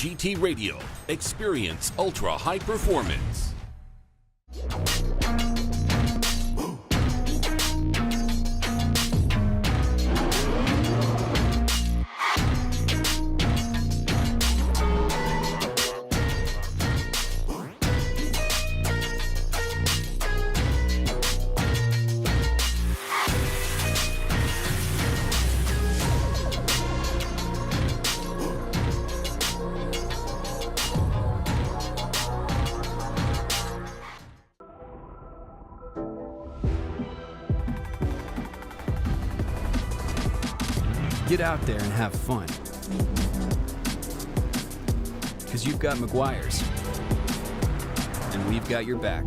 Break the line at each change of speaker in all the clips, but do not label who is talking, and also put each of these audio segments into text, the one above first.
GT Radio. Experience ultra high performance.
Get out there and have fun. Because you've got Meguiar's. And we've got your back.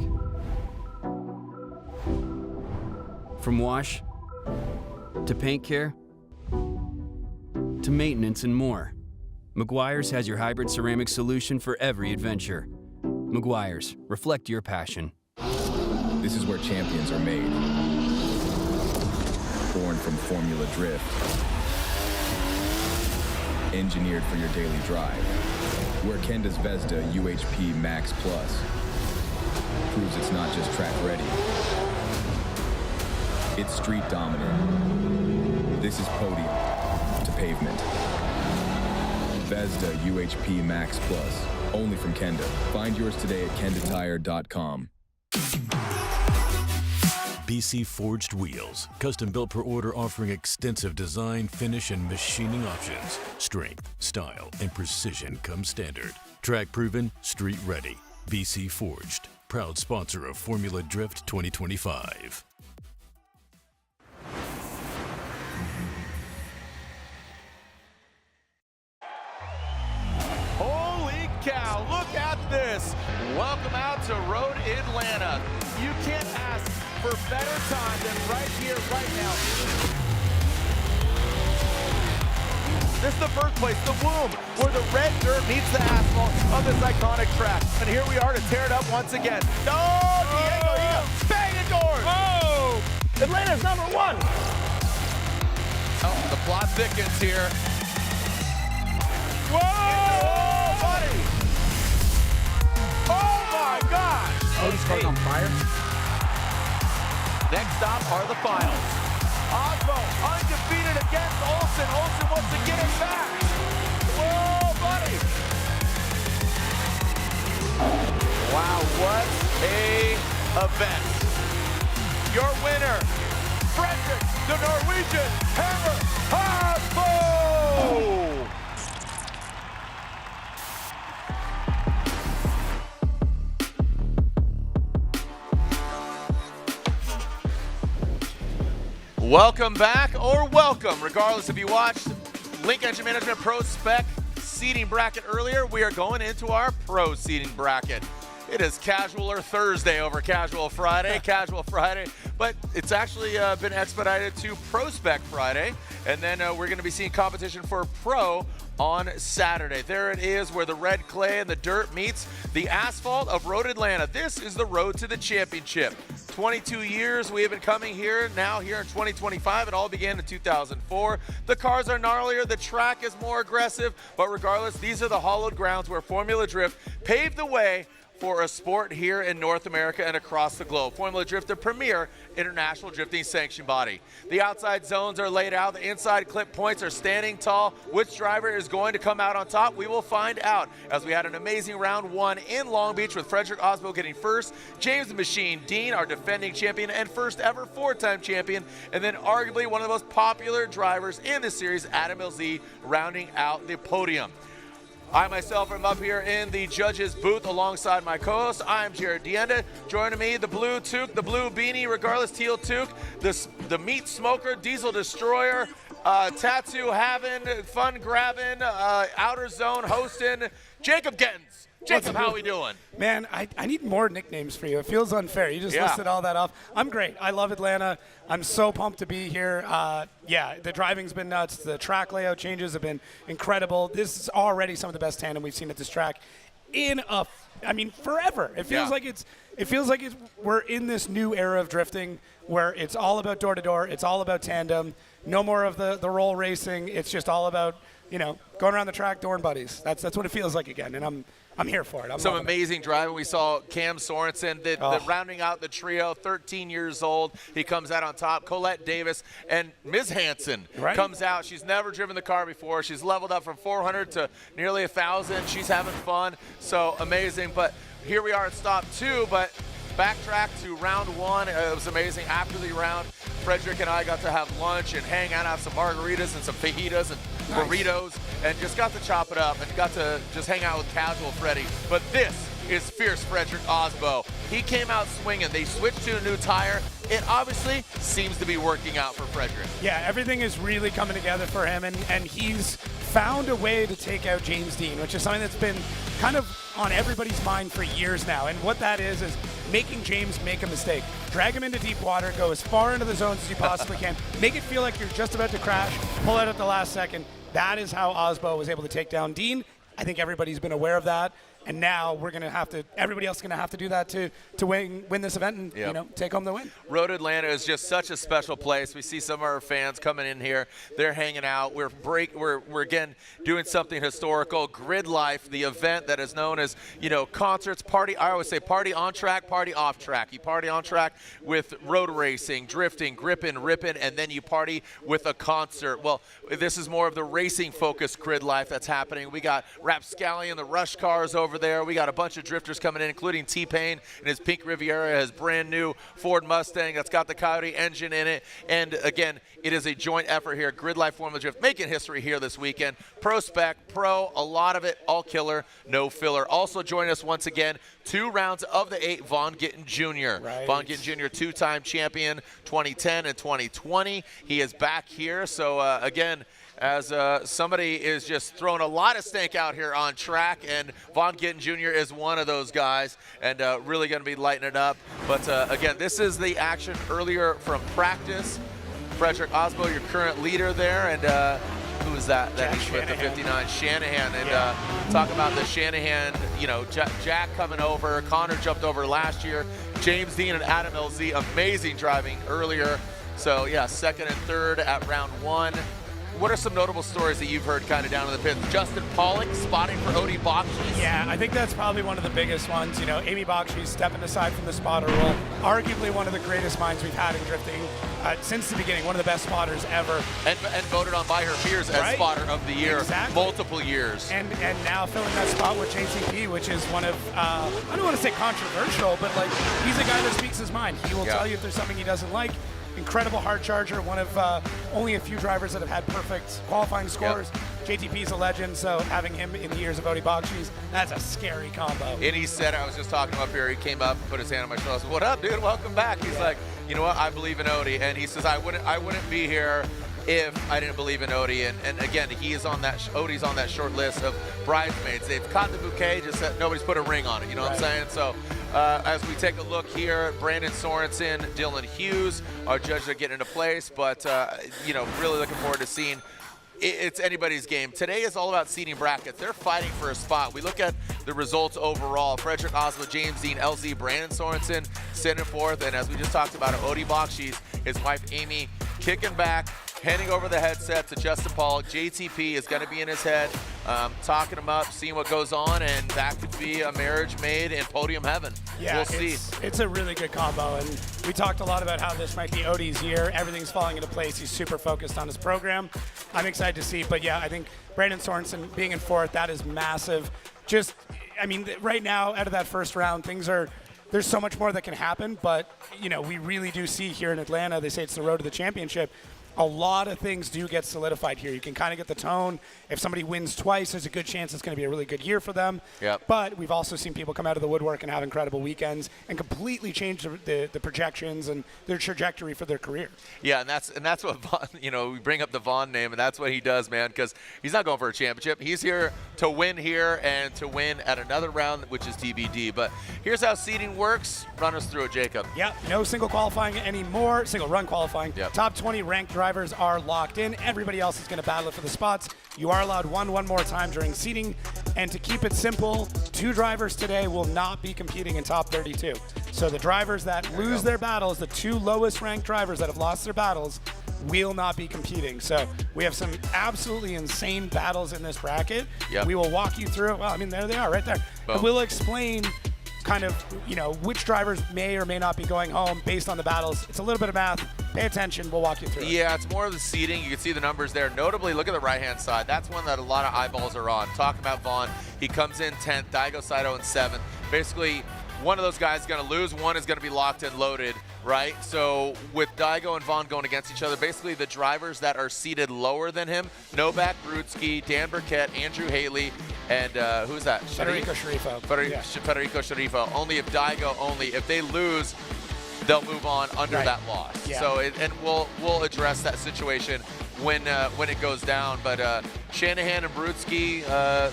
From wash, to paint care, to maintenance and more, Meguiar's has your hybrid ceramic solution for every adventure. Meguiar's, reflect your passion.
This is where champions are made. Born from Formula Drift. Engineered for your daily drive. Where Kenda's Vezda UHP Max Plus proves it's not just track ready. It's street dominant. This is podium to pavement. Vezda UHP Max Plus, only from Kenda. Find yours today at kendatire.com.
BC Forged Wheels, custom built per order, offering extensive design, finish, and machining options. Strength, style, and precision come standard. Track proven, street ready. BC Forged, proud sponsor of Formula Drift 2025.
Holy cow, look at this. Welcome out to Road Atlanta. You can't ask for better time than right here, right now. This is the birthplace, the womb, where the red dirt meets the asphalt of this iconic track. And here we are to tear it up once again. Oh, Diego, he got banging doors. Oh, Atlanta's #1. Oh, the plot thickens here. Whoa, buddy. Oh my God.
Oh, he's caught on fire.
Next stop are the finals. Osmo undefeated against Olsen. Olsen wants to get it back. Whoa, buddy. Wow, what a event. Your winner, Frederick, the Norwegian Hammer Hasbo. Welcome back, or welcome, regardless if you watched Link Engine Management Pro Spec seating bracket earlier. We are going into our Pro seating bracket. It is Casualer Thursday over Casual Friday, Casual Friday, but it's actually been expedited to Pro Spec Friday, and then we're going to be seeing competition for Pro on Saturday. There it is, where the red clay and the dirt meets the asphalt of Road Atlanta. This is the road to the championship. 22 years we have been coming here, now here in 2025. It all began in 2004. The cars are gnarlier, the track is more aggressive, but regardless, these are the hallowed grounds where Formula Drift paved the way for a sport here in North America and across the globe. Formula Drift, the premier international drifting sanction body. The outside zones are laid out. The inside clip points are standing tall. Which driver is going to come out on top? We will find out, as we had an amazing round one in Long Beach with Frederick Osbo getting first, James the Machine Dean, our defending champion and first ever four-time champion, and then arguably one of the most popular drivers in the series, Adam LZ, rounding out the podium. I myself am up here in the judges booth alongside my co-host. I'm Jared Dienda. Joining me, the blue toque, the blue beanie, regardless, teal toque, the meat smoker, diesel destroyer, tattoo having, fun grabbing, outer zone hosting, Jacob Gittins. Jacob, how are we doing?
Man, I need more nicknames for you. It feels unfair. You just listed all that off. I'm great. I love Atlanta. I'm so pumped to be here. The driving's been nuts. The track layout changes have been incredible. This is already some of the best tandem we've seen at this track forever. It feels like we're in this new era of drifting where it's all about door to door. It's all about tandem. No more of the roll racing. It's just all about going around the track, Dorn buddies. That's what it feels like again, and I'm here for it.
Some amazing driving. We saw Cam Sorensen, the rounding out the trio, 13 years old. He comes out on top. Colette Davis and Ms. Hansen comes out. She's never driven the car before. She's leveled up from 400 to nearly 1,000. She's having fun. So amazing. But here we are at stop 2, but backtrack to round 1. It was amazing. After the round, Frederick and I got to have lunch and hang out, have some margaritas and some fajitas and burritos, and just got to chop it up and got to just hang out with casual Freddie. But this is fierce Frederick Osbo. He came out swinging. They switched to a new tire. It obviously seems to be working out for Frederick.
Yeah, everything is really coming together for him, and he's found a way to take out James Dean, which is something that's been kind of on everybody's mind for years now. And what that is making James make a mistake. Drag him into deep water, go as far into the zones as you possibly can, make it feel like you're just about to crash, pull out at the last second. That is how Osbo was able to take down Dean. I think everybody's been aware of that. And now everybody else is going to have to do that to win this event and take home the win.
Road Atlanta is just such a special place. We see some of our fans coming in here. They're hanging out. We're again doing something historical. Grid Life, the event that is known as concerts, party. I always say party on track, party off track. You party on track with road racing, drifting, gripping, ripping, and then you party with a concert. Well, this is more of the racing focused Grid Life that's happening. We got Rapscallion, the Rush cars over there. We got a bunch of drifters coming in, including T-Pain and his Pink Riviera, his brand new Ford Mustang that's got the Coyote engine in it. And again, it is a joint effort here. Grid Life Formula Drift making history here this weekend. Pro Spec, Pro, a lot of it, all killer, no filler. Also joining us once again, 2 rounds of the 8, Vaughn Gittin Jr.
Right.
Vaughn Gittin Jr., 2-time champion, 2010 and 2020. He is back here. So again, as somebody is just throwing a lot of stank out here on track, and Vaughn Gittin Jr. is one of those guys, and really going to be lighting it up. But again, this is the action earlier from practice. Frederick Osbo, your current leader there, and who is that? That he's with the 59, Shanahan. And talk about the Shanahan, Jack coming over. Connor jumped over last year. James Dean and Adam LZ, amazing driving earlier. So yeah, 2nd and 3rd at round 1. What are some notable stories that you've heard kind of down in the pits? Justin Pollock spotting for Odie Bakshi.
Yeah, I think that's probably one of the biggest ones. Amy Bakshi stepping aside from the spotter role. Arguably one of the greatest minds we've had in drifting since the beginning. One of the best spotters ever.
And voted on by her peers as spotter of the year.
Exactly.
Multiple years.
And now filling that spot with JCP, which is one of, I don't want to say controversial, but he's a guy that speaks his mind. He will tell you if there's something he doesn't like. Incredible hard charger, one of only a few drivers that have had perfect qualifying scores. JTP's a legend, so having him in the years of Odie Bakshi's, that's a scary combo.
And he said, I was just talking to him up here, he came up and put his hand on my shoulder. I said, what up, dude? Welcome back. He's like, you know what? I believe in Odie. And he says, I wouldn't be here if I didn't believe in Odie. And again, Odie's on that short list of bridesmaids. They've caught the bouquet, just that nobody's put a ring on it. You know what I'm saying? So as we take a look here, Brandon Sorensen, Dylan Hughes, our judges are getting into place. But, really looking forward to seeing. It's anybody's game. Today is all about seeding brackets. They're fighting for a spot. We look at the results overall. Frederick Osbo, James Dean, LZ, Brandon Sorensen, sitting fourth. And as we just talked about, Odie Bakshi's, his wife Amy, kicking back, handing over the headset to Justin Pollock. JTP is going to be in his head, talking him up, seeing what goes on, and that could be a marriage made in podium heaven.
Yeah,
we'll see.
It's a really good combo, and we talked a lot about how this might be Odie's year. Everything's falling into place. He's super focused on his program. I'm excited to see, but yeah, I think Brandon Sorensen being in fourth, that is massive. Right now, out of that first round, there's so much more that can happen, but, we really do see here in Atlanta, they say it's the road to the championship. A lot of things do get solidified here. You can kind of get the tone. If somebody wins twice, there's a good chance it's going to be a really good year for them.
Yep.
But we've also seen people come out of the woodwork and have incredible weekends and completely change the projections and their trajectory for their career.
Yeah, and that's what Vaughn, we bring up the Vaughn name, and that's what he does, man, because he's not going for a championship. He's here to win here and to win at another round, which is TBD. But here's how seeding works. Run us through it, Jacob.
Yep, no single qualifying anymore, single run qualifying.
Yep.
Top 20 ranked drivers are locked in. Everybody else is going to battle it for the spots. You are allowed one more time during seeding. And to keep it simple, 2 drivers today will not be competing in top 32. So the drivers that lose their battles, the 2 lowest ranked drivers that have lost their battles, will not be competing. So we have some absolutely insane battles in this bracket.
Yep.
We will walk you through it. Well, I mean, there they are right there.
Boom.
And we'll explain kind of, which drivers may or may not be going home based on the battles. It's a little bit of math. Pay attention. We'll walk you through it.
Yeah, it's more of the seating. You can see the numbers there. Notably, look at the right-hand side. That's one that a lot of eyeballs are on. Talking about Vaughn, he comes in 10th, Daigo Saito in 7th. Basically, one of those guys is going to lose. One is going to be locked and loaded, right? So with Daigo and Vaughn going against each other, basically the drivers that are seated lower than him, Noback, Brutzky, Dan Burkett, Andrew Hateley, and who's that?
Federico Sceriffo.
Federico Sceriffo. Only if Daigo, if they lose, they'll move on under that loss.
Yeah.
So, and we'll address that situation when it goes down. But Shanahan and Brutzky,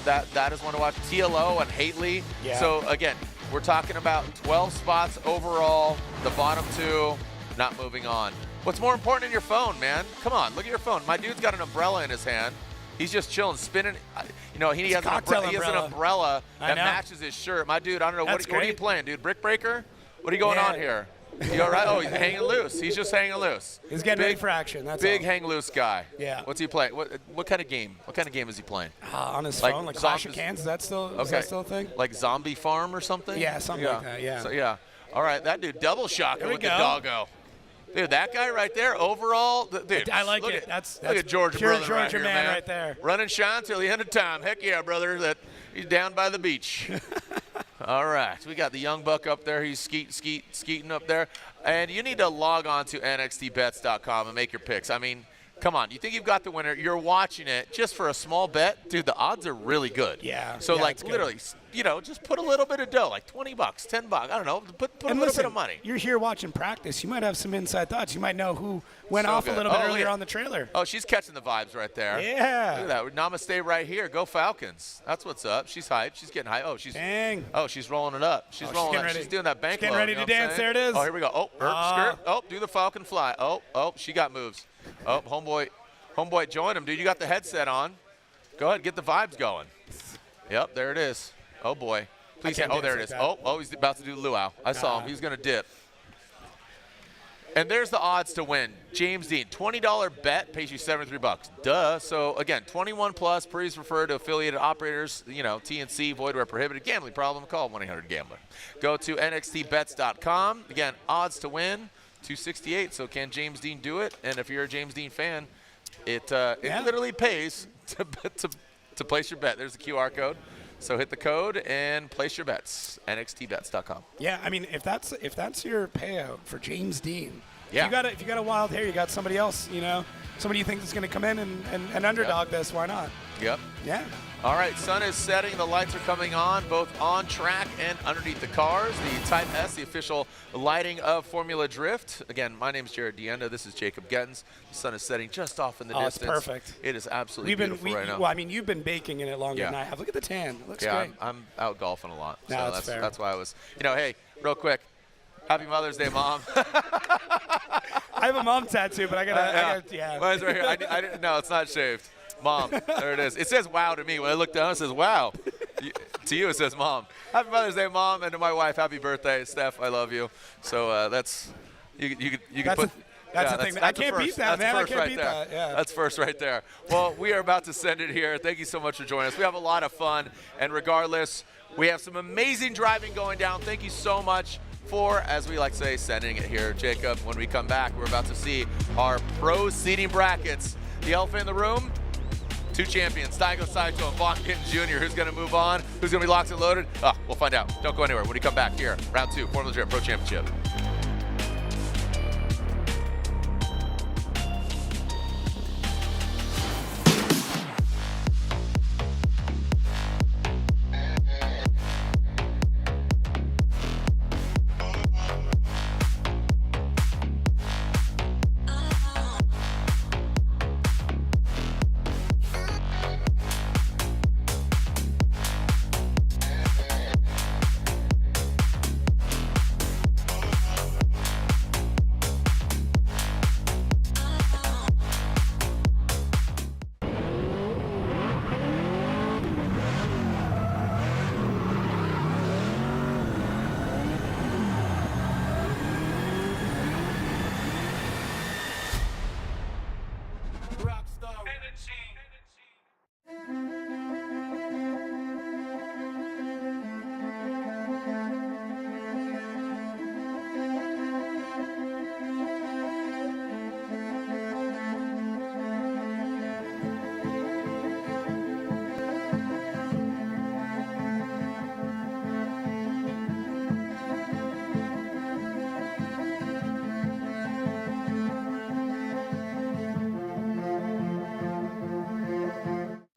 that is one to watch. TLO and Hateley.
Yeah.
So again, we're talking about 12 spots overall. The bottom 2 not moving on. What's more important in your phone, man? Come on, look at your phone. My dude's got an umbrella in his hand. He's just chilling, spinning. He has an umbrella that matches his shirt. My dude, I don't know, what are you playing, dude? Brick Breaker? What are you going on here? You all right? Oh, he's hanging loose. He's just hanging loose.
He's getting ready for action. That's
big
all.
hang loose guy.
Yeah.
What's he playing? What kind of game? What kind of game is he playing?
On his phone, like Clash of Clans. Is that still a thing?
Like Zombie Farm or something?
Yeah, something like that. Yeah.
So yeah. All right, that dude double shotgun with the doggo. Dude, that guy right there, overall, dude.
I like it.
Look at Georgia
pure
brother
Georgia
right here,
man right there.
Run and shine till the end of time. Heck yeah, brother. That he's down by the beach. All right, we got the young buck up there. He's skeeting up there. And you need to log on to nxtbets.com and make your picks. I mean, come on. You think you've got the winner. You're watching it just for a small bet. Dude, the odds are really good.
Yeah.
So, literally, just put a little bit of dough, like $20, $10. I don't know. Put a little bit of money.
You're here watching practice. You might have some inside thoughts. You might know who went off a little bit earlier on the trailer.
Oh, she's catching the vibes right there.
Yeah.
Look at that. Namaste right here. Go Falcons. That's what's up. She's hyped. She's getting hyped. Oh, she's rolling it up. She's rolling it up. She's doing that bank
getting ready to dance. There it is.
Oh, here we go. Oh, skirt. Oh, do the Falcon fly. Oh, she got moves. Oh, homeboy, join him, dude. You got the headset on. Go ahead, get the vibes going. Yep, there it is. Oh, boy. Please. Oh, there it is. Oh, he's about to do luau. I saw him. He's going to dip. And there's the odds to win. James Dean, $20 bet pays you $73. Duh. So, again, 21 plus, please refer to affiliated operators, TNC, void where prohibited. Gambling problem, call 1-800-GAMBLER. Go to nxtbets.com. Again, odds to win, 268. So can James Dean do it? And if you're a James Dean fan, it literally pays to place your bet. There's the QR code. So hit the code and place your bets. nxtbets.com.
Yeah, I mean, if that's your payout for James Dean,
yeah.
If you got a wild hair, you got somebody else, somebody you think is going to come in and underdog this, why not?
Yep.
Yeah.
All right, sun is setting. The lights are coming on, both on track and underneath the cars. The Type S, the official lighting of Formula Drift. Again, my name is Jared Deenda. This is Jacob Gittins. The sun is setting just off in the distance.
It's perfect.
It is absolutely beautiful right now.
Well, I mean, you've been baking in it longer than I have. Look at the tan. It looks great.
I'm out golfing a lot.
No,
so
that's fair.
That's why I was, hey, real quick. Happy Mother's Day, Mom.
I have a mom tattoo, but I got
Mine's right here. No, it's not shaved. Mom, there it is. It says wow to me. When I look down, it says wow. To you, it says Mom. Happy Mother's Day, Mom, and to my wife, happy birthday, Steph. I love you. So that's you can put.
That's the thing. I can't beat that, man. I can't beat that. Yeah.
That's first right there. Well, we are about to send it here. Thank you so much for joining us. We have a lot of fun, and regardless, we have some amazing driving going down. Thank you so much for, as we like to say, sending it here. Jacob, when we come back, we're about to see our pro seating brackets. The elephant in the room. 2 champions, Daigo Saito and Gittin Jr. Who's going to move on? Who's going to be locked and loaded? We'll find out. Don't go anywhere. When we come back here, round 2, Formula Drift Pro Championship.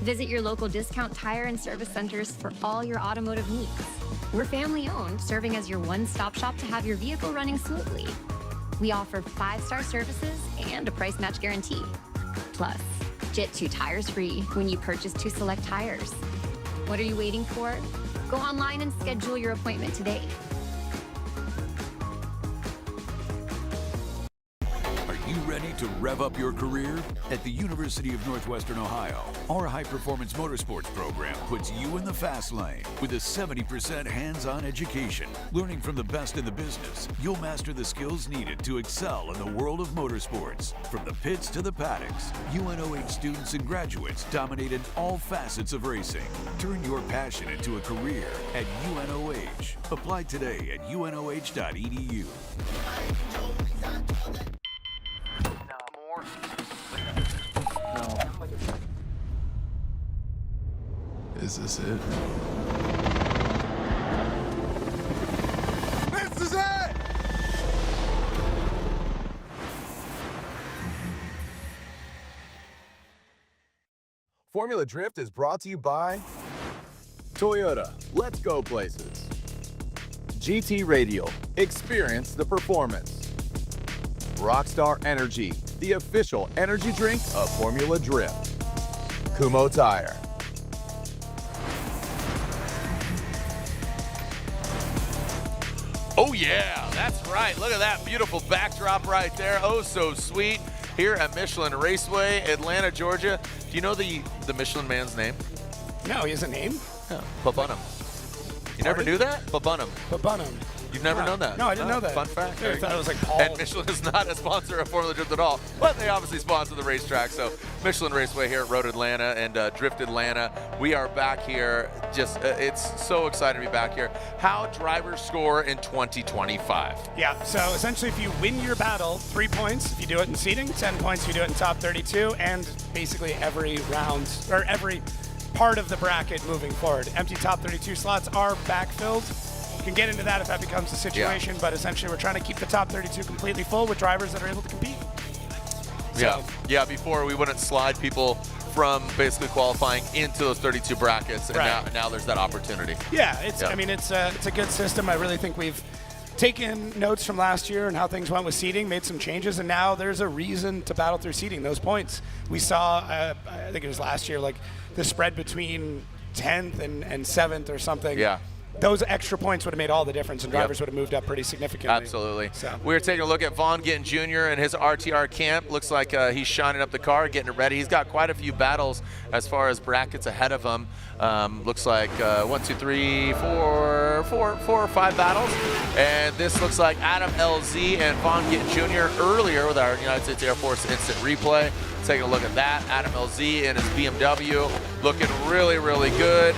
Visit your local discount tire and service centers for all your automotive needs. We're family-owned, serving as your one-stop shop to have your vehicle running smoothly. We offer 5-star services and a price match guarantee. Plus, get 2 tires free when you purchase 2 select tires. What are you waiting for? Go online and schedule your appointment today.
Are you ready to rev up your career? At the University of Northwestern Ohio, our high-performance motorsports program puts you in the fast lane with a 70% hands-on education. Learning from the best in the business, you'll master the skills needed to excel in the world of motorsports. From the pits to the paddocks, UNOH students and graduates dominated all facets of racing. Turn your passion into a career at UNOH. Apply today at unoh.edu.
Is this it?
This is it!
Formula Drift is brought to you by Toyota, let's go places. GT Radial, experience the performance. Rockstar Energy, the official energy drink of Formula Drift. Kumho Tire.
Oh yeah, that's right. Look at that beautiful backdrop right there. Oh, so sweet. Here at Michelin Raceway, Atlanta, Georgia. Do you know the Michelin man's name?
No, he has a name?
Yeah, Babunham. You never knew that? Babunham.
Babunham.
You've never known that?
No, I didn't know that.
Fun fact.
I thought it was like Paul.
And Michelin is not a sponsor of Formula Drift at all, but they obviously sponsor the racetrack. So Michelin Raceway here at Road Atlanta and Drift Atlanta. We are back here. Just it's so exciting to be back here. How drivers score in 2025.
Yeah, so essentially if you win your battle, 3 points if you do it in seating, 10 points if you do it in top 32, and basically every round, or every part of the bracket moving forward. Empty top 32 slots are backfilled. You can get into that if that becomes the situation, but essentially we're trying to keep the top 32 completely full with drivers that are able to compete. So,
yeah, before we wouldn't slide people from basically qualifying into those 32 brackets, and now there's that opportunity.
Yeah, I mean, it's a good system. I really think we've taken notes from last year and how things went with seeding, made some changes, and now there's a reason to battle through seeding. Those points we saw, I think it was last year, like the spread between 10th and 7th or something.
Yeah.
Those extra points would have made all the difference, and drivers would have moved up pretty significantly.
Absolutely.
So.
We're taking a look at Gittin Jr. and his RTR camp. Looks like he's shining up the car, getting it ready. He's got quite a few battles as far as brackets ahead of him. Looks like 1, 2, 3, 4 or 5 battles. And this looks like Adam LZ and Gittin Jr. earlier with our United States Air Force instant replay. Taking a look at that. Adam LZ and his BMW looking really, really good.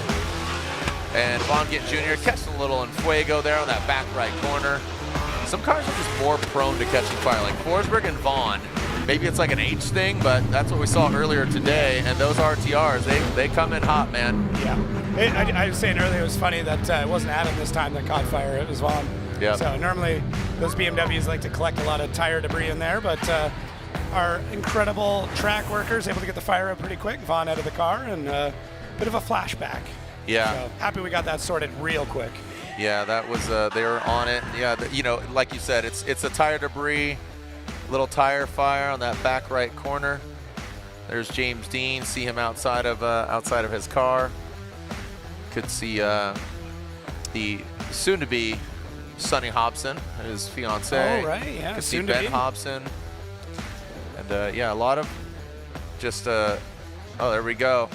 And Gittin Jr. catching a little in fuego there on that back right corner. Some cars are just more prone to catching fire, like Forsberg and Vaughn. Maybe it's like an age thing, but that's what we saw earlier today. And those RTRs, they come in hot, man.
Yeah. I was saying earlier it was funny that it wasn't Adam this time that caught fire. It was Vaughn.
Yeah.
So normally those BMWs like to collect a lot of tire debris in there, but our incredible track workers able to get the fire out pretty quick. Vaughn out of the car and a bit of a flashback.
Yeah.
So happy we got that sorted real quick.
Yeah, that was they were on it. Yeah, you know, like you said, it's a tire debris, little tire fire on that back right corner. There's James Dean. See him outside of his car. Could see the soon-to-be Sonny Hobson, his fiance.
Oh right, yeah.
Could see Ben Hobson. And yeah, a lot of just oh, there we go.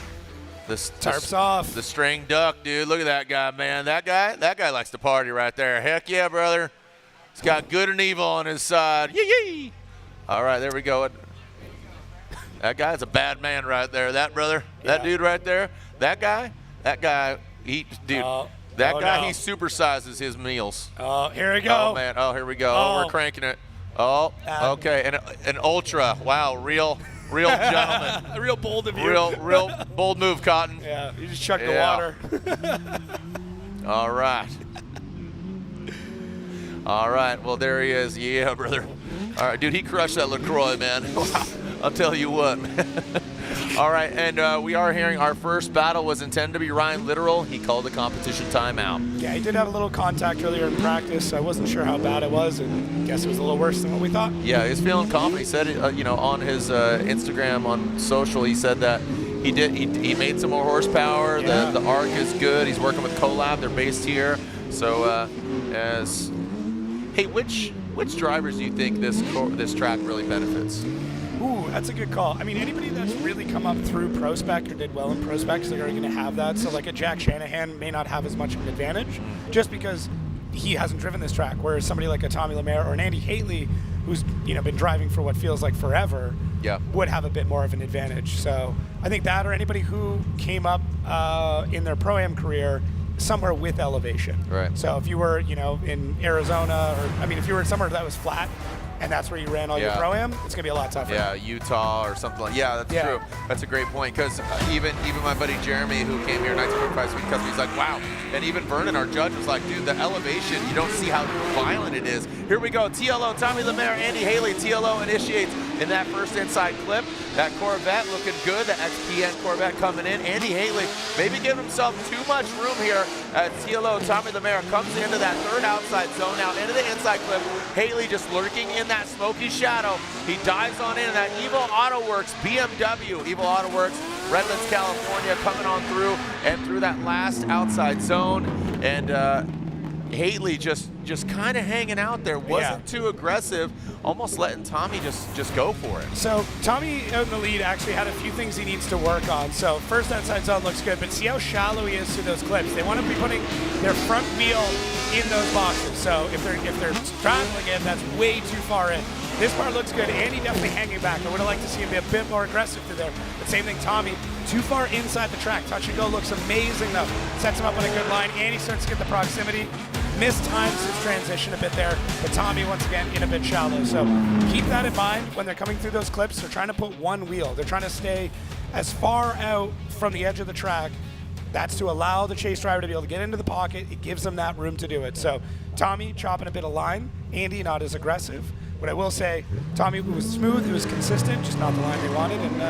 Tarps off.
The string duck, dude. Look at that guy, man. That guy likes to party right there. Heck yeah, brother. He's got good and evil on his side. Yee-yee. All right, there we go. That guy's a bad man right there. That brother, that dude right there, that guy, he supersizes his meals.
Oh, here we go.
Oh, man. Oh, here we go. Oh, we're cranking it. Oh, okay. And an ultra. Wow, real gentleman.
A real bold of you.
Real bold move, Cotton.
Yeah, you just chucked the water.
All right. All right, well, there he is. Yeah, brother. All right, dude, he crushed that LaCroix, man. I'll tell you what, man. All right, and we are hearing our first battle was intended to be Ryan Litteral. He called the competition timeout.
Yeah, he did have a little contact earlier in practice. So I wasn't sure how bad it was, and I guess it was a little worse than what we thought.
Yeah, he was feeling confident. He said, on his Instagram, on social, he said that he made some more horsepower.
Yeah.
The arc is good. He's working with Collab. They're based here. So, hey, which drivers do you think this track really benefits?
Ooh, that's a good call. I mean, anybody that's really come up through ProSpec or did well in ProSpec, they're going to have that. So like a Jack Shanahan may not have as much of an advantage just because he hasn't driven this track, whereas somebody like a Tommy Lemaire or an Andy Hateley, who's been driving for what feels like forever, would have a bit more of an advantage. So I think that, or anybody who came up in their Pro-Am career somewhere with elevation.
Right.
So if you were, in Arizona, or if you were somewhere that was flat, and that's where you ran all your Pro-Am, it's going to be a lot tougher.
Yeah, Utah or something like that's true. That's a great point, because even my buddy Jeremy, who came here 1945 because he's like, wow. And even Vernon, our judge, was like, dude, the elevation, you don't see how violent it is. Here we go, TLO, Tommy Lemaire, Andy Hateley. TLO initiates in that first inside clip. That Corvette looking good, the XPN Corvette coming in. Andy Hateley maybe giving himself too much room here as TLO, Tommy Lemaire, comes into that third outside zone, now into the inside clip. Hateley just lurking in that smoky shadow. He dives on in that Evo Auto Works BMW. Evo Auto Works, Redlands, California, coming on through and through that last outside zone. And Hateley just kind of hanging out there, wasn't too aggressive, almost letting Tommy just go for it.
So Tommy out in the lead actually had a few things he needs to work on. So first outside zone looks good, but see how shallow he is through those clips. They want to be putting their front wheel in those boxes. So if they're straddling it, that's way too far in. This part looks good. Andy definitely hanging back. I would have liked to see him be a bit more aggressive through there. But same thing, Tommy, too far inside the track. Touch and go looks amazing though. Sets him up on a good line. Andy starts to get the proximity. Mistimes his transition a bit there, but Tommy once again in a bit shallow. So keep that in mind when they're coming through those clips. They're trying to put one wheel. They're trying to stay as far out from the edge of the track. That's to allow the chase driver to be able to get into the pocket. It gives them that room to do it. So Tommy chopping a bit of line. Andy not as aggressive. What I will say, Tommy was smooth, it was consistent, just not the line they wanted. And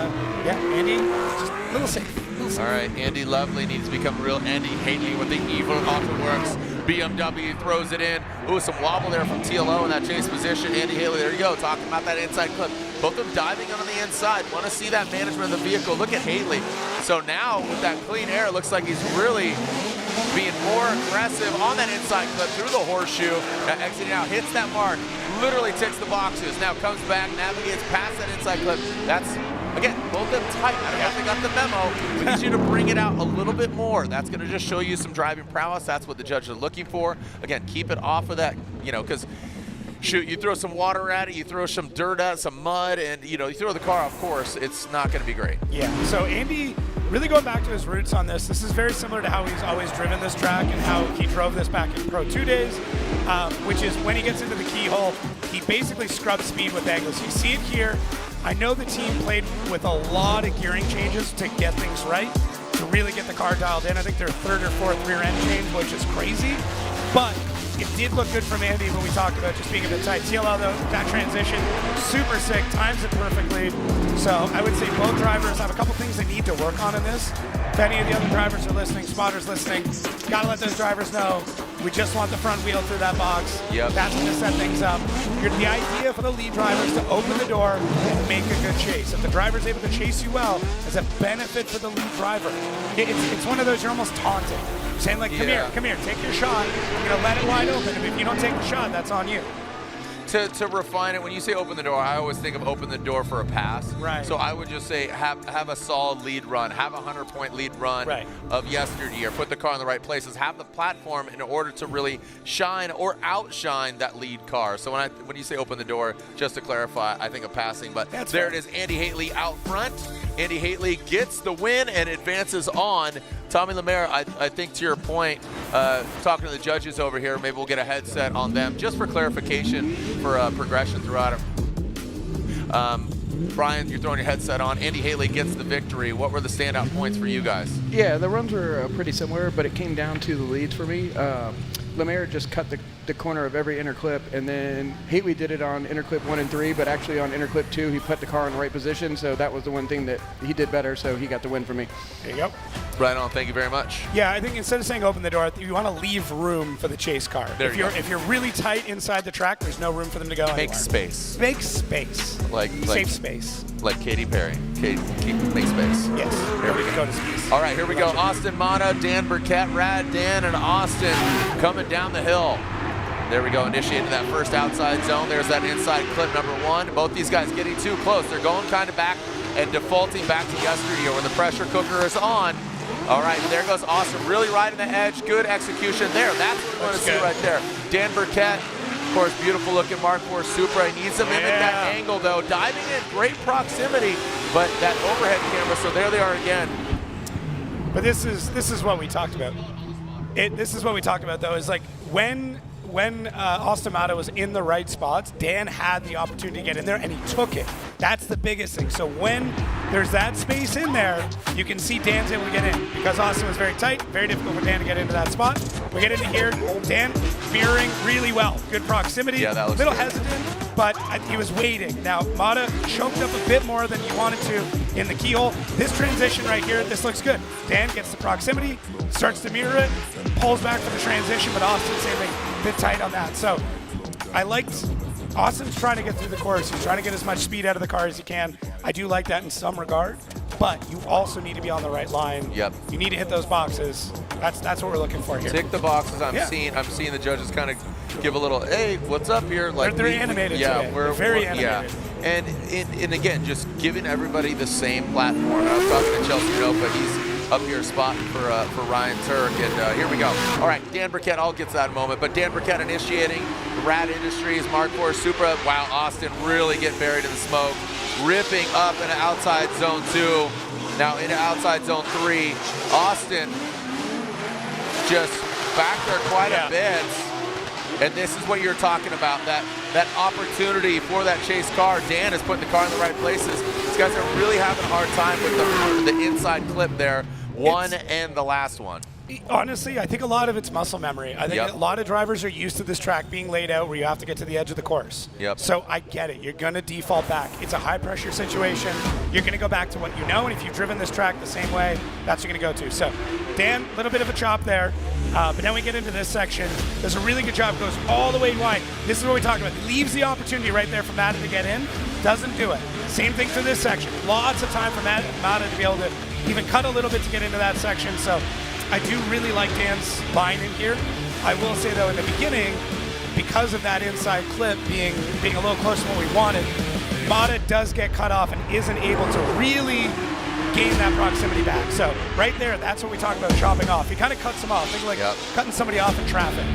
Andy, just a little safe.
All right, Andy Lovely needs to become real Andy Hateley with the Evo Auto Works. BMW throws it in. Ooh, some wobble there from TLO in that chase position. Andy Hateley, there you go, talking about that inside clip. Both of them diving on the inside. Want to see that management of the vehicle. Look at Hateley. So now with that clean air, it looks like he's really being more aggressive on that inside clip through the horseshoe. Now exiting out, hits that mark, literally ticks the boxes. Now comes back, navigates past that inside clip. That's, again, both of them tight. I don't know if they got the memo. We need you to bring it out a little bit more. That's going to just show you some driving prowess. That's what the judges are looking for. Again, keep it off of that, because shoot, you throw some water at it, you throw some dirt at it, some mud, and you throw the car off course, it's not going to be great.
Yeah, so Andy, really going back to his roots on this is very similar to how he's always driven this track and how he drove this back in Pro 2 days, which is when he gets into the keyhole, he basically scrubs speed with angles. You see it here. I know the team played with a lot of gearing changes to get things right, to really get the car dialed in. I think their third or fourth rear end change, which is crazy, but it did look good from Andy when we talked about just being a bit tight. TLO though, that transition, super sick, times it perfectly. So I would say both drivers have a couple things they need to work on in this. If any of the other drivers are listening, spotters listening, gotta let those drivers know we just want the front wheel through that box.
Yep.
That's gonna set things up. The idea for the lead drivers to open the door and make a good chase. If the driver's able to chase you well, it's a benefit for the lead driver. It's one of those you're almost taunting. Saying like, come here, take your shot. Let it wide open. If you don't take the shot, that's on you.
To refine it, when you say open the door, I always think of open the door for a pass.
Right.
So I would just say have a solid lead run, have a 100-point lead run of yesteryear, put the car in the right places, have the platform in order to really shine or outshine that lead car. So when you say open the door, just to clarify, I think of passing, but
that's
there
fair.
it is, Andy Hateley out front. Andy Hateley gets the win and advances on. Tommy Lemaire, I think to your point, talking to the judges over here, maybe we'll get a headset on them just for clarification for progression throughout it. Brian, you're throwing your headset on. Andy Hateley gets the victory. What were the standout points for you guys?
Yeah, the runs were pretty similar, but it came down to the leads for me. Lemaire just cut the corner of every inner clip, and then Hateley did it on inner clip 1 and 3, but actually on inner clip 2, he put the car in the right position, so that was the one thing that he did better, so he got the win for me.
There you go.
Right on. Thank you very much.
Yeah, I think instead of saying open the door, you want to leave room for the chase car.
There you go.
If you're really tight inside the track, there's no room for them to go anywhere.
Make space.
Make space.
Safe
space.
Like Katy Perry. Make space.
Yes.
Here we go.
To space.
All right, here we go. Austin Matta, Dan Burkett, Rad Dan, and Austin coming down the hill. There we go, initiating that first outside zone. There's that inside clip number 1. Both these guys getting too close. They're going kind of back and defaulting back to yesteryear when the pressure cooker is on. All right, there goes Austin, really riding the edge. Good execution there. That's what we want to see right there. Dan Burkett, of course, beautiful looking Mark IV Supra. He needs to mimic that angle though. Diving in, great proximity, but that overhead camera, so there they are again.
But this is what we talked about. This is what we talked about though, is like when Austin Matta was in the right spots, Dan had the opportunity to get in there and he took it. That's the biggest thing. So when there's that space in there, you can see Dan's able to get in. Because Austin was very tight, very difficult for Dan to get into that spot. We get into here, Dan mirroring really well. Good proximity,
yeah, that looks
a little
good.
Hesitant, but he was waiting. Now, Matta choked up a bit more than he wanted to in the keyhole. This transition right here, this looks good. Dan gets the proximity, starts to mirror it, pulls back for the transition, but Austin's saving a bit tight on that. So I liked Austin's trying to get through the course. He's trying to get as much speed out of the car as he can. I do like that in some regard, but you also need to be on the right line.
Yep.
You need to hit those boxes. That's what we're looking for here.
Tick the boxes. I'm seeing the judges kind of give a little, hey, what's up here? Like
they're animated today.
We're
very animated.
Yeah. And again, just giving everybody the same platform. I was talking to Chelsea Nopa. He's up here spotting for Ryan Turk, and here we go. All right, Dan Burkett, I'll get to that in a moment, but Dan Burkett initiating Rad Industries, Mark IV Supra. Wow, Austin really getting buried in the smoke, ripping up into outside zone 2, now into outside zone 3. Austin just back there quite a bit, and this is what you're talking about, that opportunity for that chase car. Dan is putting the car in the right places. These guys are really having a hard time with the inside clip there, and the last one.
Honestly, I think a lot of it's muscle memory. I think a lot of drivers are used to this track being laid out where you have to get to the edge of the course. So I get it. You're going to default back. It's a high-pressure situation. You're going to go back to what you know, and if you've driven this track the same way, that's what you're going to go to. So Dan, a little bit of a chop there. But then we get into this section. Does a really good job. Goes all the way wide. This is what we talked about. Leaves the opportunity right there for Matta to get in. Doesn't do it. Same thing for this section. Lots of time for Matta to be able to even cut a little bit to get into that section. So I do really like Dan's line in here. I will say though, in the beginning, because of that inside clip being a little closer to what we wanted, Matta does get cut off and isn't able to really gain that proximity back. So right there, that's what we talk about chopping off. He kind of cuts him off. Think like cutting somebody off in traffic.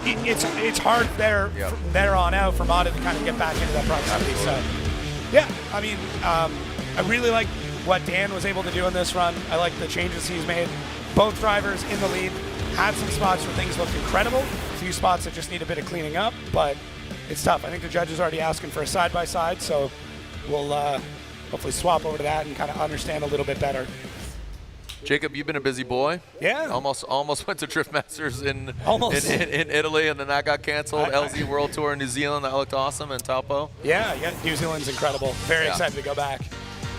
It's hard there from there on out for Matta to kind of get back into that proximity. So yeah, I mean, I really like what Dan was able to do in this run. I like the changes he's made. Both drivers in the lead. Had some spots where things looked incredible. A few spots that just need a bit of cleaning up, but it's tough. I think the judge is already asking for a side-by-side, so we'll hopefully swap over to that and kind of understand a little bit better.
Jacob, you've been a busy boy.
Yeah.
Almost went to Drift Masters in Italy, and then that got canceled. LZ World Tour in New Zealand, that looked awesome, and Taupo.
Yeah, New Zealand's incredible. Very excited to go back.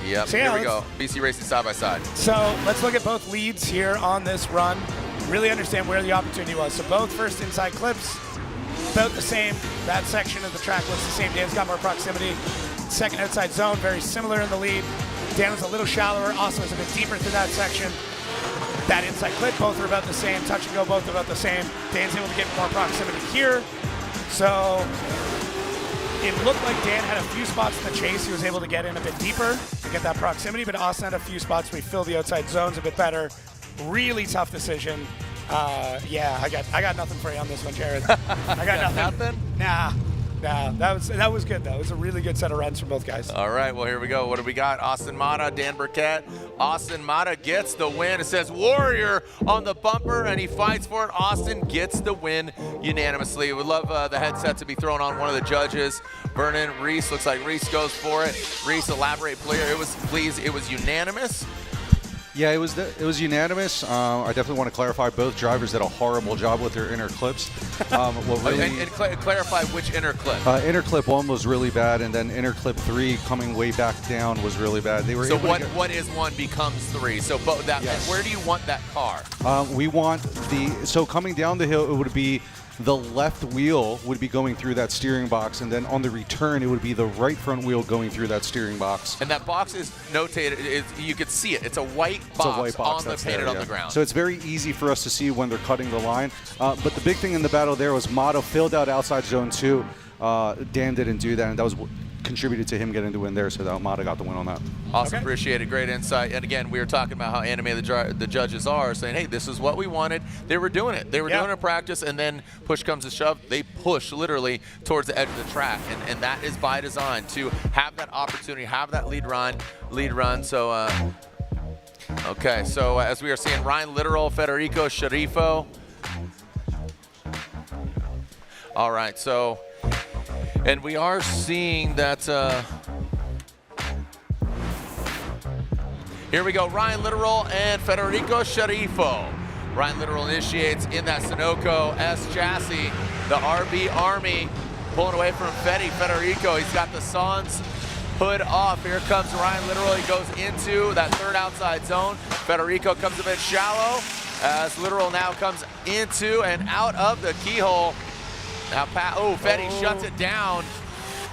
Yep,
so
here we go. BC Racing side by side.
So let's look at both leads here on this run. Really understand where the opportunity was. So both first inside clips, about the same. That section of the track looks the same. Dan's got more proximity. Second outside zone, very similar in the lead. Dan was a little shallower. Austin was a bit deeper through that section. That inside clip, both are about the same. Touch and go, both are about the same. Dan's able to get more proximity here. So it looked like Dan had a few spots in the chase. He was able to get in a bit deeper to get that proximity, but Austin had a few spots where he filled the outside zones a bit better. Really tough decision. Yeah, I got nothing for you on this one, Jared. I got nothing. Nah, that was good though. It was a really good set of runs from both guys.
All right, well here we go. What do we got? Austin Matta, Dan Burkett. Austin Matta gets the win. It says Warrior on the bumper, and he fights for it. Austin gets the win unanimously. Would love the headset to be thrown on one of the judges. Vernon Reese, looks like Reese goes for it. Reese, elaborate, player. It was unanimous.
Yeah, it was unanimous. I definitely want to clarify both drivers did a horrible job with their inner clips.
And clarify which inner clip.
Inner clip 1 was really bad, and then inner clip 3 coming way back down was really bad. They were
so what is 1 becomes 3. So
yes.
Where do you want that car?
We want so coming down the hill, it would be the left wheel would be going through that steering box, and then on the return, it would be the right front wheel going through that steering box.
And that box is notated. You could see it. It's a white box, painted on the ground.
So it's very easy for us to see when they're cutting the line. But the big thing in the battle there was Matta filled out outside zone 2. Dan didn't do that, and that was contributed to him getting the win there, so that Matta got the win on that.
Awesome, appreciate it, great insight. And again, we were talking about how animated the judges are, saying, hey, this is what we wanted. They were doing it. They were doing it in practice, and then push comes to shove. They push literally towards the edge of the track, and that is by design to have that opportunity, have that lead run. So, okay, so as we are seeing, Ryan Litteral, Federico Sceriffo. All right, so, and we are seeing that, here we go, Ryan Litteral and Federico Sceriffo. Ryan Litteral initiates in that Sunoco S chassis, the RB Army pulling away from Federico. He's got the Sans hood off. Here comes Ryan Litteral. He goes into that third outside zone. Federico comes a bit shallow as Litteral now comes into and out of the keyhole. Now, Fetty shuts it down,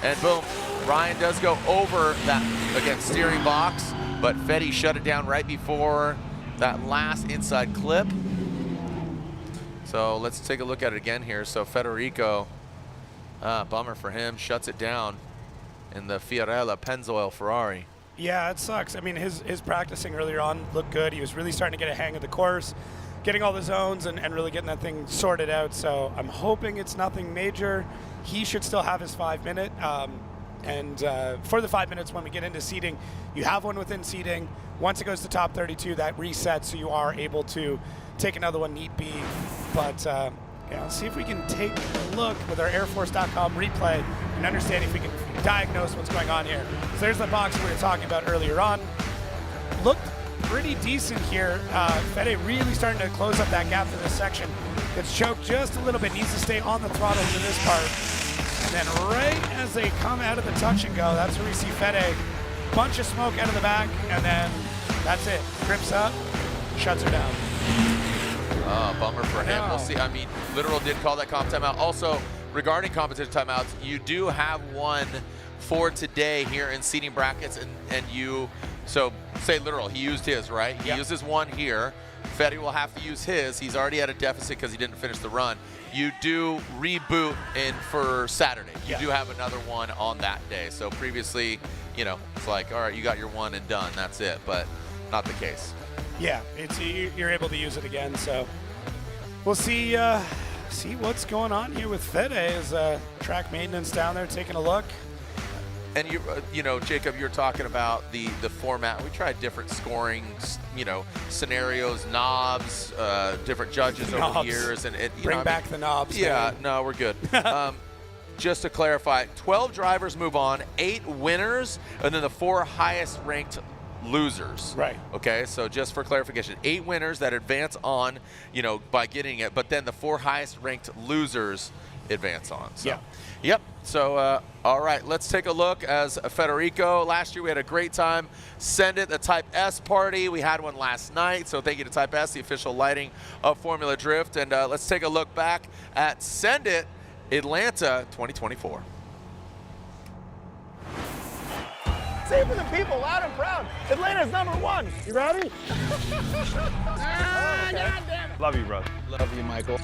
and boom, Ryan does go over that, again, steering box, but Fetty shut it down right before that last inside clip. So let's take a look at it again here. So Federico, bummer for him, shuts it down in the Fiorella Pennzoil Ferrari.
Yeah, it sucks. I mean, his practicing earlier on looked good. He was really starting to get a hang of the course, getting all the zones and really getting that thing sorted out. So I'm hoping it's nothing major. He should still have his 5 minute. And for the 5 minutes, when we get into seating, you have one within seating. Once it goes to top 32, that resets, so you are able to take another one need be. But yeah, let's see if we can take a look with our airforce.com replay and understand if we can diagnose what's going on here. So there's the box we were talking about earlier on. Looked pretty decent here. Fede really starting to close up that gap for this section. Gets choked just a little bit, needs to stay on the throttle for this part. And then right as they come out of the touch and go, that's where we see Fede, bunch of smoke out of the back, and then that's it. Grips up, shuts her down.
Oh, bummer for him. We'll see. I mean, Litteral did call that comp timeout. Also, regarding competition timeouts, you do have one for today here in seating brackets, and you, so say Litteral, he used his, right? He uses one here. Fetty will have to use his. He's already at a deficit because he didn't finish the run. You do reboot in for Saturday. You do have another one on that day. So previously, you know, it's like, all right, you got your one and done. That's it, but not the case.
Yeah, you're able to use it again. So we'll see what's going on here with Fede as track maintenance down there taking a look.
And you know, Jacob, you're talking about the format. We tried different scoring, you know, scenarios, knobs, different judges over the years, and
bring back the knobs.
Yeah, no, we're good. Just to clarify, 12 drivers move on, 8 winners, and then the 4 highest ranked losers.
Right.
Okay, so just for clarification, 8 winners that advance on, you know, by getting it, but then the 4 highest ranked losers advance on. So.
Yeah.
Yep. So, all right, let's take a look as Federico. Last year we had a great time. Send It, the Type S party. We had one last night, so thank you to Type S, the official lighting of Formula Drift. And let's take a look back at Send It Atlanta 2024.
Say it for the people, loud and proud. Atlanta's #1. You ready? God damn it.
Love you, brother.
Love you, Michael.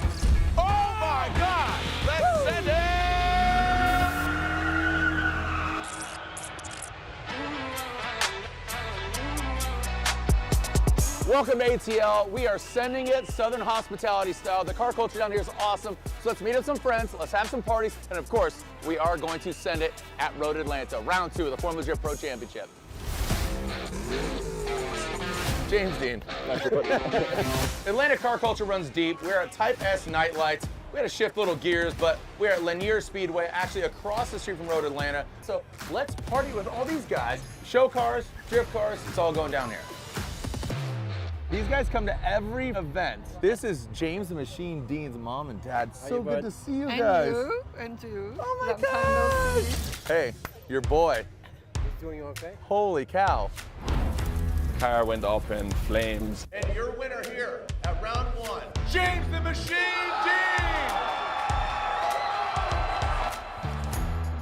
Oh my God! Let's send it!
Welcome to ATL. We are sending it Southern hospitality style. The car culture down here is awesome. So let's meet up some friends, let's have some parties, and of course, we are going to send it at Road Atlanta, round 2 of the Formula Drift Pro Championship. James Dean. Atlanta car culture runs deep. We're at Type S night lights. We had to shift little gears, but we're at Lemaire Speedway, actually across the street from Road Atlanta. So let's party with all these guys. Show cars, drift cars, it's all going down here. These guys come to every event. This is James the Machine Dean's mom and dad. So good to see you guys.
And you.
Oh my gosh. Hey, your boy.
He's doing okay?
Holy cow.
Car went up in flames.
And your winner here at round 1, James the Machine Dean!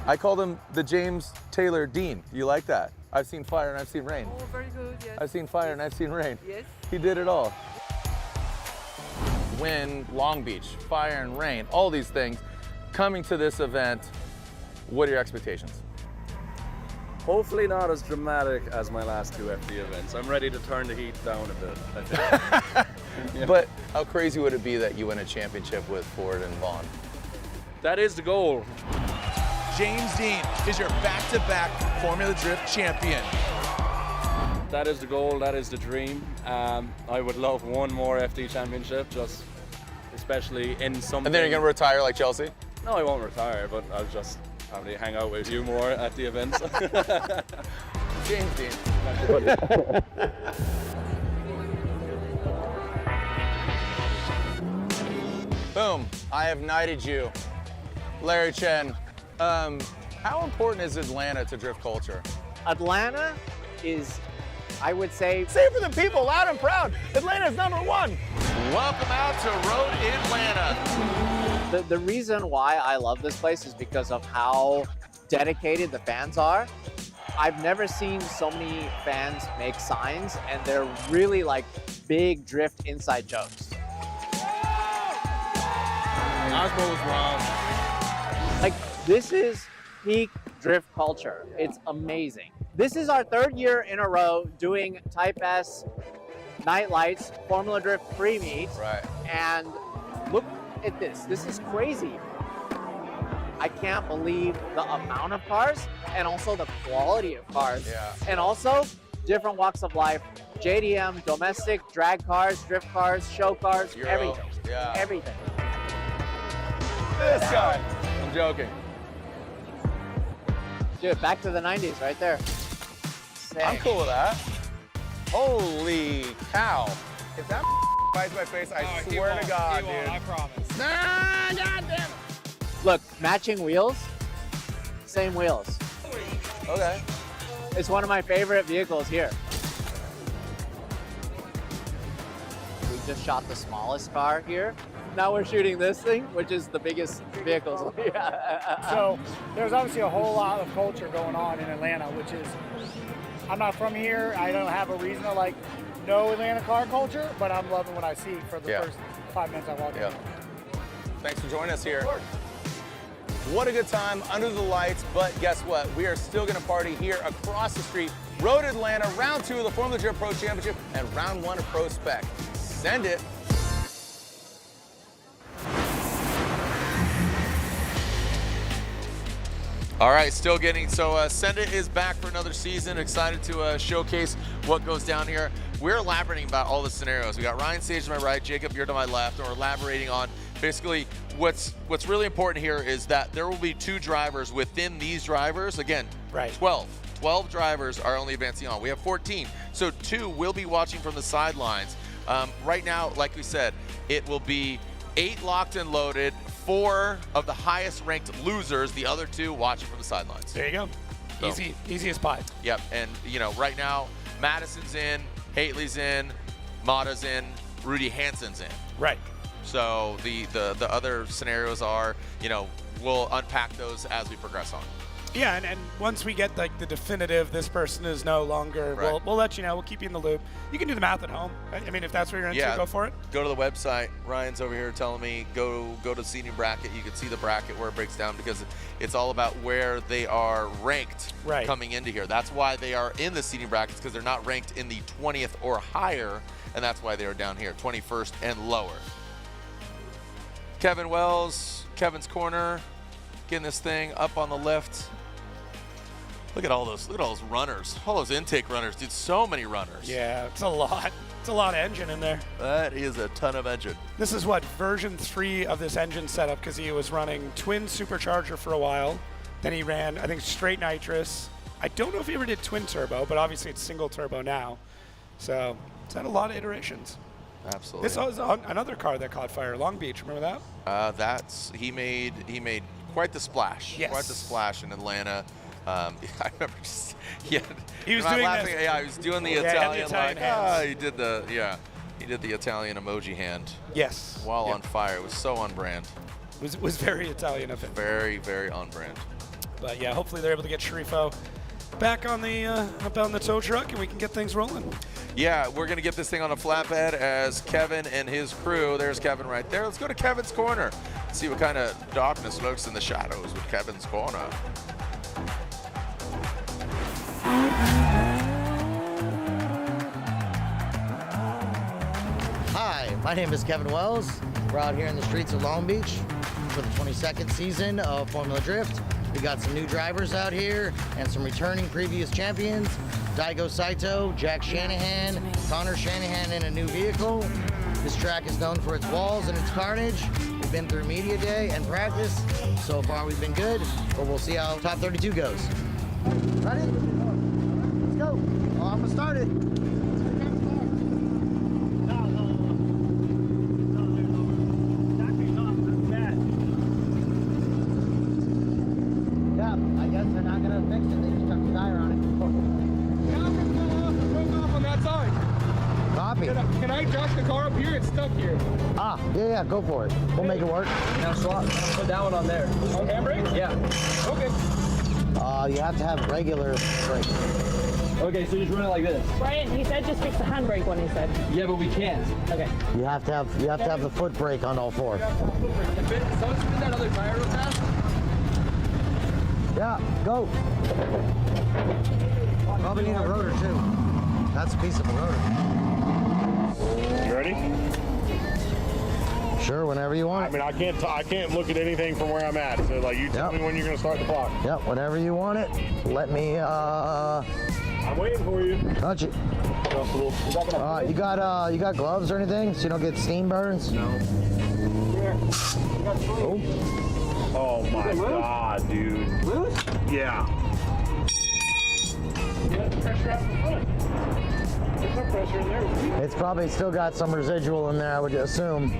I called him the James Taylor Dean. You like that? I've seen fire and I've seen rain.
Oh, very good, yes.
I've seen fire and I've seen rain.
Yes.
He did it all. Wind, Long Beach, fire and rain, all these things. Coming to this event, what are your expectations?
Hopefully not as dramatic as my last 2 FD events. I'm ready to turn the heat down a bit, I think. Yeah.
But how crazy would it be that you win a championship with Ford and Vaughn?
That is the goal.
James Dean is your back-to-back Formula Drift champion.
That is the goal, that is the dream. I would love one more FD championship, just especially in something.
And then you're gonna retire like Chelsea?
No, I won't retire, but I'll just probably hang out with you more at the events.
James Dean. Boom, I have knighted you. Larry Chen, how important is Atlanta to drift culture?
Atlanta is, I would say...
Say it for the people, loud and proud. Atlanta's #1.
Welcome out to Road Atlanta.
The reason why I love this place is because of how dedicated the fans are. I've never seen so many fans make signs, and they're really like big drift inside jokes.
Osmo was wrong.
Like, this is peak drift culture. It's amazing. This is our 3rd year in a row doing Type S Night Lights Formula Drift pre-meet.
Right.
And look at this. This is crazy. I can't believe the amount of cars and also the quality of cars.
Yeah.
And also different walks of life. JDM, domestic, drag cars, drift cars, show cars,
Euro.
everything.
Yeah.
Everything.
This guy. I'm joking.
Dude, back to the 90s right there. Sick.
I'm cool with that. Holy cow. If that bites my face, I swear to God, dude.
I promise.
Nah, goddamn.
Look, matching wheels, same wheels.
Okay.
It's one of my favorite vehicles here. We just shot the smallest car here. Now we're shooting this thing, which is the biggest vehicles.
So there's obviously a whole lot of culture going on in Atlanta, which is, I'm not from here. I don't have a reason to like know Atlanta car culture, but I'm loving what I see for the first 5 minutes I walked in.
Thanks for joining us here. What a good time under the lights, but guess what? We are still gonna party here across the street. Road Atlanta, round 2 of the Formula Drift Pro Championship and round 1 of Pro Spec. Send it.
All right, still getting, so Send It is back for another season. Excited to showcase what goes down here. We're elaborating about all the scenarios. We got Ryan Sage to my right, Jacob, you're to my left, and we're elaborating on basically what's really important here is that there will be 2 drivers within these drivers. Again, 12 drivers are only advancing on. We have 14, so 2 will be watching from the sidelines. Right now, like we said, it will be 8 locked and loaded, 4 of the highest ranked losers, the other 2 watching from the sidelines.
There you go.
So,
easy as pie.
Yep, and you know, right now, Madison's in, Hateley's in, Matta's in, Rudy Hansen's in.
Right.
So the other scenarios are, you know, we'll unpack those as we progress on.
Yeah, and once we get like the definitive, this person is no longer, we'll let you know. We'll keep you in the loop. You can do the math at home. I mean, if that's what you're into, go for it.
Go to the website. Ryan's over here telling me go to seating bracket. You can see the bracket where it breaks down because it's all about where they are ranked coming into here. That's why they are in the seating brackets, because they're not ranked in the 20th or higher, and that's why they are down here, 21st and lower. Kevin Wells, Kevin's Corner, getting this thing up on the lift. Look at all those runners, all those intake runners, dude, so many runners.
Yeah, it's a lot. It's a lot of engine in there.
That is a ton of engine.
This is what, version 3 of this engine setup, because he was running twin supercharger for a while. Then he ran, I think, straight nitrous. I don't know if he ever did twin turbo, but obviously it's single turbo now. So It's had a lot of iterations.
Absolutely.
This was another car that caught fire, Long Beach. Remember that?
He made quite the splash.
Yes.
Quite the splash in Atlanta. I remember he was
doing
laughing.
this.
Yeah, he was doing the Italian he did the Italian emoji hand.
Yes.
While on fire, it was so on brand.
It was very Italian of him.
Very, very on brand.
But yeah, hopefully they're able to get Sceriffo back on the up on the tow truck, and we can get things rolling.
Yeah, we're going to get this thing on a flatbed as Kevin and his crew. There's Kevin right there. Let's go to Kevin's corner. See what kind of darkness lurks in the shadows with Kevin's corner.
Hi, my name is Kevin Wells. We're out here in the streets of Long Beach for the 22nd season of Formula Drift. We got some new drivers out here and some returning previous champions. Daigo Saito, Jack Shanahan, Connor Shanahan in a new vehicle. This track is known for its walls and its carnage. We've been through media day and practice. So far we've been good, but we'll see how top 32 goes. Ready? Let's go. Oh, I'm gonna start it. Yeah, I guess they're not gonna fix it. They just stuck the tire on it.
On that side.
Copy.
Can I adjust the car up here? It's stuck here.
Ah, yeah, go for it. We'll make it work.
Now swap. Put that one on there. On handbrake? Yeah. Okay.
You have to have regular brake.
Okay, so just run it like this.
Brian, he said just fix the handbrake one, he said.
Yeah, but we can't.
Okay.
You have to have the foot brake on all four.
Someone spin that other tire real fast.
Yeah, go. Probably need a rotor too. That's a piece of a rotor.
You ready?
Sure, whenever you want.
I mean, I can't look at anything from where I'm at. So like, you tell me when you're gonna start the clock.
Yep, whenever you want it. Let me.
I'm waiting for you.
Touch it. You got gloves or anything so you don't get steam burns?
No. Oh my God, dude.
Loose?
Yeah.
Pressure out the foot. There's no pressure in there.
It's probably still got some residual in there, I would assume.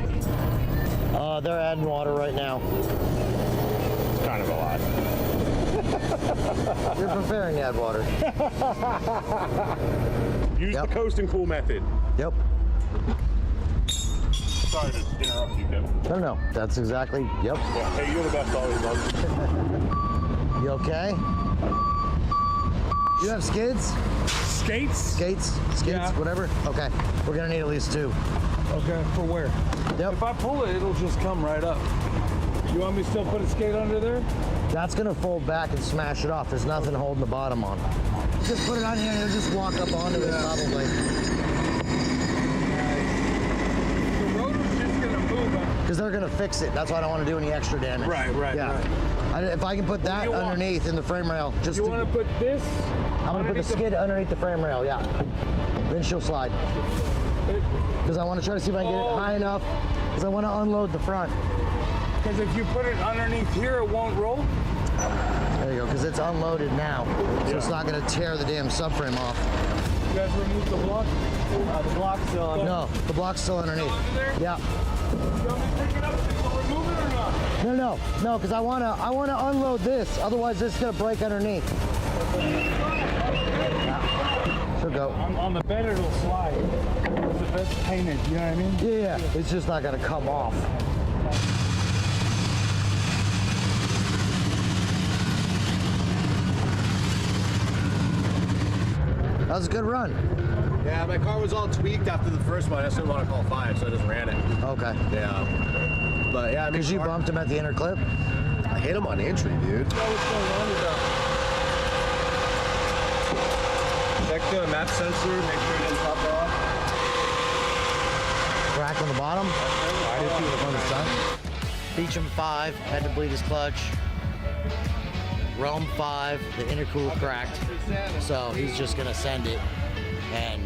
They're adding water right now.
It's kind of a lot.
You're preparing to add water.
Use the coast and cool method.
Yep.
Sorry to interrupt you, Kevin.
No, that's exactly, yep.
Yeah, hey, you're the best always, bud.
You okay? You have skids?
Skates?
Skates,
Yeah.
whatever? Okay, we're gonna need at least 2.
Okay, for where?
Yep.
If I pull it, it'll just come right up. You want me to still put a skate under there?
That's gonna fold back and smash it off. There's nothing holding the bottom on. Just put it on here and it'll just walk up onto it probably.
The rotor's just gonna move.
Because they're gonna fix it. That's why I don't want to do any extra damage.
Right.
If I can put that underneath in the frame rail, just
You want to put this?
I'm gonna put the skid underneath the frame rail, yeah. Then she'll slide. Because I want to try to see if I can get it high enough, because I want to unload the front.
Because if you put it underneath here, it won't roll?
There you go, because it's unloaded now, so it's not going to tear the damn subframe off.
You guys remove the block? The block's still on.
No, the block's still underneath. Yeah.
You want me to pick it up and remove it or not?
No, because I want to unload this. Otherwise, this is going to break underneath. She'll go.
On the bed, it'll slide. Because the bed's painted, you know what I mean?
Yeah. It's just not going to come off. That was a good run.
Yeah, my car was all tweaked after the first one. I just didn't want to call 5, so I just ran it.
Okay.
Yeah. But yeah, I mean,
because you bumped him at the inner clip?
I hit him on entry, dude.
Check the map sensor, make sure it doesn't pop off.
Crack on the bottom? On the side. Beecham 5, had to bleed his clutch. Rome 5, the intercooler cracked. So he's just gonna send it and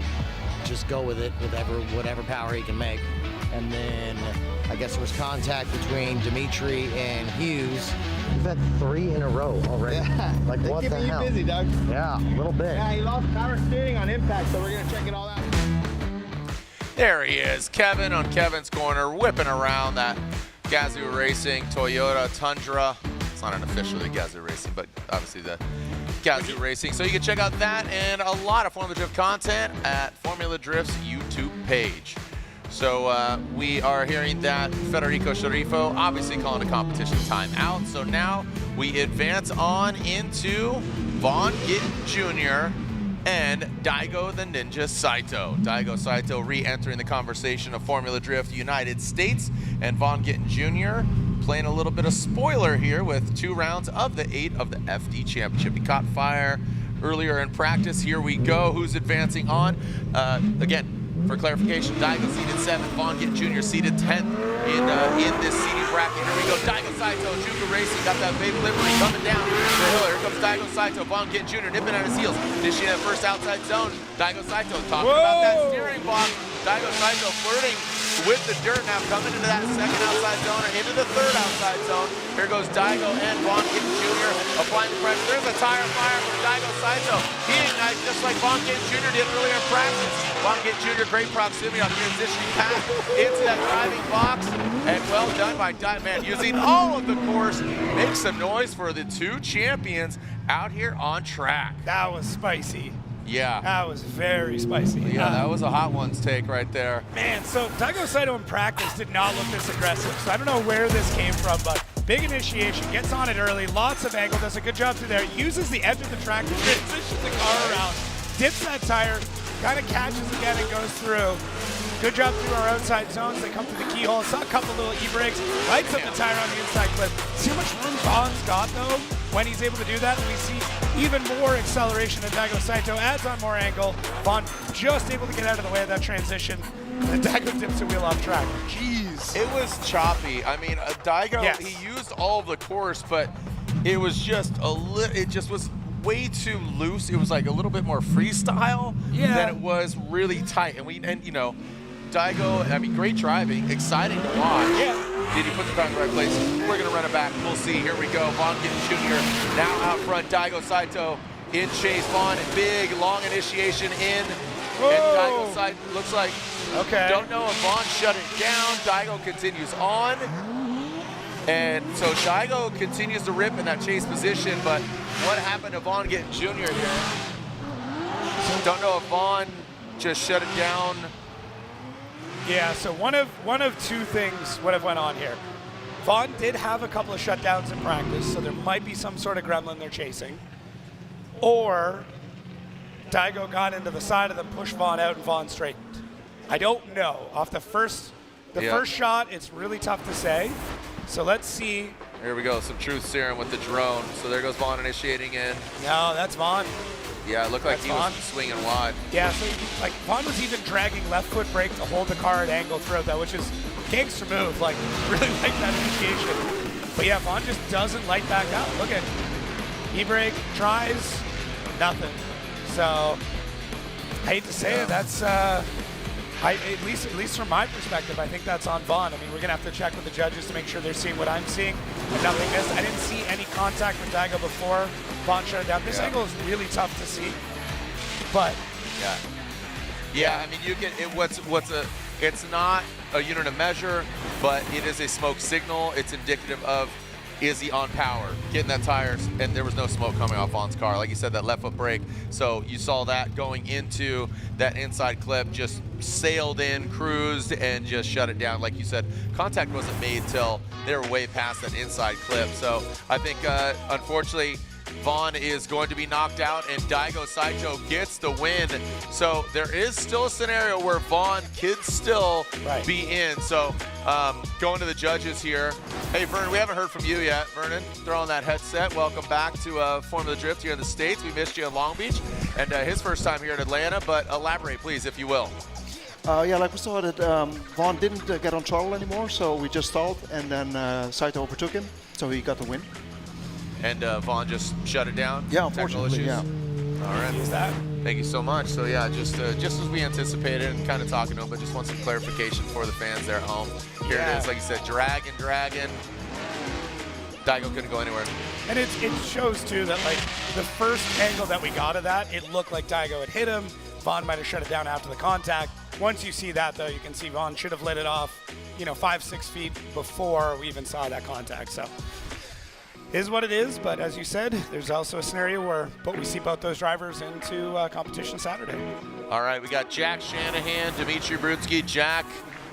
just go with it with whatever power he can make. And then I guess there was contact between Dimitri and Hughes. We've had 3 in a row already.
Yeah.
Like what the hell?
Keeping you busy, Doug.
Yeah, a little bit.
Yeah, he lost power steering on impact, so we're gonna check it all out.
There he is, Kevin on Kevin's corner, whipping around that Gazoo Racing Toyota Tundra. It's not unofficially Gazoo Racing, but obviously the Gazoo Racing. So you can check out that and a lot of Formula Drift content at Formula Drift's YouTube page. So we are hearing that Federico Sceriffo obviously calling a competition timeout. So now we advance on into Vaughn Gittin Jr. and Daigo the Ninja Saito. Daigo Saito re-entering the conversation of Formula Drift United States, and Vaughn Gittin Jr. playing a little bit of spoiler here with 2 rounds of the 8 of the FD Championship. He caught fire earlier in practice. Here we go. Who's advancing on? Again, for clarification, Daigo seated 7th, Vaughn Gittin Jr. seated 10th in this seating bracket. Here we go, Daigo Saito, Juku Racing, got that big livery coming down the hill. Here comes Daigo Saito, Vaughn Gittin Jr. nipping at his heels, finishing that first outside zone. Daigo Saito talking about that steering box. Daigo Saito flirting with the dirt now, coming into that second outside zone or into the third outside zone. Here goes Daigo and Vaughn Gittin Jr. applying the pressure. There's a tire fire for Daigo Saito. He ignites just like Vaughn Gittin Jr. did earlier in practice. Vaughn Gittin Jr. great proximity on the transitioning path into that driving box. And well done by Man, using all of the course. Make some noise for the 2 champions out here on track.
That was spicy.
Yeah.
That was very spicy.
Yeah, that was a hot ones take right there.
Man, so Daigo Saito in practice did not look this aggressive, so I don't know where this came from, but big initiation, gets on it early, lots of angle, does a good job through there, uses the edge of the track to transition the car around, dips that tire, kind of catches again and goes through. Good job through our outside zones. They come to the keyhole. Saw a couple little e-brakes. Lights up the tire on the inside clip. See how much room Vaughn's got, though, when he's able to do that. And we see even more acceleration as Daigo Saito adds on more angle. Vaughn just able to get out of the way of that transition. And Daigo dips the wheel off track. Jeez.
It was choppy. I mean, Daigo, he used all of the course, but it was just it just was way too loose. It was like a little bit more freestyle than it was really tight. And you know, Daigo, I mean, great driving, exciting to watch. Yeah. Did he put the car in the right place? We're going to run it back. We'll see. Here we go. Vaughn Gittin Jr. now out front. Daigo Saito in chase. Vaughn, big, long initiation in. Whoa. And Daigo Saito looks like, don't know if Vaughn shut it down. Daigo continues on. And so Daigo continues to rip in that chase position, but what happened to Vaughn Gittin Jr. here? Don't know if Vaughn just shut it down.
Yeah, so one of 2 things would have went on here. Vaughn did have a couple of shutdowns in practice, so there might be some sort of gremlin they're chasing. Or Daigo got into the side of them, pushed Vaughn out, and Vaughn straightened. I don't know. Off the first shot, it's really tough to say. So let's see.
Here we go, some truth serum with the drone. So there goes Vaughn initiating in.
No, that's Vaughn.
Yeah, it looked like he was swinging wide.
Yeah, so like Vaughn was even dragging left foot brake to hold the car at angle throughout that, which is gangster move. Like, really like that initiation. But yeah, Vaughn just doesn't light back up. Look at e-brake, tries, nothing. So I hate to say it, that's at least from my perspective, I think that's on Vaughn. I mean, we're gonna have to check with the judges to make sure they're seeing what I'm seeing. But nothing missed. I didn't see any contact with Daigo before Vaughn shut it down. This angle is really tough to see. But
yeah. I mean, you can. It's not a unit of measure, but it is a smoke signal. It's indicative of, is he on power, getting that tires, and there was no smoke coming off Vaughn's car. Like you said, that left foot brake. So you saw that going into that inside clip, just sailed in, cruised, and just shut it down. Like you said, contact wasn't made till they were way past that inside clip. So I think, unfortunately, Vaughn is going to be knocked out, and Daigo Saito gets the win. So there is still a scenario where Vaughn could still be in. So going to the judges here. Hey, Vernon, we haven't heard from you yet. Vernon, throw on that headset. Welcome back to Formula Drift here in the States. We missed you in Long Beach, and his first time here in Atlanta, but elaborate, please, if you will.
Yeah, like we saw that Vaughn didn't get on throttle anymore, so we just stalled, and then Saito overtook him, so he got the win.
And Vaughn just shut it down?
Yeah, unfortunately, yeah.
All right. Thank you so much. So yeah, just as we anticipated and kind of talking to him, but just want some clarification for the fans there at home. Here it is, like you said, dragging. Daigo couldn't go anywhere.
And it shows too that like the first angle that we got of that, it looked like Daigo had hit him. Vaughn might have shut it down after the contact. once you see that, though, you can see Vaughn should have let it off, 5-6 feet before we even saw that contact. So is what it is, but as you said, there's also a scenario where we see both those drivers into competition Saturday.
All right, we got Jack Shanahan, Dimitri Brutzky. Jack,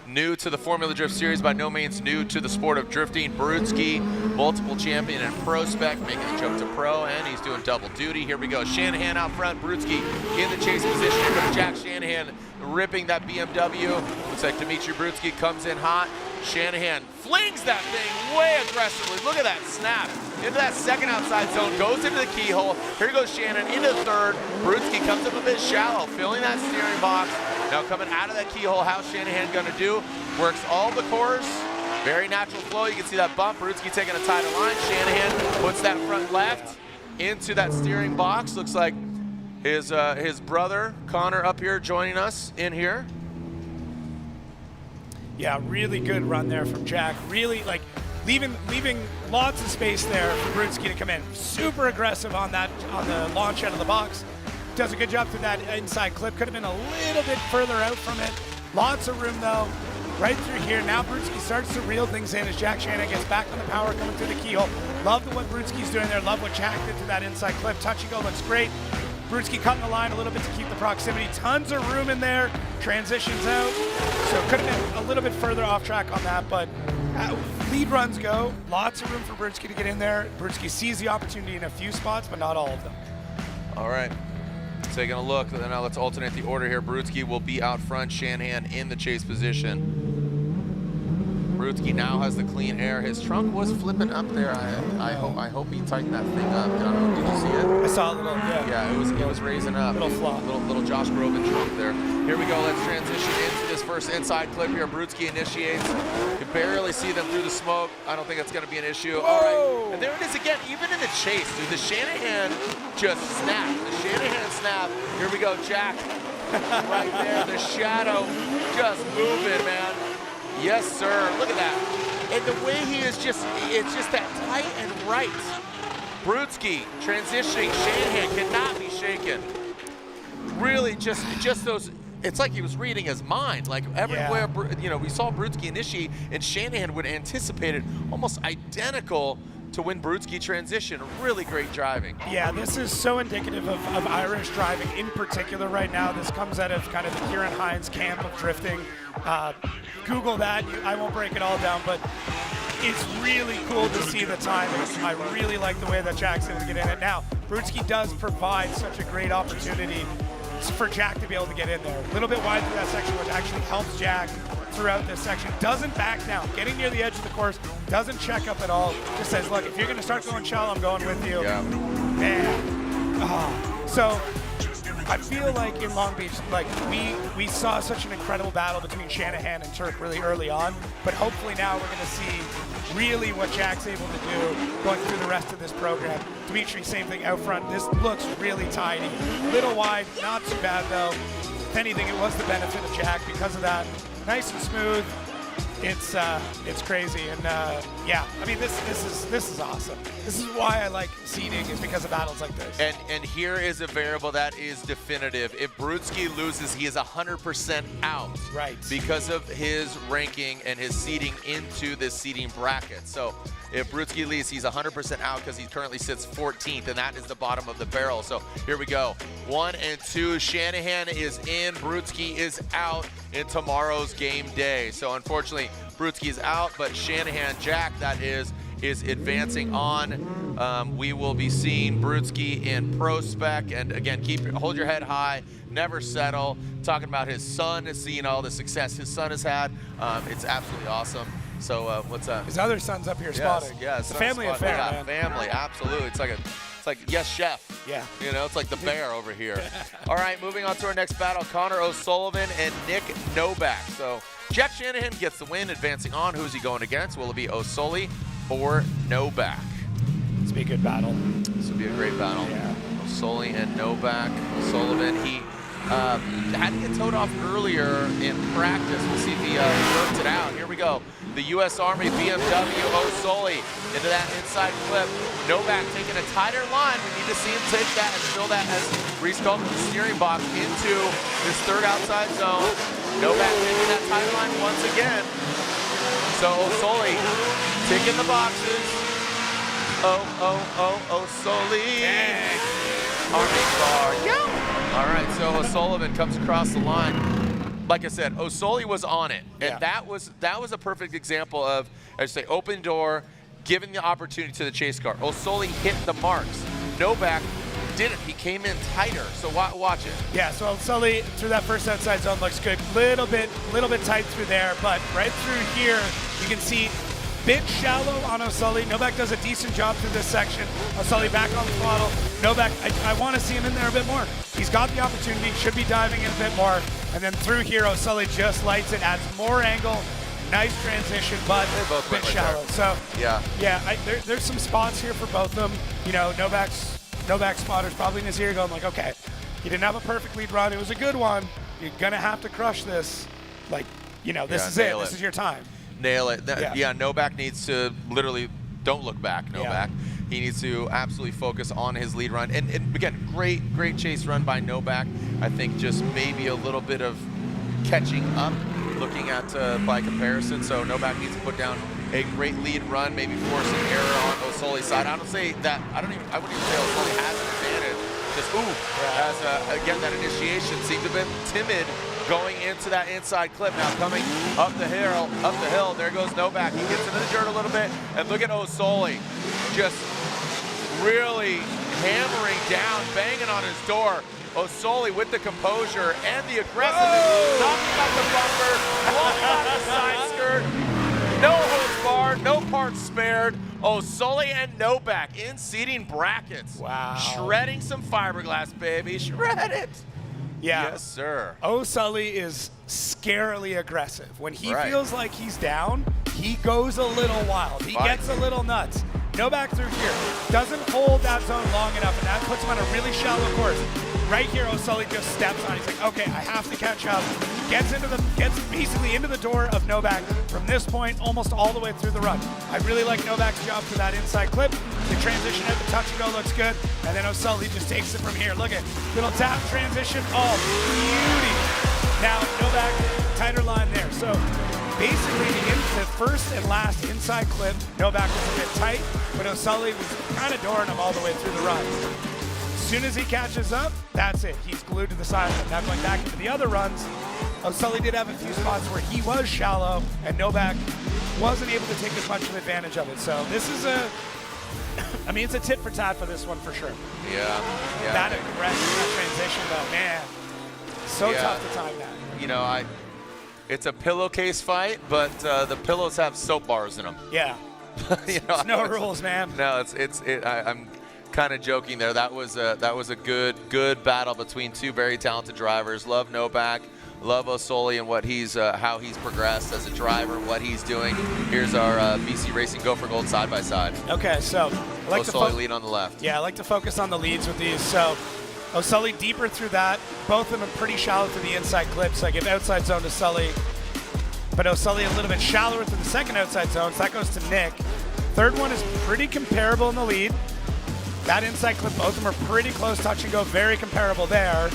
new to the Formula Drift Series, by no means new to the sport of drifting. Brutzky, multiple champion in Pro Spec, making the jump to Pro, and he's doing double duty. Here we go, Shanahan out front, Brutzky in the chase position. Here comes Jack Shanahan ripping that BMW. Looks like Dimitri Brutzky comes in hot. Shanahan flings that thing way aggressively. Look at that snap. Into that second outside zone, goes into the keyhole. Here goes Shannon into third. Brutzky comes up a bit shallow, filling that steering box. Now coming out of that keyhole, how's Shanahan gonna do? Works all the course. Very natural flow. You can see that bump. Brutzky taking a tighter line. Shanahan puts that front left into that steering box. Looks like his brother, Connor, up here joining us in here.
Yeah, really good run there from Jack. Really, leaving lots of space there for Brutzky to come in. Super aggressive on the launch out of the box. Does a good job through that inside clip. Could have been a little bit further out from it. Lots of room though, right through here. Now Brutzky starts to reel things in as Jack Shanahan gets back on the power coming through the keyhole. Love what Brutzky's doing there. Love what Jack did to that inside clip. Touch and go looks great. Brutzky cutting the line a little bit to keep the proximity. Tons of room in there. Transitions out. So could have been a little bit further off track on that, but lead runs go. Lots of room for Brutzky to get in there. Brutzky sees the opportunity in a few spots, but not all of them.
All right. Taking a look. Now let's alternate the order here. Brutzky will be out front. Shanahan in the chase position. Brutzky now has the clean air. His trunk was flipping up there. I hope he tightened that thing up. I don't know. Did you see it?
I saw a little. Yeah.
Yeah, it was raising up.
Little flop.
Little Josh Groban trunk there. Here we go. Let's transition into this first inside clip here. Brutzky initiates. You can barely see them through the smoke. I don't think that's going to be an issue.
Whoa.
All right. And there it is again. Even in the chase, dude. The Shanahan just snapped. The Shanahan snap. Here we go, Jack. Right there. The shadow just moving, man. Yes, sir. Look at that. And the way he is it's just that tight and right. Brutzky transitioning. Shanahan cannot be shaken. Really just those, it's like he was reading his mind. Like everywhere, we saw Brutzky initiate, and Shanahan would anticipate it almost identical to when Brutzky transitioned. Really great driving.
Yeah, this is so indicative of Irish driving in particular right now. This comes out of kind of the Kieran Hines camp of drifting. Google that. I won't break it all down, but it's really cool to see the timing. I really like the way that Jack's able to get in it. Now, Brutzky does provide such a great opportunity for Jack to be able to get in there. A little bit wide through that section, which actually helps Jack throughout this section. Doesn't back down. Getting near the edge of the course, doesn't check up at all. Just says, look, if you're going to start going shallow, I'm going with you.
Yeah.
Man. So I feel like in Long Beach, we saw such an incredible battle between Shanahan and Turk really early on, but hopefully now we're going to see really what Jack's able to do going through the rest of this program. Dimitri, same thing out front. This looks really tidy. Little wide, not too bad though. If anything, it was the benefit of Jack because of that. Nice and smooth. It's crazy, and yeah, I mean this is awesome. This is why I like seeding, is because of battles like this.
And here is a variable that is definitive. If Brutzky loses, he is 100% out.
Right.
Because of his ranking and his seeding into this seeding bracket. So if Brutzky leaves, he's 100% out because he currently sits 14th, and that is the bottom of the barrel. So here we go. 1 and 2. Shanahan is in. Brutzky is out in tomorrow's game day. So unfortunately, Brutzky is out, but Shanahan, Jack, that is advancing on. We will be seeing Brutzky in Pro Spec, and again, hold your head high, never settle. Talking about his son, seeing all the success his son has had. It's absolutely awesome. So what's up?
His other son's up here spotting.
Yeah,
it's a family affair,
yeah,
man.
Family, absolutely. It's like yes, chef.
Yeah.
You know, it's like the bear over here. All right, moving on to our next battle, Connor O'Sullivan and Nick Noback. So Jack Shanahan gets the win, advancing on. Who's he going against? Will it be O'Sully or Noback?
It's be a good battle.
This will be a great battle.
Yeah.
O'Sully and Noback. O'Sullivan, he had to get towed off earlier in practice. We'll see if he worked it out. Here we go. The U.S. Army BMW O'Sully into that inside clip. Noback taking a tighter line. We need to see him take that and fill that, as Reese called it, the steering box into this third outside zone. Noback taking that timeline once again. So Osoli ticking the boxes. Osoli. Army car. Yeah. All right, so O'Sullivan comes across the line. Like I said, Osoli was on it, and that was a perfect example of, I say, open door, giving the opportunity to the chase car. Osoli hit the marks. Noback didn't. He came in tighter. So watch it.
Yeah. So Osoli through that first outside zone looks good. Little bit tight through there, but right through here you can see bit shallow on Osoli. Noback does a decent job through this section. Osoli back on the throttle. Noback, I want to see him in there a bit more. He's got the opportunity. Should be diving in a bit more. And then through here, Osoli just lights it, adds more angle. Nice transition, but a bit shallow. So yeah, there's some spots here for both of them. You know, Noback spotter's probably in his ear going like, okay, you didn't have a perfect lead run. It was a good one. You're gonna have to crush this. Like, you know, this is it. This is your time.
Nail it. Noback needs to literally don't look back. Noback. He needs to absolutely focus on his lead run. And again, great chase run by Noback. I think just maybe a little bit of catching up, looking at by comparison. So Noback needs to put down a great lead run, maybe force an error on Osoli's side. I wouldn't even say Osoli has an advantage. Just as again, that initiation seemed to have been timid going into that inside clip. Now coming up the hill, there goes Noback. He gets into the dirt a little bit, and look at Osoli just really hammering down, banging on his door. Osoli with the composure and the aggressiveness, knocking out the bumper, blowing out the side skirt. No hose bar, no parts spared. Osoli and Noback in seating brackets.
Wow.
Shredding some fiberglass, baby. Shred it.
Yeah.
Yes, sir.
Osoli is scarily aggressive. When he feels like he's down, he goes a little wild. He gets a little nuts. Noback through here doesn't hold that zone long enough, and that puts him on a really shallow course. Right here, Osoli just steps on. He's like, okay, I have to catch up. Gets basically into the door of Noback from this point almost all the way through the run. I really like Noback's job for that inside clip. The transition at the touch and go looks good, and then Osoli just takes it from here. Look at little tap transition. Oh, beauty. Now Noback, tighter line there. So basically the first and last inside clip, Noback was a bit tight, but Osoli was kind of dooring him all the way through the run. As soon as he catches up, that's it. He's glued to the sideline. Now going back into the other runs, Osoli did have a few spots where he was shallow, and Noback wasn't able to take as much of advantage of it. So this is it's a tit for tat for this one for sure.
Yeah.
That aggression, that transition though, man, so tough to time that.
You know, it's a pillowcase fight, but the pillows have soap bars in them.
Yeah. It's no rules, man.
No, I'm kind of joking there. That was a good battle between two very talented drivers. Love Noback, love Osoli and what how he's progressed as a driver, what he's doing. Here's our BC Racing Go for Gold side by side.
Okay, so I like
Osoli lead on the left.
Yeah, I like to focus on the leads with these. So Osoli deeper through that. Both of them are pretty shallow through the inside clips. I give outside zone to Sully, but Osoli a little bit shallower through the second outside zone, so that goes to Nick. Third one is pretty comparable in the lead. That inside clip, both of them are pretty close, touch and go, very comparable there.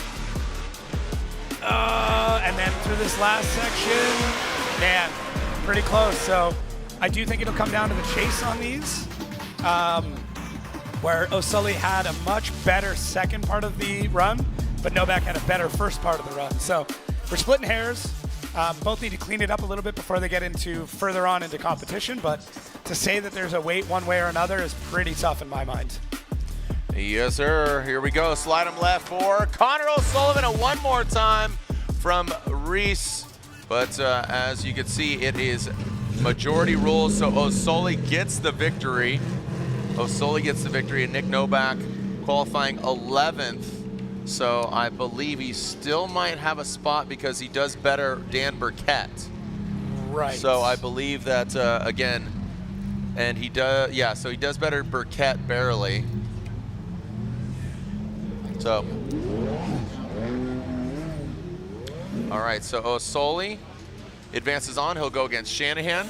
And then through this last section, man, pretty close. So I do think it'll come down to the chase on these, where Osoli had a much better second part of the run, but Noback had a better first part of the run. So we're splitting hairs. Both need to clean it up a little bit before they get further on into competition, but to say that there's a weight one way or another is pretty tough in my mind.
Yes, sir. Here we go. Slide him left for Connor O'Sullivan. One more time from Reese. But as you can see, it is majority rules. So Osoli gets the victory. And Nick Noback qualifying 11th. So I believe he still might have a spot because he does better Dan Burkett.
Right.
So I believe that, again, and he does, yeah, so he does better Burkett barely. So, all right, so Osoli advances on. He'll go against Shanahan.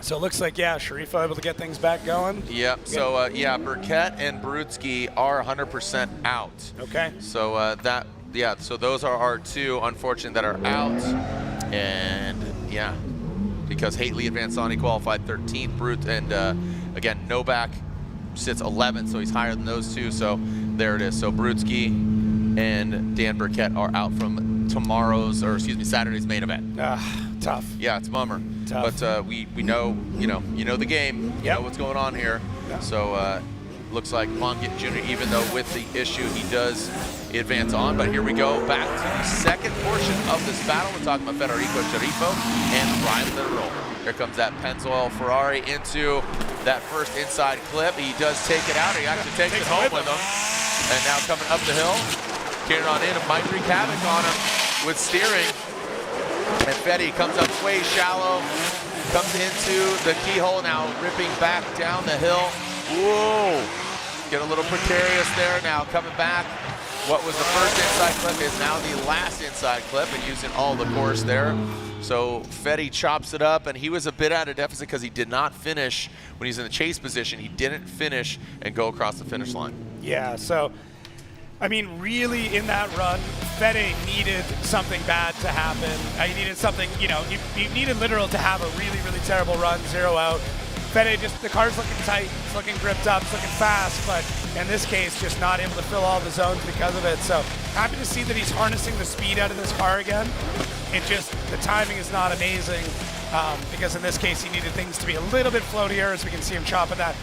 So it looks like, yeah, Sceriffo able to get things back going.
Yep. So, yeah, Burkett and Brutzky are 100% out.
Okay.
So so those are our two, unfortunately, that are out. And, yeah, because Hateley advanced on, he qualified 13th. And, again, Noback sits 11th, so he's higher than those two. So there it is. So Brutzky and Dan Burkett are out from Saturday's main event.
Tough.
Yeah, it's a bummer.
Tough.
But we know, you know the game. You know what's going on here.
Yep.
So looks like Gittin Jr., even though with the issue, he does advance on. But here we go back to the second portion of this battle. We're talking about Federico Sceriffo and Ryan Litteral. Here comes that Pennzoil Ferrari into that first inside clip. He does take it out. He actually takes it home with him. And now coming up the hill, carrying on in, it might wreak havoc on him with steering. And Fetty comes up way shallow, comes into the keyhole now, ripping back down the hill. Whoa! Get a little precarious there now, coming back. What was the first inside clip is now the last inside clip, and using all the course there. So Fetty chops it up, and he was a bit at a deficit because he did not finish when he's in the chase position. He didn't finish and go across the finish line.
Yeah, so, I mean, really in that run, Fede needed something bad to happen. He needed something, you needed Litteral to have a really, really terrible run, 0 out. Fede the car's looking tight, it's looking gripped up, it's looking fast, but in this case, just not able to fill all the zones because of it. So happy to see that he's harnessing the speed out of this car again. The timing is not amazing because in this case, he needed things to be a little bit floatier, as we can see him chopping that.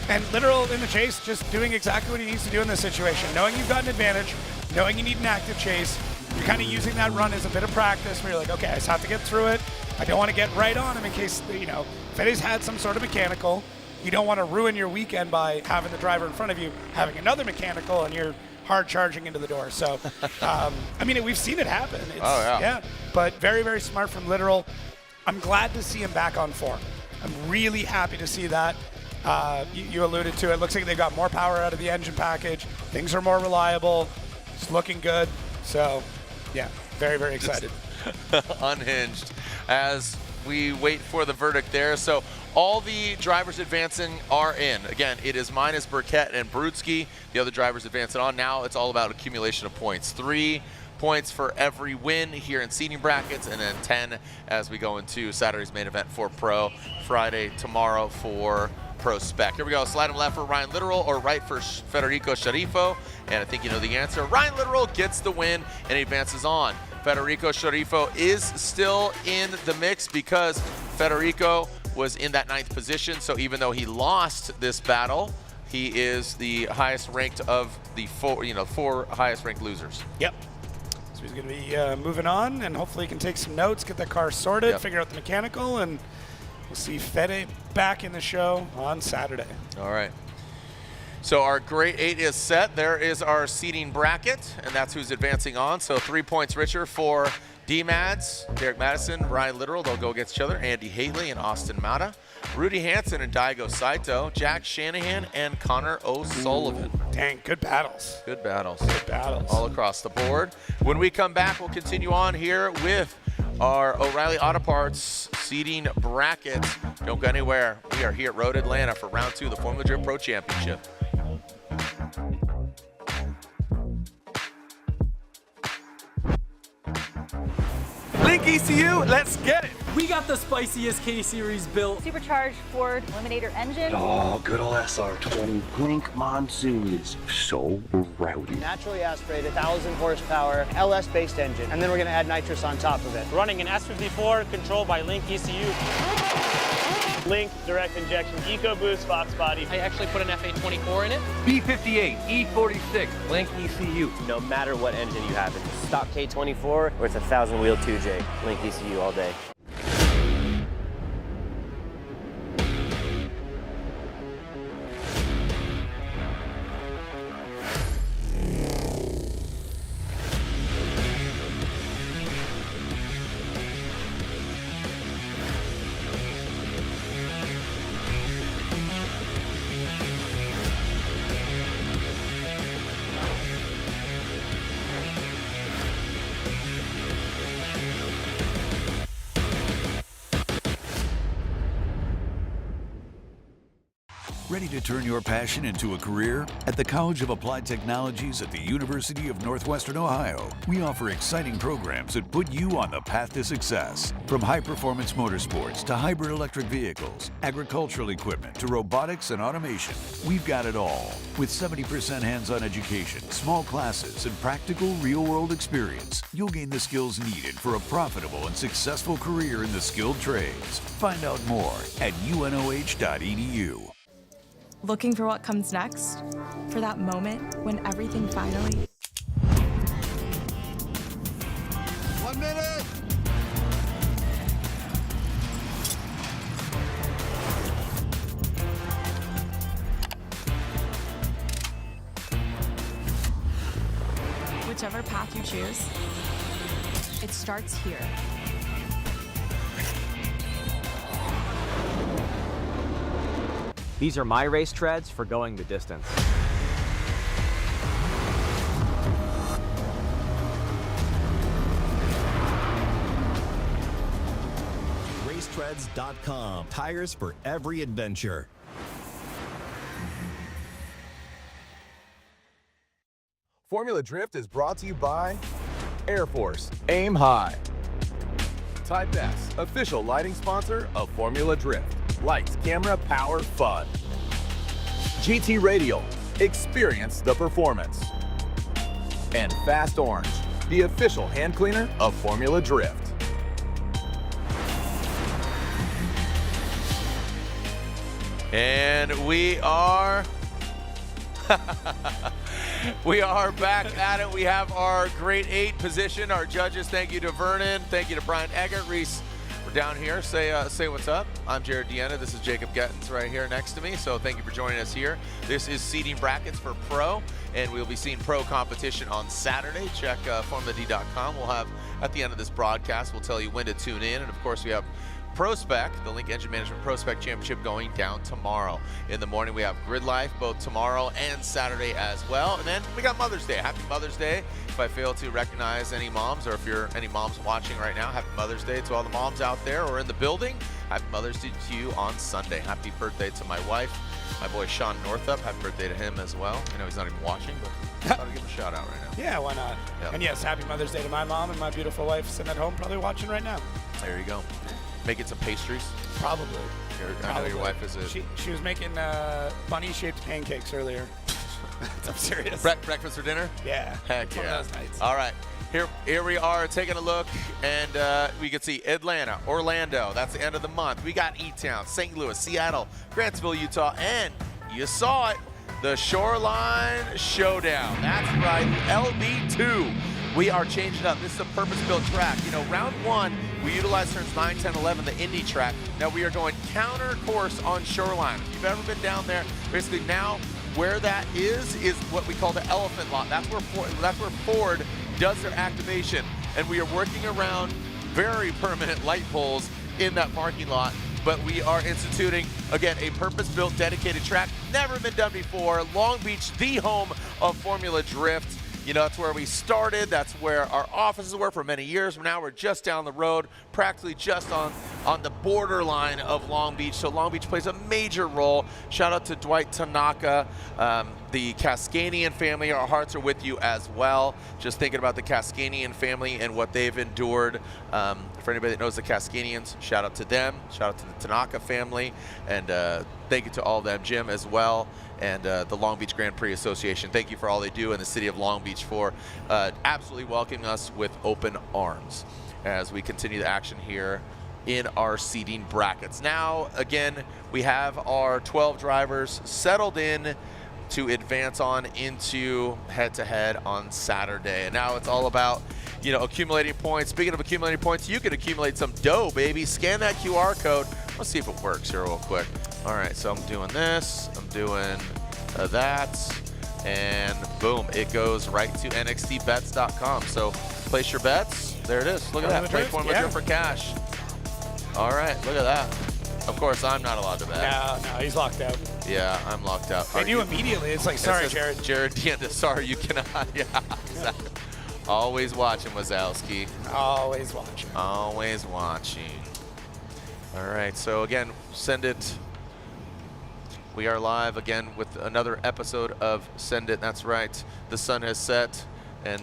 And Litteral in the chase, just doing exactly what he needs to do in this situation. Knowing you've got an advantage, knowing you need an active chase, you're kind of using that run as a bit of practice where you're like, okay, I just have to get through it. I don't want to get right on him in case, Fede's had some sort of mechanical. You don't want to ruin your weekend by having the driver in front of you having another mechanical and you're hard charging into the door. So, we've seen it happen. Yeah. But very, very smart from Litteral. I'm glad to see him back on form. I'm really happy to see that. You alluded to it. Looks like they've got more power out of the engine package. Things are more reliable. It's looking good. So, yeah, very, very excited.
Unhinged as we wait for the verdict there. So all the drivers advancing are in. Again, it is minus Burkett and Brutzky. The other drivers advancing on. Now it's all about accumulation of points. 3 points for every win here in seeding brackets, and then 10 as we go into Saturday's main event for Pro. Friday tomorrow for Pro Spec. Here we go. Slide him left for Ryan Litteral or right for Federico Sceriffo. And I think you know the answer. Ryan Litteral gets the win and he advances on. Federico Sceriffo is still in the mix because Federico was in that 9th position. So even though he lost this battle, he is the highest ranked of the 4 highest ranked losers.
Yep. So he's going to be moving on, and hopefully he can take some notes, get that car sorted, figure out the mechanical, and we'll see Fede back in the show on Saturday.
All right. So our grade 8 is set. There is our seeding bracket, and that's who's advancing on. So 3 points richer for D-Mads, Derek Madison, Ryan Litteral. They'll go against each other. Andy Hateley and Austin Matta. Rudy Hansen and Daigo Saito. Jack Shanahan and Connor O'Sullivan.
Dang, good battles.
Good battles.
Good battles.
All across the board. When we come back, we'll continue on here with our O'Reilly Auto Parts seeding bracket. Don't go anywhere. We are here at Road Atlanta for round 2 of the Formula Drift Pro Championship.
Link ECU, let's get it.
We got the spiciest K-Series built.
Supercharged Ford Eliminator engine.
Oh, good old SR20. Link Monsoon is so rowdy.
Naturally aspirated, 1,000 horsepower, LS-based engine. And then we're gonna add nitrous on top of it.
Running an S54 controlled by Link ECU. Link direct injection EcoBoost Fox body.
I actually put an FA24 in it.
B58, E46, Link ECU.
No matter what engine you have, it's a stock K24 or it's a 1,000 wheel 2J, Link ECU all day.
Ready to turn your passion into a career? At the College of Applied Technologies at the University of Northwestern Ohio, we offer exciting programs that put you on the path to success. From high-performance motorsports to hybrid electric vehicles, agricultural equipment to robotics and automation, we've got it all. With 70% hands-on education, small classes, and practical real-world experience, you'll gain the skills needed for a profitable and successful career in the skilled trades. Find out more at unoh.edu.
Looking for what comes next? For that moment when everything finally...
1 minute!
Whichever path you choose, it starts here.
These are my race treads for going the distance.
Racetreads.com. Tires for every adventure.
Formula Drift is brought to you by Air Force, Aim High. Type S, official lighting sponsor of Formula Drift. Lights, camera, power, fun. GT Radial, experience the performance. And Fast Orange, the official hand cleaner of Formula Drift.
And we are back at it. We have our grade 8 position. Our judges, thank you to Vernon, thank you to Brian Eggert, Reese. We're down here. Say what's up. I'm Jared Deanna. This is Jacob Gittins right here next to me. So thank you for joining us here. This is seeding brackets for pro, and we'll be seeing pro competition on Saturday. Check formulad.com. We'll have, at the end of this broadcast, we'll tell you when to tune in. And of course, we have ProSpec, the Link Engine Management ProSpec Championship, going down tomorrow. In the morning, we have Grid Life both tomorrow and Saturday as well. And then we got Mother's Day. Happy Mother's Day. If I fail to recognize any moms, or if you're any moms watching right now, happy Mother's Day to all the moms out there or in the building. Happy Mother's Day to you on Sunday. Happy birthday to my wife, my boy Sean Northup. Happy birthday to him as well. I know he's not even watching, but I thought I'd give him a shout out right now.
Yeah, why not?
Yep.
And yes, happy Mother's Day to my mom and my beautiful wife sitting at home probably watching right now.
There you go. Making some pastries.
Probably.
I know your wife is a...
She was making bunny-shaped pancakes earlier. I'm serious.
Breakfast for dinner?
Yeah.
Heck
One of
yeah.
those nights.
All right. Here we are taking a look, and we can see Atlanta, Orlando. That's the end of the month. We got E-Town, St. Louis, Seattle, Grantsville, Utah, and you saw it, the Shoreline Showdown. That's right, LB2. We are changing up. This is a purpose-built track. You know, round 1, we utilized turns 9, 10, 11, the Indy track. Now we are going counter course on Shoreline. If you've ever been down there, basically now where that is what we call the elephant lot. That's where Ford does their activation. And we are working around very permanent light poles in that parking lot. But we are instituting, again, a purpose-built dedicated track. Never been done before. Long Beach, the home of Formula Drift. You know, that's where we started. That's where our offices were for many years. Now we're just down the road, practically just on the borderline of Long Beach. So Long Beach plays a major role. Shout out to Dwight Tanaka, the Cascanian family. Our hearts are with you as well. Just thinking about the Cascanian family and what they've endured. For anybody that knows the Cascanians, shout out to them. Shout out to the Tanaka family. And thank you to all of them, Jim as well, and the Long Beach Grand Prix Association. Thank you for all they do, and the city of Long Beach for absolutely welcoming us with open arms as we continue the action here in our seeding brackets. Now, again, we have our 12 drivers settled in to advance on into head-to-head on Saturday. And now it's all about, you know, accumulating points. Speaking of accumulating points, you can accumulate some dough, baby. Scan that QR code. Let's see if it works here real quick. All right, so I'm doing this. I'm doing that. And boom, it goes right to nxtbets.com. So place your bets. There it is. Look at that. Play Formula Drift for cash. All right, look at that. Of course, I'm not allowed to bet.
No, he's locked out.
Yeah, I'm locked out.
And you immediately, it's like, sorry, Jared.
Jared, sorry, you cannot. Yeah, exactly. Always watching, Wazowski.
Always watching.
Always watching. All right, so again, send it We are live again with another episode of Send It. That's right. The sun has set, and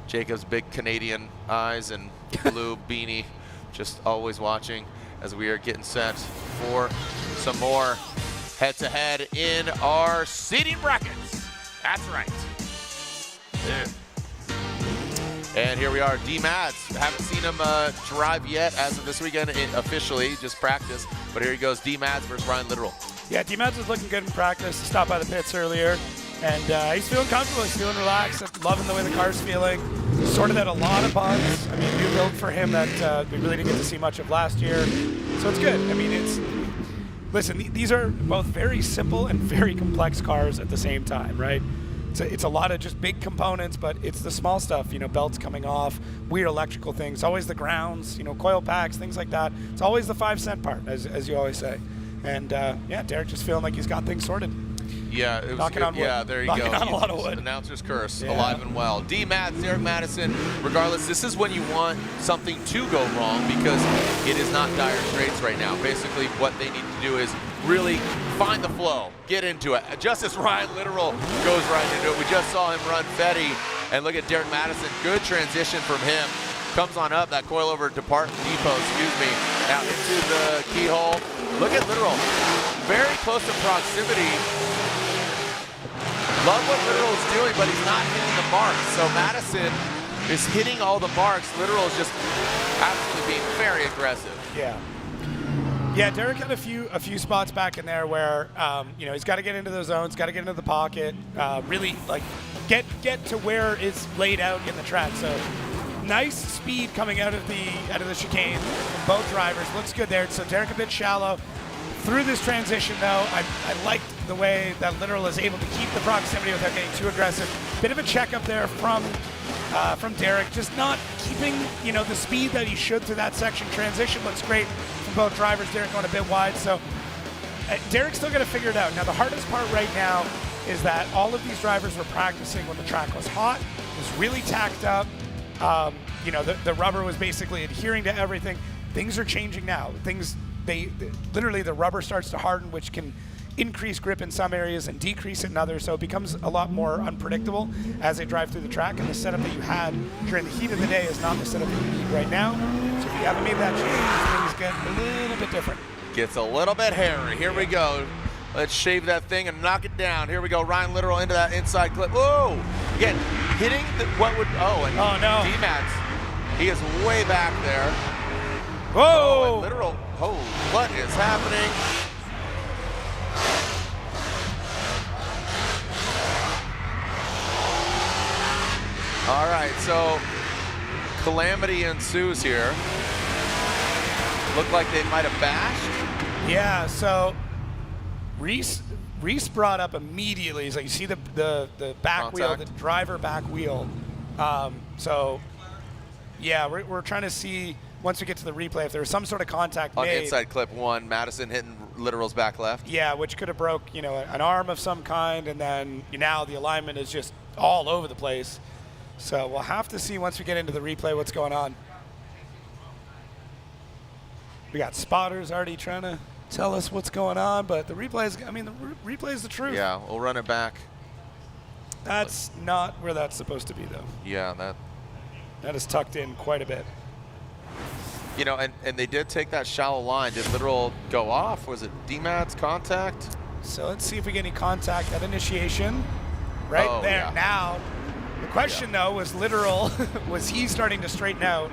Jacob's big Canadian eyes and blue beanie just always watching as we are getting set for some more head-to-head in our seating brackets. That's right. Yeah. And here we are, D-Mads. Haven't seen him drive yet as of this weekend officially, just practice. But here he goes, D-Mads versus Ryan Litteral.
Yeah, D-Mads is looking good in practice. Stopped by the pits earlier. And he's feeling comfortable, he's feeling relaxed, loving the way the car's feeling. Sorted out a lot of bugs. I mean, new build for him that we really didn't get to see much of last year. So it's good. I mean, listen, these are both very simple and very complex cars at the same time, right? It's a lot of just big components, but it's the small stuff, you know, belts coming off, weird electrical things, always the grounds, you know, coil packs, things like that. It's always the 5-cent part, as you always say. And yeah, Derek just feeling like he's got things sorted.
Yeah, it was
knocking on wood.
Yeah, there you go.
Knocking on a lot of wood.
Announcer's curse, alive and well. D-Mads, Derek Madison, regardless, this is when you want something to go wrong because it is not dire straits right now. Basically, what they need to do is really find the flow, get into it. Just as Ryan Litteral goes right into it. We just saw him run Fetty, and look at Derek Madison. Good transition from him. Comes on up, that coilover depot, out into the keyhole. Look at Litteral, very close to proximity. Love what Litteral is doing, but he's not hitting the marks. So Madison is hitting all the marks. Litteral is just absolutely being very aggressive.
Yeah. Yeah, Derek had a few spots back in there where you know, he's got to get into the zones, got to get into the pocket, really like get to where it's laid out in the track. So nice speed coming out of the chicane from both drivers. Looks good there. So Derek a bit shallow. Through this transition, though, I liked the way that Litteral is able to keep the proximity without getting too aggressive. Bit of a check up there from Derek, just not keeping, you know, the speed that he should through that section. Transition looks great from both drivers. Derek going a bit wide, so Derek's still got to figure it out. Now, the hardest part right now is that all of these drivers were practicing when the track was hot. It was really tacked up. You know, the rubber was basically adhering to everything. Things are changing now. Literally the rubber starts to harden, which can increase grip in some areas and decrease it in others, so it becomes a lot more unpredictable as they drive through the track, and the setup that you had during the heat of the day is not the setup that you need right now. So if you haven't made that change, things get a little bit different.
Gets a little bit hairy. Here we go. Let's shave that thing and knock it down. Here we go. Ryan Litteral into that inside clip. Whoa! Again, hitting
oh no.
D-Mads, he is way back there.
Whoa!
Oh, and Litteral. Oh, what is happening? All right, so calamity ensues here. Looked like they might have bashed.
Yeah, so Reese brought up immediately. So you see the back wheel, the driver back wheel. So yeah, we're trying to see once we get to the replay if there was some sort of contact
made.
On
inside clip 1, Madison hitting Litteral's back left.
Yeah, which could have broke, you know, an arm of some kind, and then now the alignment is just all over the place. So we'll have to see once we get into the replay what's going on. We got spotters already trying to tell us what's going on, but the replay is, I mean, the replay is the truth.
Yeah, we'll run it back.
That's not where that's supposed to be, though.
Yeah,
that is tucked in quite a bit.
You know, and they did take that shallow line. Did Litteral go off? Was it D-Mads contact?
So let's see if we get any contact at initiation. Right there. Yeah. Now, the question, though, was Litteral, was he starting to straighten out?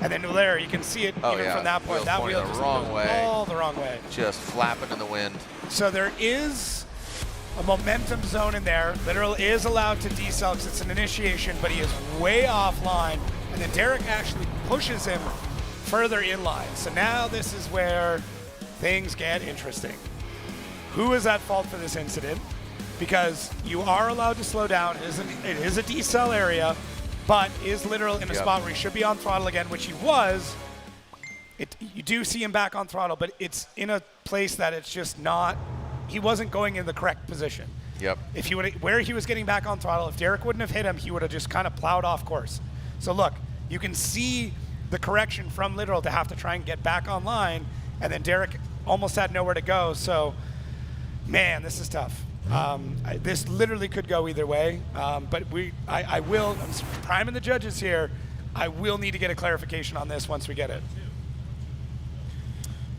And then there, you can see it even from that point. That wheel just
wrong way.
All the wrong way.
Just flapping in the wind.
So there is a momentum zone in there. Litteral is allowed to decel because it's an initiation, but he is way offline. And then Derek actually pushes him further in line. So now this is where things get interesting. Who is at fault for this incident? Because you are allowed to slow down. It is a decel area, but is Litteral in a spot where he should be on throttle again, which he was. You do see him back on throttle, but it's in a place that it's just not, he wasn't going in the correct position.
Yep.
If he would, where he was getting back on throttle, if Derek wouldn't have hit him, he would have just kind of plowed off course. So look, you can see the correction from Litteral to have to try and get back online, and then Derek almost had nowhere to go. So Man, this is tough. This literally could go either way, but I will, I'm priming the judges here, I will need to get a clarification on this once we get it.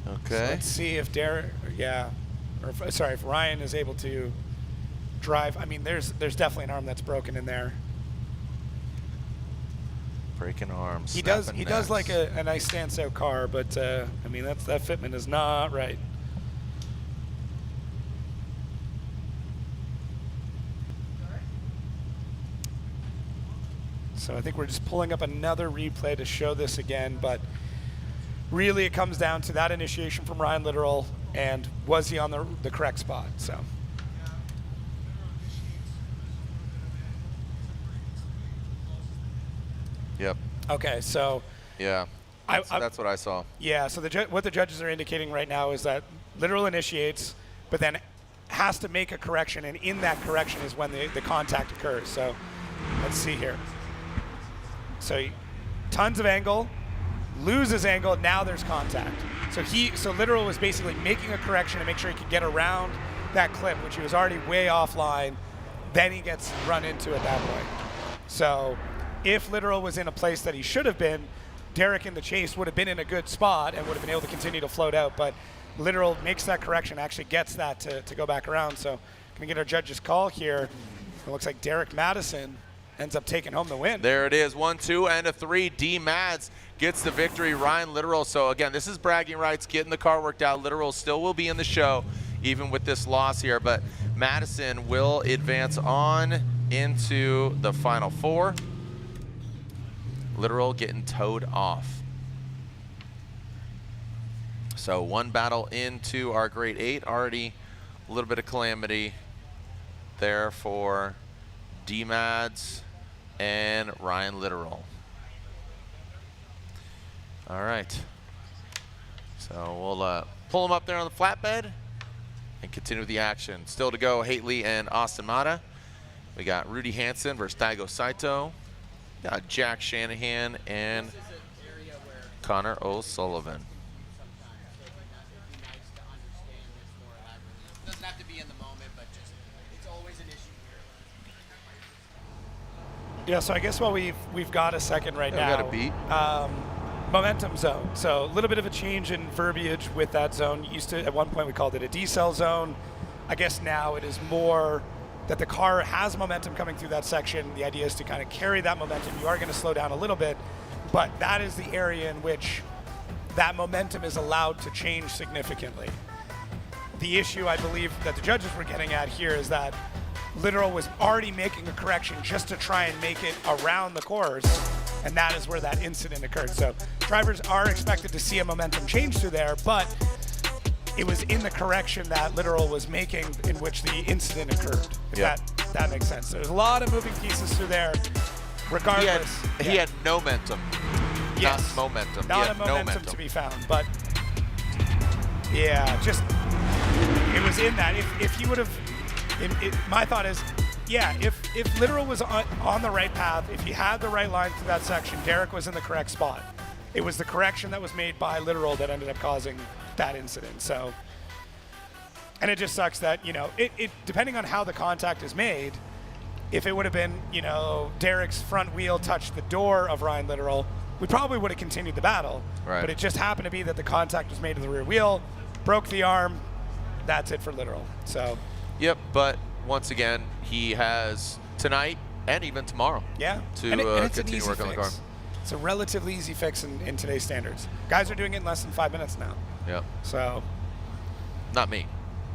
Okay.
So let's see if if Ryan is able to drive. I mean, there's definitely an arm that's broken in there.
Breaking arms.
He does like a nice stance-out car, but I mean, that fitment is not right. So I think we're just pulling up another replay to show this again, but really it comes down to that initiation from Ryan Litteral and was he on the correct spot. So.
Yep.
Okay, so.
Yeah, that's what I saw.
Yeah, so what the judges are indicating right now is that Litteral initiates, but then has to make a correction, and in that correction is when the contact occurs. So let's see here. So tons of angle, loses angle, now there's contact. So Litteral was basically making a correction to make sure he could get around that clip, which he was already way offline. Then he gets run into at that point. So if Litteral was in a place that he should have been, Derek in the chase would have been in a good spot and would have been able to continue to float out. But Litteral makes that correction, actually gets that to go back around. So can we get our judge's call here? It looks like Derek Madison ends up taking home the win.
There it is, 1, 2, and a 3. D. Mads gets the victory. Ryan Litteral. So again, this is bragging rights, getting the car worked out. Litteral still will be in the show, even with this loss here. But Madison will advance on into the Final Four. Litteral getting towed off. So one battle into our grade 8. Already a little bit of calamity there for D-Mads and Ryan Litteral. All right. So we'll pull them up there on the flatbed and continue the action. Still to go, Hateley and Austin Matta. We got Rudy Hansen versus Daigo Saito. Got Jack Shanahan and Connor O'Sullivan.
Doesn't have to be in the moment, but just it's always an issue here.
Yeah, so I guess while we've got a second right now.
We got a beat.
Momentum zone. So a little bit of a change in verbiage with that zone. Used to, at one point we called it a decel zone. I guess now it is more that the car has momentum coming through that section. The idea is to kind of carry that momentum. You are going to slow down a little bit, but that is the area in which that momentum is allowed to change significantly. The issue I believe that the judges were getting at here is that Litteral was already making a correction just to try and make it around the course, and that is where that incident occurred. So drivers are expected to see a momentum change through there, but it was in the correction that Litteral was making in which the incident occurred. If that makes sense. So there's a lot of moving pieces through there. Regardless,
he had no momentum.
Yes.
Not momentum.
Not a momentum to be found, but yeah, just it was in that. If he would have, my thought is, yeah, if Litteral was on the right path, if he had the right line through that section, Derek was in the correct spot. It was the correction that was made by Litteral that ended up causing that incident. So, and it just sucks that, you know, it depending on how the contact is made, if it would have been, you know, Derek's front wheel touched the door of Ryan Litteral, we probably would have continued the battle.
Right.
But it just happened to be that the contact was made to the rear wheel, broke the arm. That's it for Litteral. So.
Yep, but once again, he has tonight and even tomorrow.
Yeah.
To continue working on the car.
It's a relatively easy fix in today's standards. Guys are doing it in less than 5 minutes now.
Yep.
So.
Not me.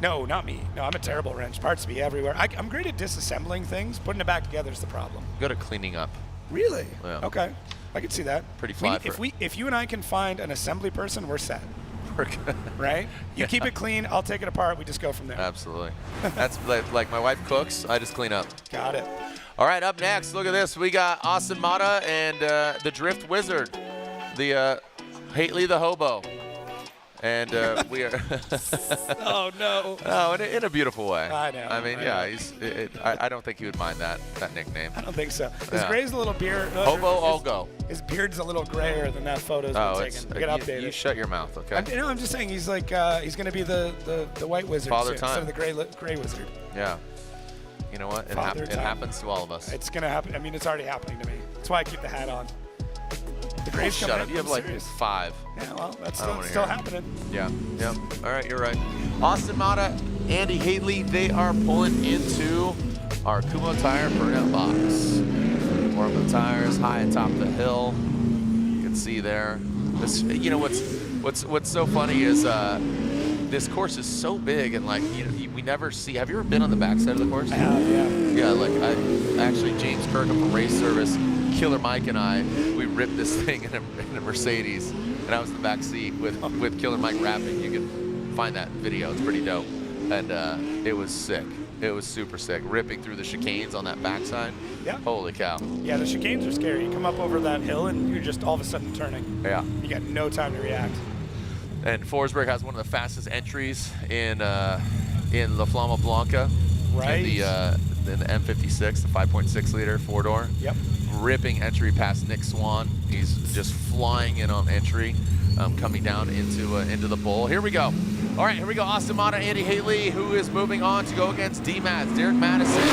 No, not me. No, I'm a terrible wrench. Parts be everywhere. I'm great at disassembling things. Putting it back together is the problem.
Good at cleaning up.
Really?
Yeah.
Okay. I can see that.
Pretty flat.
If you and I can find an assembly person, we're set.
We're good.
Right? You keep it clean. I'll take it apart. We just go from there.
Absolutely. That's like my wife cooks. I just clean up.
Got it.
All right, up next, look at this. We got Austin Matta and the Drift Wizard, the Hateley the Hobo. And we are.
Oh no!
No, in a beautiful way.
I know.
I mean, yeah, I don't think he would mind that nickname.
I don't think so. His gray's a little beard.
Hobo, I'll go.
His beard's a little grayer than that photo's been taken. Get updated.
You shut your mouth, okay?
I'm just saying he's like he's going to be the white wizard
Father
soon,
time.
instead of the gray wizard.
Yeah. You know what? It happens to all of us.
It's going to happen. I mean, it's already happening to me. That's why I keep the hat on. The gray's
shut
coming
up.
in.
You have
I'm
like
serious.
5.
Yeah, well, that's
I don't
still
wanna hear it.
happening.
Yeah. Yep. All right, you're right. Austin Matta, Andy Hateley, they are pulling into our Kumo tire burnout box. Warm the tires high atop the hill. You can see there. This, you know what's so funny is this course is so big and like we never see. Have you ever been on the backside of the course?
I have, yeah.
Yeah, like actually James Kirkham from Race Service, Killer Mike and I, we ripped this thing in a Mercedes, and I was in the back seat with Killer Mike rapping. You can find that video; it's pretty dope, and it was sick. It was super sick, ripping through the chicanes on that backside.
Yeah.
Holy cow.
Yeah, the chicanes are scary. You come up over that hill and you're just all of a sudden turning.
Yeah.
You got no time to react.
And Forsberg has one of the fastest entries in La Flama Blanca.
Right.
In the M56, the 5.6 liter 4-door.
Yep.
Ripping entry past Nick Swan. He's just flying in on entry, coming down into the bowl. Here we go. All right, here we go. Austin Matta, Andy Hateley, who is moving on to go against D-Mads, Derek Madison.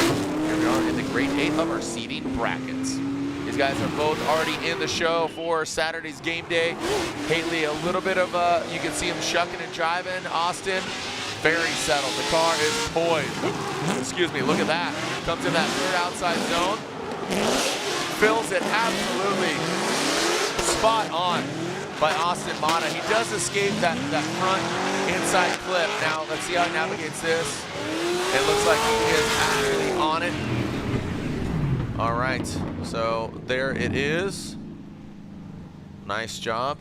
Here we are in the grade 8 of our seeding brackets. These guys are both already in the show for Saturday's game day. Hateley, a little bit of you can see him shucking and jiving. Austin, very settled. The car is poised. Excuse me, look at that. Comes in that third outside zone. Fills it absolutely spot on by Austin Matta. He does escape that front inside clip. Now, let's see how he navigates this. It looks like he is actually on it. All right, so there it is. Nice job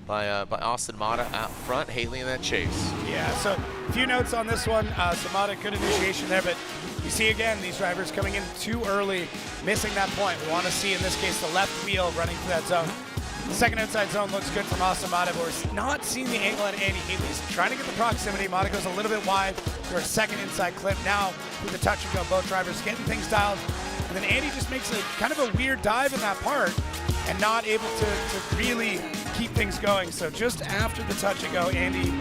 by Austin Matta out front, Hateley in that chase.
Yeah, so a few notes on this one. So Matta, good initiation there, but you see again, these drivers coming in too early, missing that point. We want to see, in this case, the left wheel running through that zone. The second outside zone looks good from Austin Matta, but we're not seeing the angle at Andy Hateley. He's trying to get the proximity. Matta goes a little bit wide for a second inside clip. Now, with the touch and go, both drivers getting things dialed. And then Andy just makes a kind of a weird dive in that part and not able to really keep things going. So just after the touch and go, Andy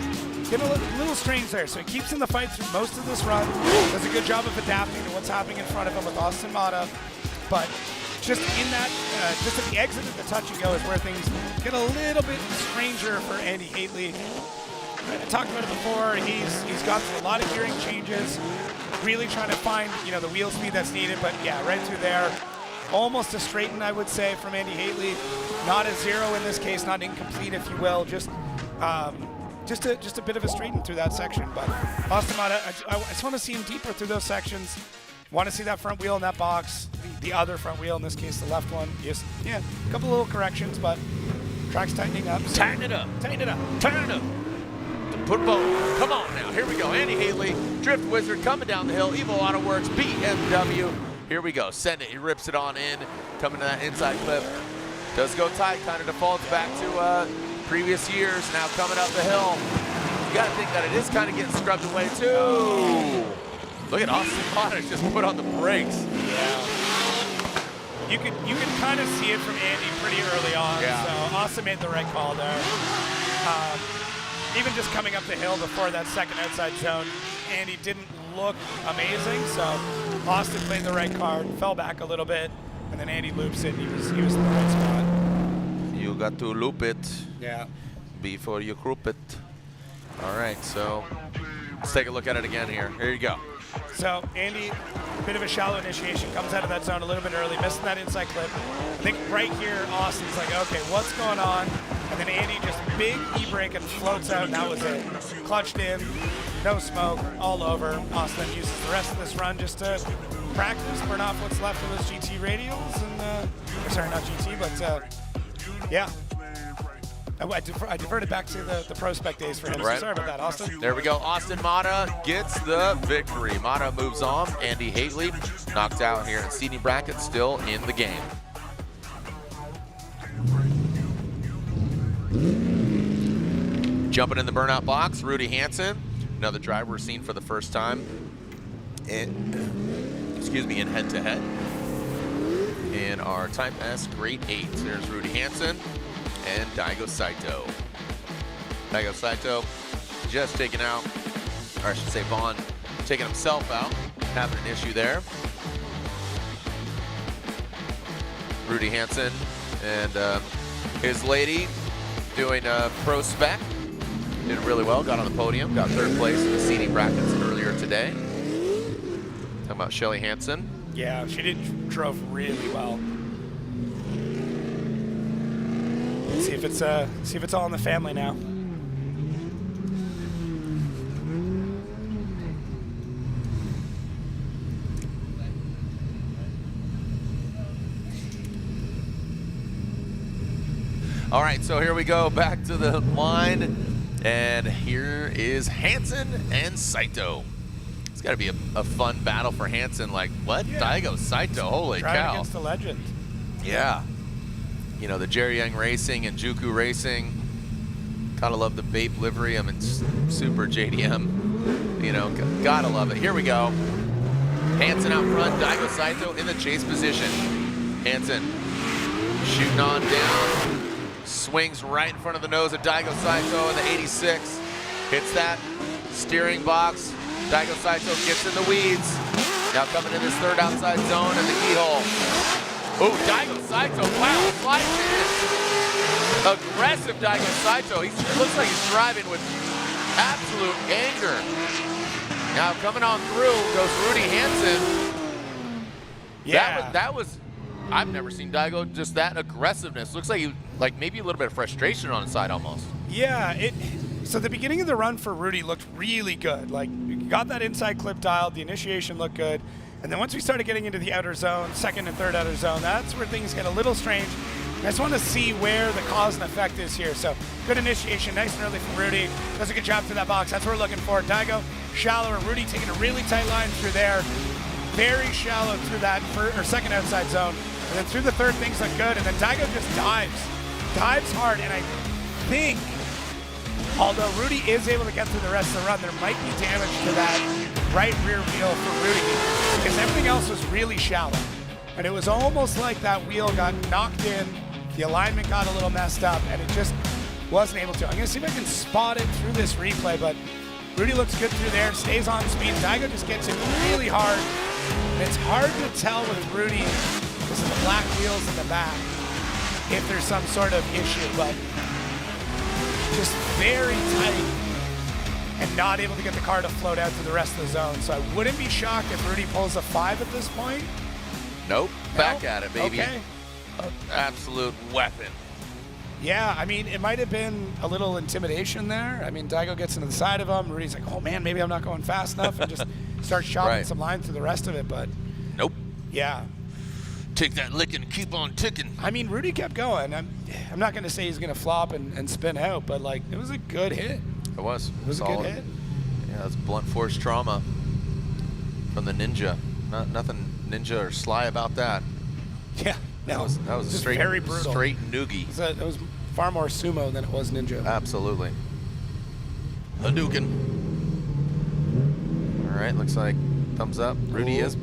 getting a little strange there. So he keeps in the fight through most of this run. Does a good job of adapting to what's happening in front of him with Austin Matta. But just in that, just at the exit of the touch and go is where things get a little bit stranger for Andy Hateley. I talked about it before. He's gone through a lot of gearing changes, really trying to find the wheel speed that's needed. But yeah, right through there, almost a straighten, I would say, from Andy Hateley. Not a zero in this case, not incomplete, if you will. Just a bit of a straighten through that section. But Austin Matta, I just want to see him deeper through those sections. Want to see that front wheel in that box, the other front wheel, in this case, the left one. Just, yeah, a couple little corrections, but track's tightening up. So
Tighten it up.
Tighten it up.
Turn it up. Put both. Come on now. Here we go. Andy Hateley, Drift Wizard coming down the hill. Evo Auto Works, BMW. Here we go. Send it. He rips it on in. Coming to that inside clip. Does go tight. Kind of defaults back to previous years. Now coming up the hill. You got to think that it is kind of getting scrubbed away too. Look at Austin Matta just put on the brakes.
Yeah. You can kind of see it from Andy pretty early on.
Yeah.
So Austin made the right call there. Even just coming up the hill before that second outside zone, Andy didn't look amazing. So Austin played the right card, fell back a little bit, and then Andy loops it. And he was in the right spot.
You got to loop it.
Yeah.
Before you group it. All right, so let's take a look at it again here. Here you go.
So Andy, a bit of a shallow initiation, comes out of that zone a little bit early, missing that inside clip. I think right here, Austin's like, okay, what's going on? And then Andy just big e-brake and floats out, and that was it. Clutched in, no smoke, all over. Austin uses the rest of this run just to practice, burn off what's left of those GT radials, and, or sorry, not GT, but yeah. I diverted back to the prospect days for him.
Right.
So sorry about that, Austin.
There we go. Austin Matta gets the victory. Matta moves on. Andy Hateley knocked out here in seeding bracket, still in the game. Jumping in the burnout box, Rudy Hansen, another driver we're seeing for the first time in head-to-head in our Type S Grade 8. There's Rudy Hansen and Daigo Saito. Daigo Saito just taken out, or I should say Vaughn taking himself out, having an issue there. Rudy Hansen and his lady doing a pro spec. Did really well, got on the podium, got 3rd place in the seating brackets earlier today. Talking about Shelly Hansen.
Yeah, she drove really well. See if it's all in the family now.
All right, so here we go, back to the line, and here is Hansen and Saito. It's got to be a fun battle for Hansen. Like, what? Yeah. Daigo Saito, holy cow.
Against the legend.
Yeah. You know, the Jerry Young Racing and Juku Racing. Gotta love the Bape livery. I mean, super JDM. You know, gotta love it. Here we go. Hansen out front, Daigo Saito in the chase position. Hansen shooting on down. Swings right in front of the nose of Daigo Saito in the 86. Hits that steering box. Daigo Saito gets in the weeds. Now coming in this 3rd outside zone in the keyhole. Oh, Daigo Saito, wow, slides in. Aggressive Daigo Saito. It looks like he's driving with absolute anger. Now coming on through goes Rudy Hansen.
Yeah.
That was I've never seen Daigo just that aggressiveness. Looks like maybe a little bit of frustration on his side almost.
Yeah, so the beginning of the run for Rudy looked really good. Like, we got that inside clip dialed, the initiation looked good, and then once we started getting into the outer zone, 2nd and 3rd outer zone, that's where things get a little strange. I just want to see where the cause and effect is here. So, good initiation, nice and early from Rudy. Does a good job through that box, that's what we're looking for. Daigo, shallower, Rudy taking a really tight line through there. Very shallow through that 2nd outside zone. And then through the 3rd, things look good, and then Daigo just dives hard, and I think, although Rudy is able to get through the rest of the run, there might be damage to that right rear wheel for Rudy, because everything else was really shallow. And it was almost like that wheel got knocked in, the alignment got a little messed up, and it just wasn't able to. I'm gonna see if I can spot it through this replay, but Rudy looks good through there, stays on speed. Daigo just gets it really hard. And it's hard to tell with Rudy, because of the black wheels in the back, if there's some sort of issue, but just very tight and not able to get the car to float out through the rest of the zone. So I wouldn't be shocked if Rudy pulls a 5 at this point.
Nope, back at it, baby.
Okay.
Absolute weapon.
Yeah, I mean, it might have been a little intimidation there. I mean, Daigo gets into the side of him. Rudy's like, oh man, maybe I'm not going fast enough, and just starts chopping some line through the rest of it, but.
Nope.
Yeah.
Take that licking and keep on ticking.
I mean, Rudy kept going. I'm not going to say he's going to flop and spin out, but like, it was a good hit.
It was.
It was
solid.
a good hit.
Yeah, that's blunt force trauma from the Ninja. Nothing ninja or sly about that.
Yeah.
No, that was
just
straight,
very brutal.
Straight noogie.
It was far more sumo than it was ninja.
Absolutely. Hadouken. All right, looks like thumbs up. Rudy is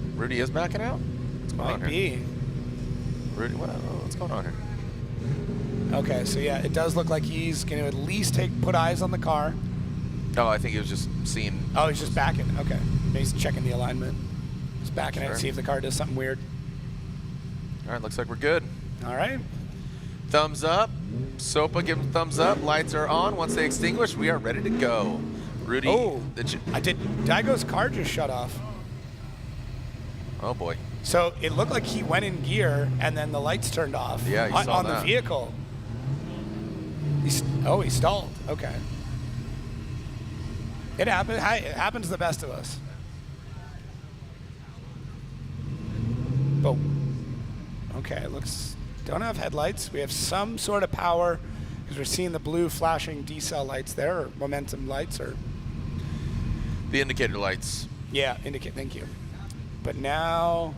backing out. What's going on here? Rudy, what's going on here?
Okay, so yeah, it does look like he's going to at least put eyes on the car.
Oh, I think he was just seeing.
Oh, he's just backing. Okay, maybe he's checking the alignment. Just backing it, see if the car does something weird.
All right, looks like we're good.
All right.
Thumbs up. Sopa, give him thumbs up. Lights are on. Once they extinguish, we are ready to go. Rudy.
Oh, Daigo's car just shut off.
Oh boy.
So it looked like he went in gear and then the lights turned off.
Yeah, you saw
on the vehicle. He stalled. Okay. It happened. It happens to the best of us. But okay, it looks. Don't have headlights. We have some sort of power because we're seeing the blue flashing D-cell lights there, or momentum lights, or
the indicator lights.
Yeah, indicate. Thank you. But now,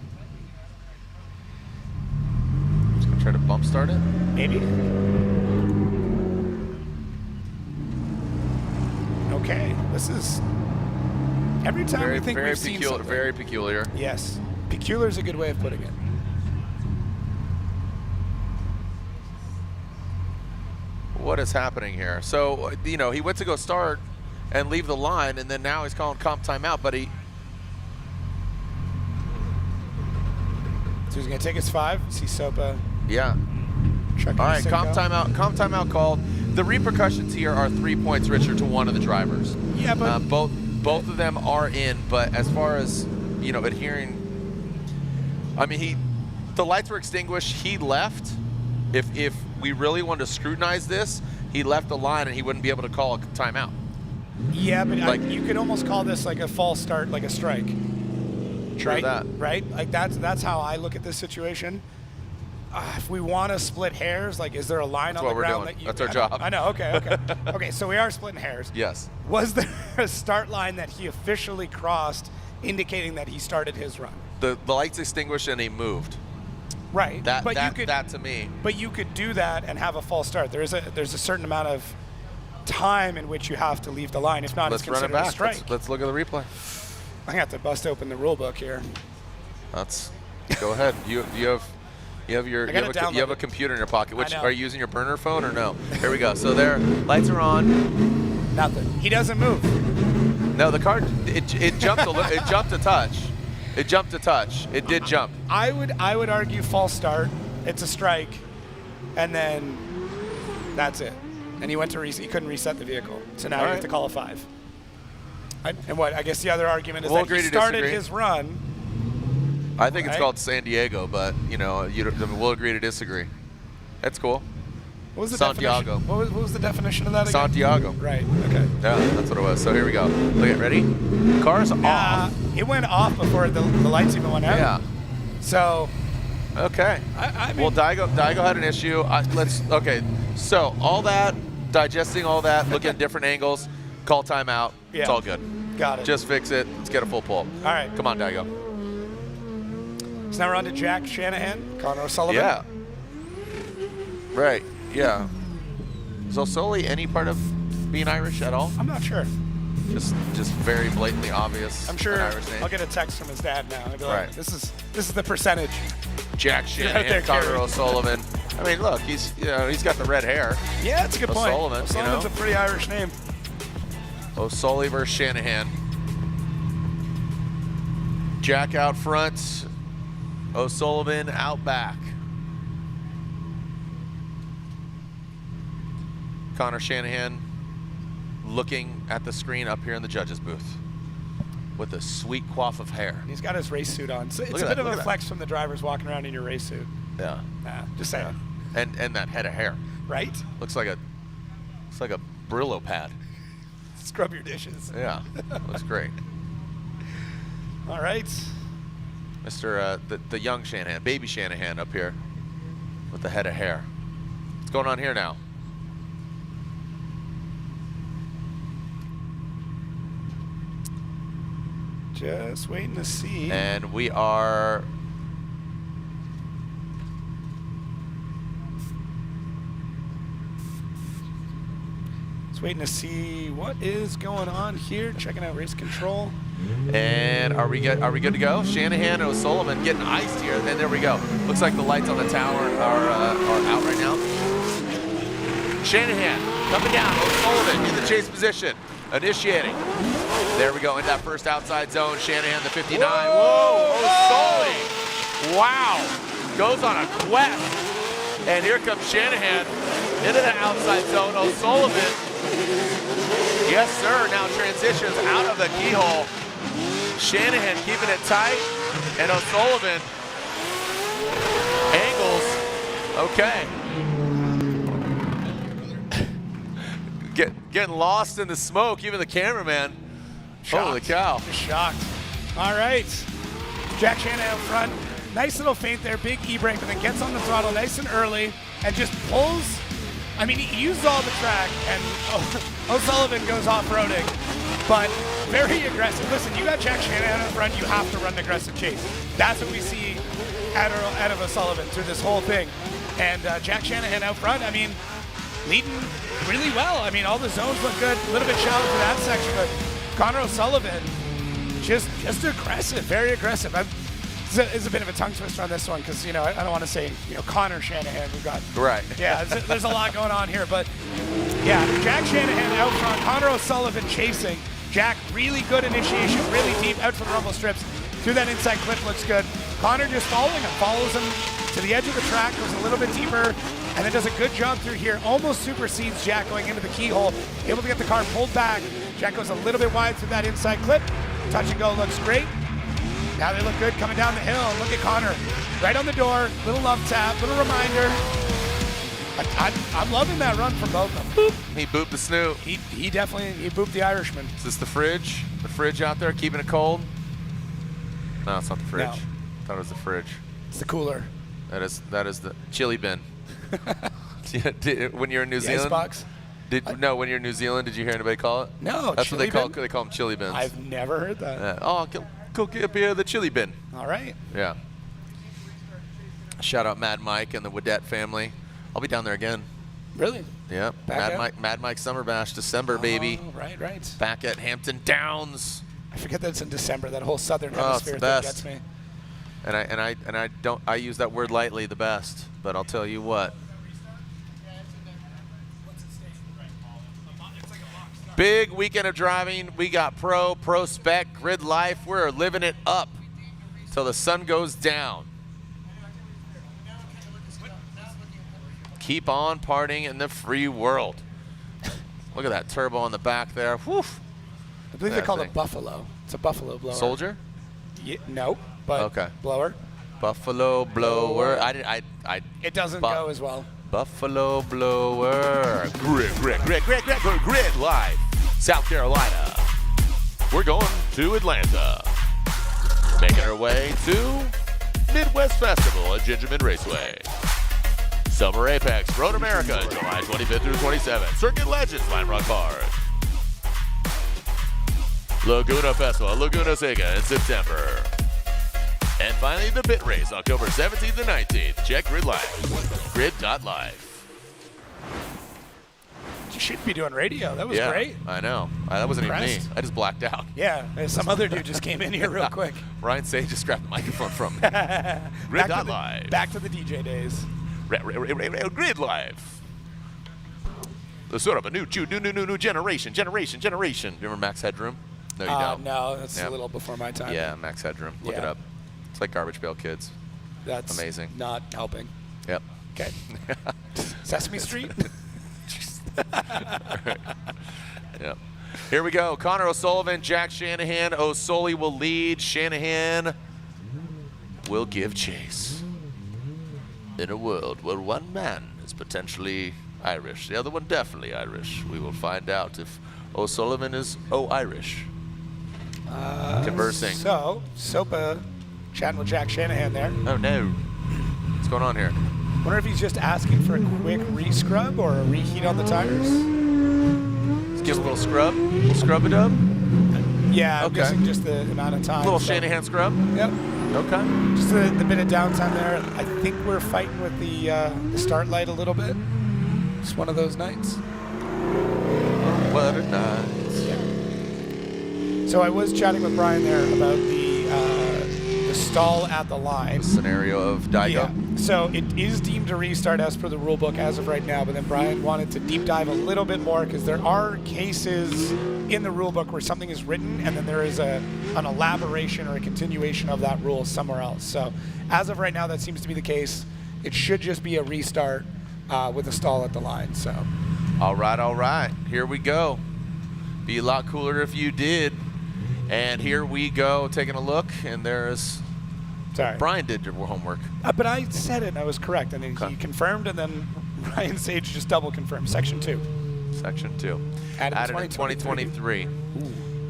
just gonna try to bump start it.
Maybe. This is every time we think we've seen something.
Very peculiar.
Yes, peculiar is a good way of putting it.
What is happening here? So, you know, he went to go start and leave the line, and then now he's calling comp timeout, but he...
So he's going to take his 5. See Sopa.
Yeah. All right, comp timeout called. The repercussions here are 3 points, Richard, to one of the drivers.
Yeah, but...
both of them are in, but as far as, you know, adhering... I mean, the lights were extinguished. He left. If we really wanted to scrutinize this, he left the line and he wouldn't be able to call a timeout.
Yeah, but
like,
you could almost call this like a false start, like a strike.
True
right?
that.
Right? Like that's how I look at this situation. If we want to split hairs, like is there a line on the ground that you...
That's our job.
I know, okay. Okay, so we are splitting hairs.
Yes.
Was there a start line that he officially crossed indicating that he started his run?
The lights extinguished and he moved.
Right.
That to me.
But you could do that and have a false start. There's a certain amount of time in which you have to leave the line. If not, it's considered a strike.
Let's look at the replay.
I have to bust open the rule book here.
Go ahead. You have a computer in your pocket. Which are you using your burner phone or no? Here we go. So there, lights are on.
Nothing. He doesn't move.
No, the car it jumped it jumped a touch. It jumped a touch. It did jump.
I would argue false start. It's a strike, and then that's it. And he went to he couldn't reset the vehicle. So now you have to call a 5. And what? I guess the other argument is that he started his run.
I think it's called San Diego, but you know, we'll agree to disagree. That's cool.
What was the
Santiago.
Definition? What was the definition of that again?
Santiago.
Right. Okay.
Yeah, that's what it was. So here we go. Look at ready. Car's off.
It went off before the lights even went out.
Yeah.
So.
Okay.
I mean,
well, Daigo had an issue. Okay. So all that, digesting all that, looking at different angles, call timeout.
Yeah.
It's all good.
Got it.
Just fix it. Let's get a full pull.
All right.
Come on, Daigo.
So now we're on to Jack Shanahan, Connor O'Sullivan.
Yeah. Right. Yeah. Is O'Sully any part of being Irish at all?
I'm not sure.
Just very blatantly obvious.
I'm sure
an Irish name.
I'll get a text from his dad now. I'll be like,
Right.
this is the percentage.
Jack Shanahan, Connor O'Sullivan. I mean, look, he's got the red hair.
Yeah, that's a good point.
O'Sullivan's
a pretty Irish name.
O'Sullivan versus Shanahan. Jack out front. O'Sullivan out back. Connor Shanahan looking at the screen up here in the judges booth with a sweet coif of hair.
He's got his race suit on. So it's a bit of a flex from the drivers walking around in your race suit.
Yeah.
Just saying.
And that head of hair.
Right?
Looks like a Brillo pad.
Scrub your dishes.
Yeah. Looks great.
All right.
Mr. The young Shanahan, baby Shanahan up here with the head of hair. What's going on here now?
Just waiting to see.
And we are
just waiting to see what is going on here. Checking out race control.
And are we good to go? Shanahan and O'Sullivan getting iced here. And there we go. Looks like the lights on the tower are out right now. Shanahan coming down. O'Sullivan in the chase position. Initiating. There we go, in that first outside zone. Shanahan, the 59. Whoa! O'Sullivan! Wow! Goes on a quest. And here comes Shanahan into the outside zone. O'Sullivan, yes sir, now transitions out of the keyhole. Shanahan keeping it tight. And O'Sullivan angles. Okay. Getting lost in the smoke, even the cameraman.
Shocked.
Holy cow.
Just shocked. All right. Jack Shanahan up front. Nice little feint there, big e-brake, but then gets on the throttle nice and early and just pulls. I mean, he uses all the track, and O'Sullivan goes off-roading, but very aggressive. Listen, you got Jack Shanahan up front, you have to run an aggressive chase. That's what we see out of O'Sullivan through this whole thing. And Jack Shanahan out front, I mean, leading really well. I mean, all the zones look good. A little bit shallow to that section, but Connor O'Sullivan just aggressive, very aggressive. It's a bit of a tongue twister on this one because, you know, I don't want to say, you know, Connor Shanahan. We've got
right.
Yeah, there's a lot going on here, but yeah, Jack Shanahan out front, Connor O'Sullivan chasing. Jack really good initiation, really deep out from the rumble strips. Through that inside clip looks good. Connor just following him, follows him to the edge of the track, goes a little bit deeper, and then does a good job through here. Almost supersedes Jack going into the keyhole, able to get the car pulled back. Jack goes a little bit wide through that inside clip. Touch and go looks great. Now they look good coming down the hill. Look at Connor, right on the door, little love tap, little reminder. I'm loving that run from both of them. Boop.
He booped the snoot.
He definitely booped the Irishman.
Is this the fridge? The fridge out there keeping it cold? No, it's not the fridge.
No.
I thought it was the fridge.
It's the cooler.
That is the chili bin. When you're in New Zealand,
icebox?
No, when you're in New Zealand, did you hear anybody call it?
No,
that's what they call.
bin?
They call them chili bins.
I've never heard that.
Yeah. Oh, go get the chili bin.
All right.
Yeah. Shout out Mad Mike and the Wadette family. I'll be down there again.
Really?
Yep. Mad Mike Summer Bash, December, baby.
Right.
Back at Hampton Downs.
I forget that it's in December. That whole southern hemisphere thing gets me.
And I use that word lightly, the best. But I'll tell you what. Big weekend of driving. We got pro spec, grid life. We're living it up till the sun goes down. Keep on partying in the free world. Look at that turbo on the back there. Whew.
I believe they call it Buffalo. It's a Buffalo blower.
Soldier?
Yeah, no, but
okay.
Blower.
Buffalo blower.
It doesn't go as well.
Buffalo blower. Grid live. South Carolina. We're going to Atlanta. Making our way to Midwest Festival at Gingerman Raceway. Summer Apex, Road America, July 25th through 27th. Circuit Legends, Lime Rock Park. Laguna Festival, Laguna Seca in September. And finally, the Pit Race, October 17th and 19th. Check Grid Live, grid.live.
You should be doing radio. That was great.
I know. That wasn't even me. I just blacked out.
Yeah, some other dude just came in here real quick.
Ryan Sage just grabbed the microphone from me. Grid.live.
Back to the DJ days.
Grid Live. The sort of a new generation. Do you remember Max Headroom? No, you don't.
No, that's a little before my time.
Yeah, Max Headroom. Look it up. It's like Garbage Pail Kids.
That's
amazing.
Not helping.
Yep.
Okay. Sesame Street.
Yep. Here we go. Connor O'Sullivan, Jack Shanahan. O'Sully will lead. Shanahan will give chase. In a world where one man is potentially Irish, the other one definitely Irish, we will find out if O'Sullivan is Irish. Conversing.
So, Sopa chatting with Jack Shanahan there.
Oh no. What's going on here?
Wonder if he's just asking for a quick re-scrub or a reheat on the tires.
Let's give a little scrub. Scrub-a-dub?
Yeah, I'm
okay.
guessing just the amount of time.
A little Shanahan scrub?
Yep.
Okay.
Just the bit of downtime there. I think we're fighting with the start light a little bit. It's one of those nights.
What a night.
Yeah. So I was chatting with Brian there about the stall at the line.
Scenario of Daigo.
Yeah. So it is deemed a restart as per the rule book as of right now, but then Brian wanted to deep dive a little bit more because there are cases in the rule book where something is written and then there is an elaboration or a continuation of that rule somewhere else. So as of right now, that seems to be the case. It should just be a restart with a stall at the line. So.
All right. Here we go. Be a lot cooler if you did. And here we go, taking a look, and there's.
Sorry.
Brian did your homework.
But I said it and I was correct. And then he confirmed, and then Ryan Sage just double confirmed. Section 2.
Section 2.
Added
in 2023.
Ooh.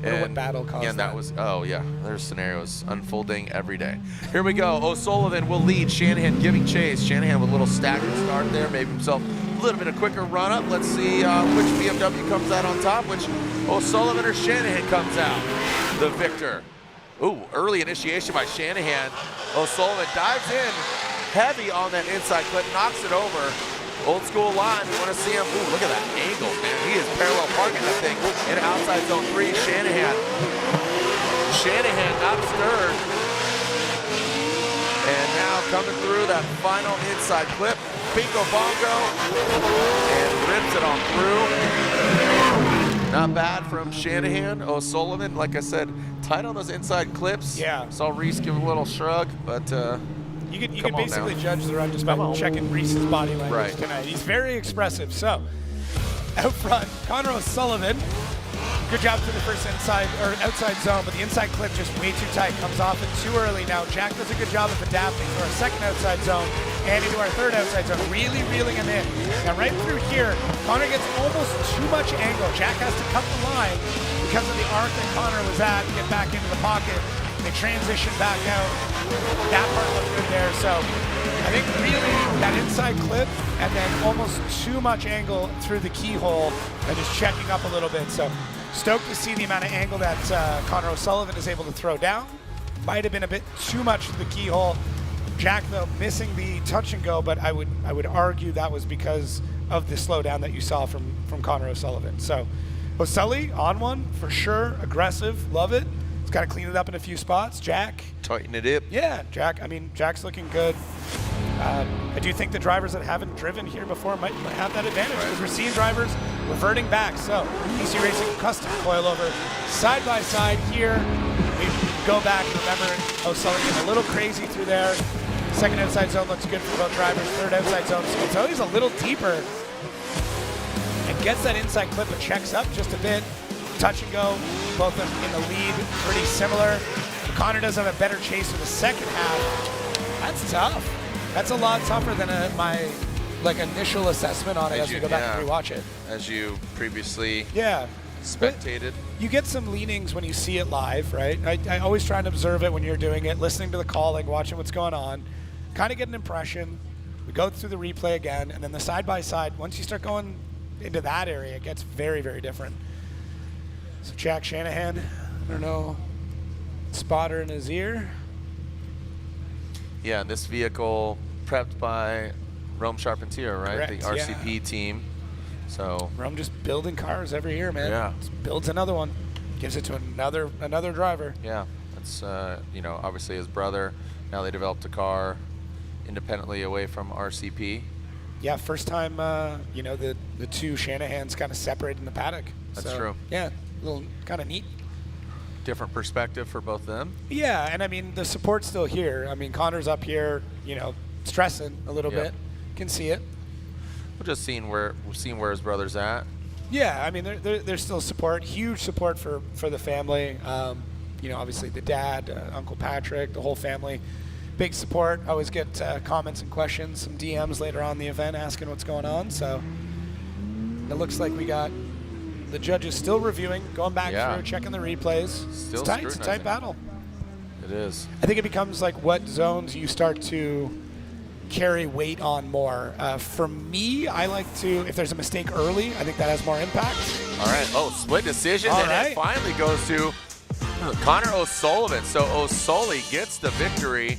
Wonder what battle caused
again, that was, there's scenarios unfolding every day. Here we go. O'Sullivan will lead. Shanahan giving chase. Shanahan with a little staggered start there. Maybe himself a little bit of quicker run up. Let's see which BMW comes out on top, which O'Sullivan or Shanahan comes out the victor. Ooh, early initiation by Shanahan. O'Sullivan dives in heavy on that inside clip, knocks it over. Old school line, we want to see him. Ooh, look at that angle, man. He is parallel parking that thing in outside zone 3. Shanahan outstirred. And now coming through that final inside clip. Bingo bongo. And rips it on through. Not bad from Shanahan. O'Sullivan, like I said, tight on those inside clips.
Yeah.
Saw Reese give a little shrug, but
you could basically judge the run just by checking Reese's body language tonight. He's very expressive. So, out front, Connor O'Sullivan. Good job to the first outside zone, but the inside clip just way too tight. Comes off it too early. Now Jack does a good job of adapting to our second outside zone and into our third outside zone, really reeling him in. Now right through here, Connor gets almost too much angle. Jack has to cut the line because of the arc that Connor was at to get back into the pocket. They transition back out. That part looked good there. So I think really that inside clip and then almost too much angle through the keyhole and just checking up a little bit. So stoked to see the amount of angle that Connor O'Sullivan is able to throw down. Might have been a bit too much to the keyhole. Jack, though, missing the touch and go, but I would argue that was because of the slowdown that you saw from Connor O'Sullivan. So O'Sully on one for sure, aggressive, love it. He's got to clean it up in a few spots. Jack.
Tighten it up.
Yeah, Jack. I mean, Jack's looking good. I do think the drivers that haven't driven here before might have that advantage because we're seeing drivers reverting back. So PC Racing custom coilover side by side here. We go back. Remember, O'Sullivan a little crazy through there. Second outside zone looks good for both drivers. Third outside zone, O'Sullivan's a little deeper and gets that inside clip and checks up just a bit. Touch and go, both in the lead, pretty similar. Connor does have a better chase for the second half. That's tough. That's a lot tougher than my initial assessment on it as we go back and rewatch it.
As you previously spectated.
You get some leanings when you see it live, right? I always try and observe it when you're doing it, listening to the calling, watching what's going on, kind of get an impression. We go through the replay again, and then the side-by-side, once you start going into that area, it gets very, very different. So Jack Shanahan, I don't know, spotter in his ear.
Yeah, this vehicle prepped by Rome Charpentier, right?
Correct,
the RCP team. So
Rome just building cars every year, man.
Yeah.
Just builds another one, gives it to another driver.
Yeah, that's obviously his brother. Now they developed a car independently away from RCP.
Yeah, first time the two Shanahans kind of separated in the paddock.
That's true.
Yeah, a little kind of neat.
Different perspective for both them.
Yeah, and I mean the support's still here. I mean Connor's up here, stressing a little bit. Can see it.
We're just seeing where his brother's at.
Yeah, I mean there's still support, huge support for the family. Obviously the dad, Uncle Patrick, the whole family. Big support. I always get comments and questions, some DMs later on in the event asking what's going on. So it looks like we got the judges still reviewing, going back through, checking the replays.
Still
it's tight. It's a tight battle.
It is.
I think it becomes like what zones you start to carry weight on more. For me, I like to, if there's a mistake early, I think that has more impact.
All right. Oh, split decision. And it finally goes to Connor O'Sullivan. So O'Sully gets the victory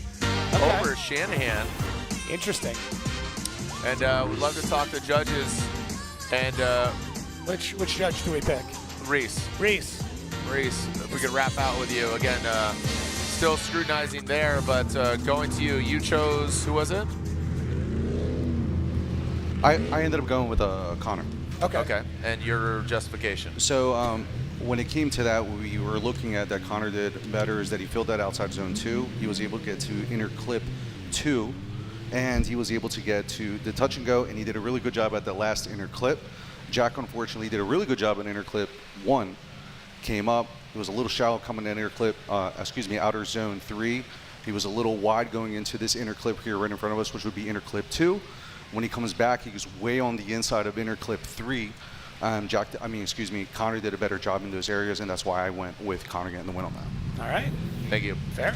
over Shanahan.
Interesting.
And we'd love to talk to judges. And
which judge do we pick?
Reese. If we could wrap out with you again. Still scrutinizing there, but going to you. You chose, who was it?
I ended up going with Connor.
Okay. And your justification?
So when it came to that, we were looking at that Connor did better is that he filled that outside zone 2. He was able to get to inner clip 2, and he was able to get to the touch and go, and he did a really good job at the last inner clip. Jack, unfortunately, did a really good job at inner clip 1. Came up. It was a little shallow coming in outer zone 3. He was a little wide going into this inner clip here right in front of us, which would be inner clip 2. When he comes back, he was way on the inside of inner clip 3. Connor did a better job in those areas, and that's why I went with Connor getting the win on that.
All right.
Thank you.
Fair.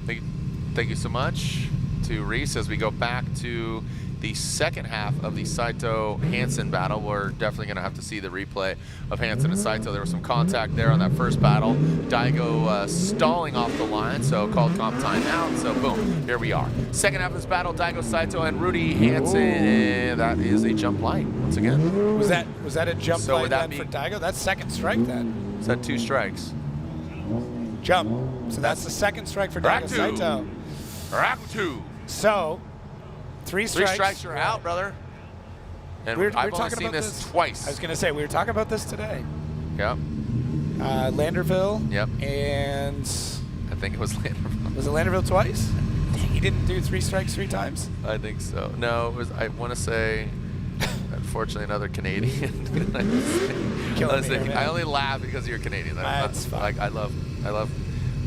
Thank you so much to Reese as we go back to the second half of the Saito Hansen battle. We're definitely going to have to see the replay of Hansen and Saito. There was some contact there on that first battle. Daigo stalling off the line, so called comp timeout. So boom, here we are. Second half of this battle, Daigo Saito and Rudy Hansen. And that is a jump light once again.
Was that a jump light then
be,
for Daigo? That's second strike then.
Is that 2 strikes?
Jump. So that's the second strike for Daigo Saito.
Rack 2.
So, 3 strikes.
3 strikes, you're out, brother. And I've only seen this twice.
I was going to say, we were talking about this today.
Yep.
Landerville.
Yep.
And
I think it was Landerville.
Was it Landerville twice? He didn't do 3 strikes 3 times?
I think so. No, it was, I want to say, unfortunately, another Canadian. I only laugh because you're Canadian.
That's fine.
I love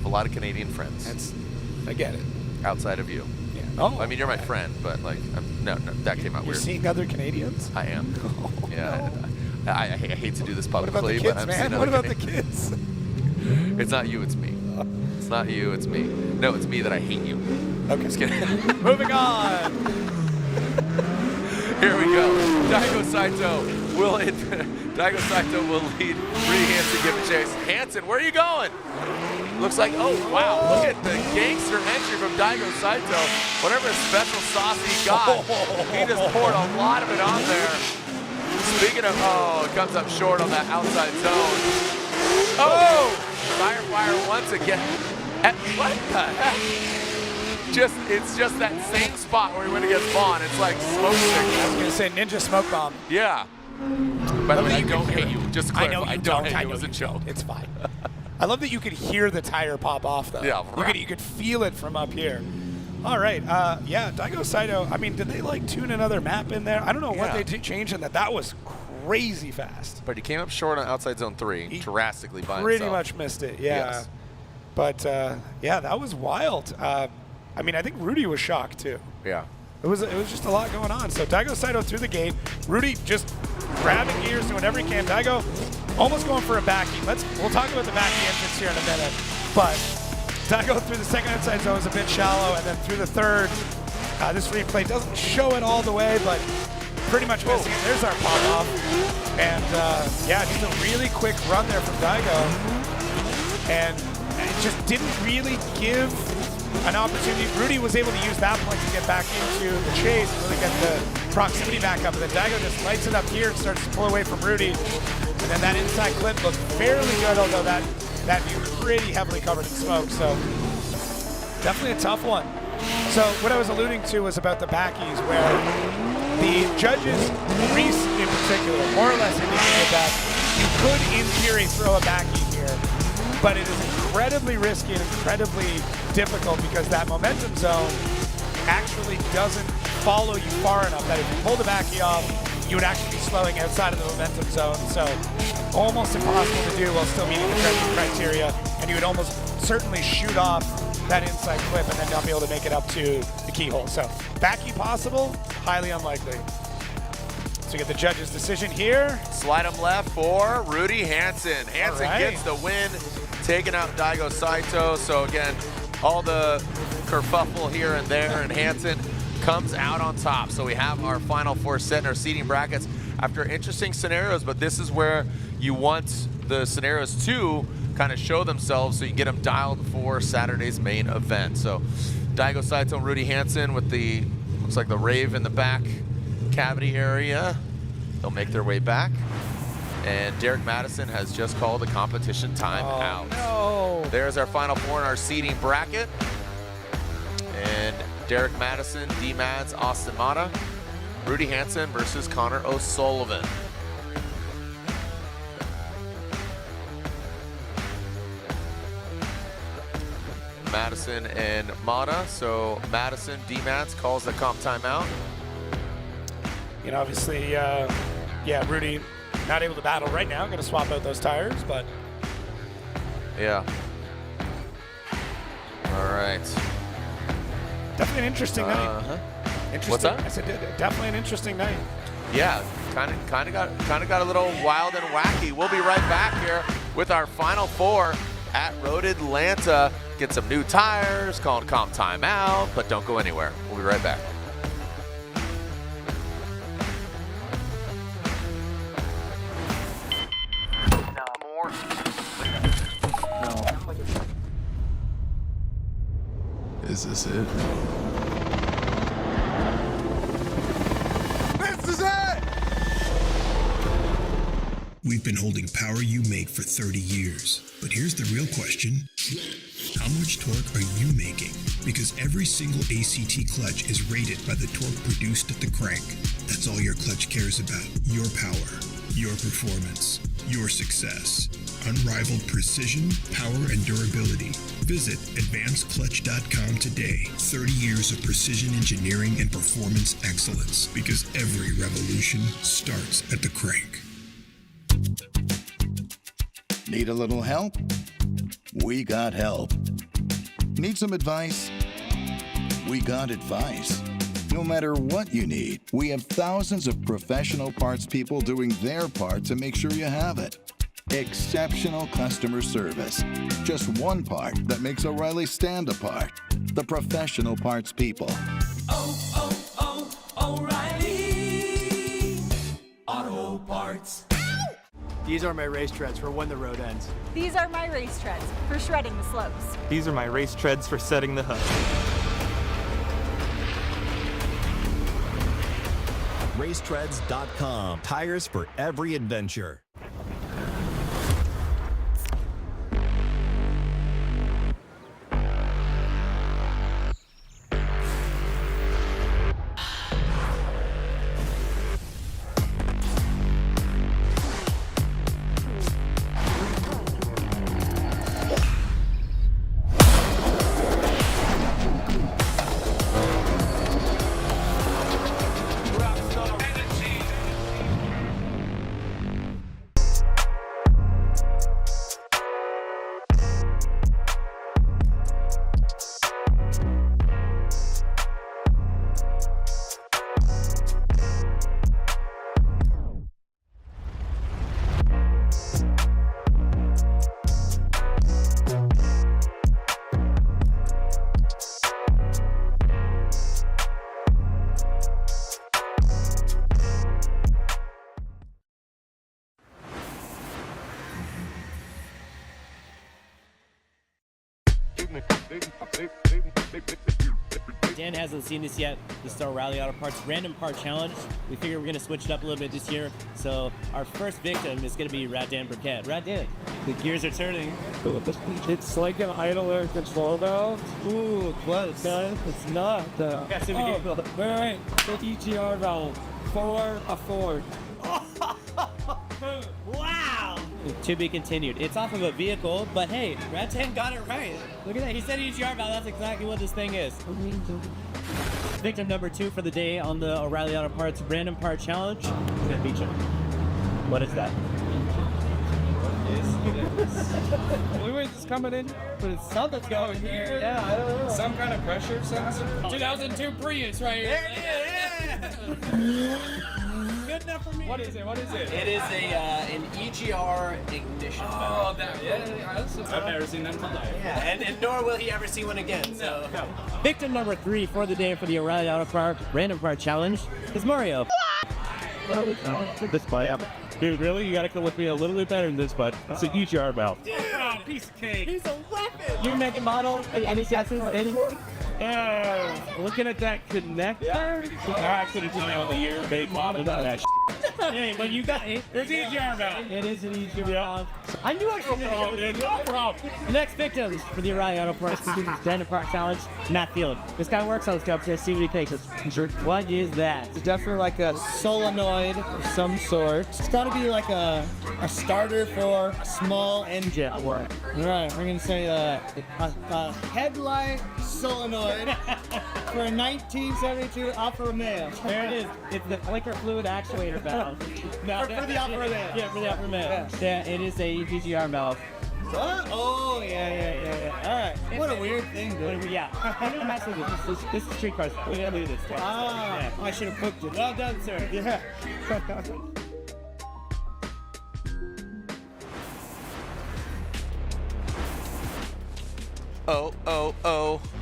a lot of Canadian friends.
I get it.
Outside of you.
Yeah. Oh.
I mean, you're my friend, but like, no, that came out weird.
You're seeing other Canadians?
I am. Yeah.
No.
I hate to do this publicly,
what about the kids,
but I'm
man?
seeing
What about
Canadians.
the kids?
It's not you, it's me. It's not you, it's me. No, it's me that I hate you.
Okay.
Just kidding.
Moving on.
Here we go. Daigo Saito will lead Rudy Hansen, give a chase. Hansen, where are you going? Looks like, oh wow, look at the gangster entry from Daigo Saito. Whatever special sauce he got, he just poured a lot of it on there. Speaking of, it comes up short on that outside zone. Oh, fire once again. What the heck? It's just that same spot where he went against Vaughn. It's like smoke signal.
I was gonna say ninja smoke bomb.
Yeah. By the way, I don't hate you. Just to clarify,
I know you
I don't hate
I
you.
know
It was a
you
joke.
don't. It's fine. I love that you could hear the tire pop off though.
Yeah.
You could feel it from up here. All right. Yeah. Daigo Saito. I mean, did they like tune another map in there? I don't know what they changed in that. That was crazy fast.
But he came up short on outside zone 3, drastically by himself.
Pretty much missed it. Yeah.
Yes.
But yeah, that was wild. I mean, I think Rudy was shocked too.
Yeah.
It was just a lot going on. So Daigo Saito through the gate. Rudy just grabbing gears, doing whatever he can. Daigo almost going for a backie. We'll talk about the backie entrance here in a minute. But Daigo through the second inside zone is a bit shallow, and then through the third, this replay doesn't show it all the way, but pretty much missing it. There's our pop off. And yeah, just a really quick run there from Daigo. And it just didn't really give an opportunity. Rudy was able to use that point to get back into the chase and really get the proximity back up. And then Daigo just lights it up here and starts to pull away from Rudy. And then that inside clip looked fairly good, although that view pretty heavily covered in smoke. So definitely a tough one. So what I was alluding to was about the backies, where the judges, Reese in particular, more or less indicated that you could, in theory, throw a backie here, but it is incredibly risky and incredibly difficult because that momentum zone actually doesn't follow you far enough that if you pull the backie off, you would actually be slowing outside of the momentum zone. So almost impossible to do while still meeting the trenching criteria, and you would almost certainly shoot off that inside clip and then not be able to make it up to the keyhole. So backie possible, highly unlikely. So we get the judge's decision here.
Slide him left for Rudy Hansen. Hansen gets the win, taking out Daigo Saito. So again, all the kerfuffle here and there, and Hansen comes out on top. So we have our final 4 set in our seating brackets after interesting scenarios, but this is where you want the scenarios to kind of show themselves so you get them dialed for Saturday's main event. So Daigo Saito and Rudy Hansen with the, looks like the rave in the back cavity area. They'll make their way back. And Derek Madison has just called the competition time out.
No.
There's our final 4 in our seating bracket. And Derek Madison, D-Mads, Austin Matta, Rudy Hansen versus Connor O'Sullivan. Madison and Matta. So Madison, D-Mads calls the comp timeout.
You know, obviously, yeah, Rudy not able to battle right now. Going to swap out those tires, but
yeah. All right.
Definitely an interesting night. Interesting.
What's that?
I said definitely an interesting night.
Yeah, kind of got a little wild and wacky. We'll be right back here with our final 4 at Road Atlanta. Get some new tires, call comp timeout, but don't go anywhere. We'll be right back.
Is this it?
This is it!
We've been holding power you make for 30 years. But here's the real question. How much torque are you making? Because every single ACT clutch is rated by the torque produced at the crank. That's all your clutch cares about. Your power, your performance, your success. Unrivaled precision, power, and durability. Visit advancedclutch.com today. 30 years of precision engineering and performance excellence. Because every revolution starts at the crank.
Need a little help? We got help. Need some advice? We got advice. No matter what you need, we have thousands of professional parts people doing their part to make sure you have it. Exceptional customer service. Just one part that makes O'Reilly stand apart. The professional parts people.
O'Reilly Auto Parts.
These are my race treads for when the road ends.
These are my race treads for shredding the slopes.
These are my race treads for setting the hook.
Racetreads.com. Tires for every adventure.
Dan hasn't seen this yet. This is our Rally Auto Parts Random Part Challenge. We figure we're going to switch it up a little bit this year. So our first victim is going to be Radan Burkett. Radan, the gears are turning.
It's like an idler control valve.
Ooh, close.
No, it's not.
Wait.
The EGR valve for a Ford.
Wow! To be continued. It's off of a vehicle, but hey, Radan got it right. Look at that. He said EGR valve. That's exactly what this thing is. Victim number 2 for the day on the O'Reilly Auto Parts Random Part Challenge. It's gonna feature. What is that?
Wait, it's coming in.
But it's something's going here. Yeah, I don't know.
Some kind of pressure sensor. 2002 Prius right here.
There it is. Good enough for me.
What is it?
It is an EGR ignition valve.
I've never seen that in my life.
Yeah, and nor will he ever see one again. So, victim number 3 for the day for the O'Reilly Auto Parts Random Part Challenge is Mario.
This bud. Dude, really? You gotta come with me a little bit better than this, bud. It's an EGR valve.
Piece of cake. He's a weapon. You make a model? Any guesses?
Looking at that connector, I couldn't tell you on the year, make model, none of that
Hey, but you got it.
There's EGR valve.
It is an EGR valve. I knew I should have. No problem. The next victim for the O'Reilly Auto Parts Random Part Challenge, Matt Field. This guy works on this guy upstairs. See what he thinks. What is that?
It's definitely like a solenoid of some sort.
It's got to be like a starter for a small engine.
All right, we're gonna say
a headlight solenoid for a 1972 Alfa Romeo. There it is. It's the flicker fluid actuator valve. No, for the Alfa Romeo. Yeah, for the Alfa Romeo. Yeah, it is a EGR valve.
Oh, yeah.
All right. What a weird thing, dude. Yeah. I'm gonna mess with this. This is street cars. We gotta do this. Yeah. I should have cooked it. Well done, sir. Yeah.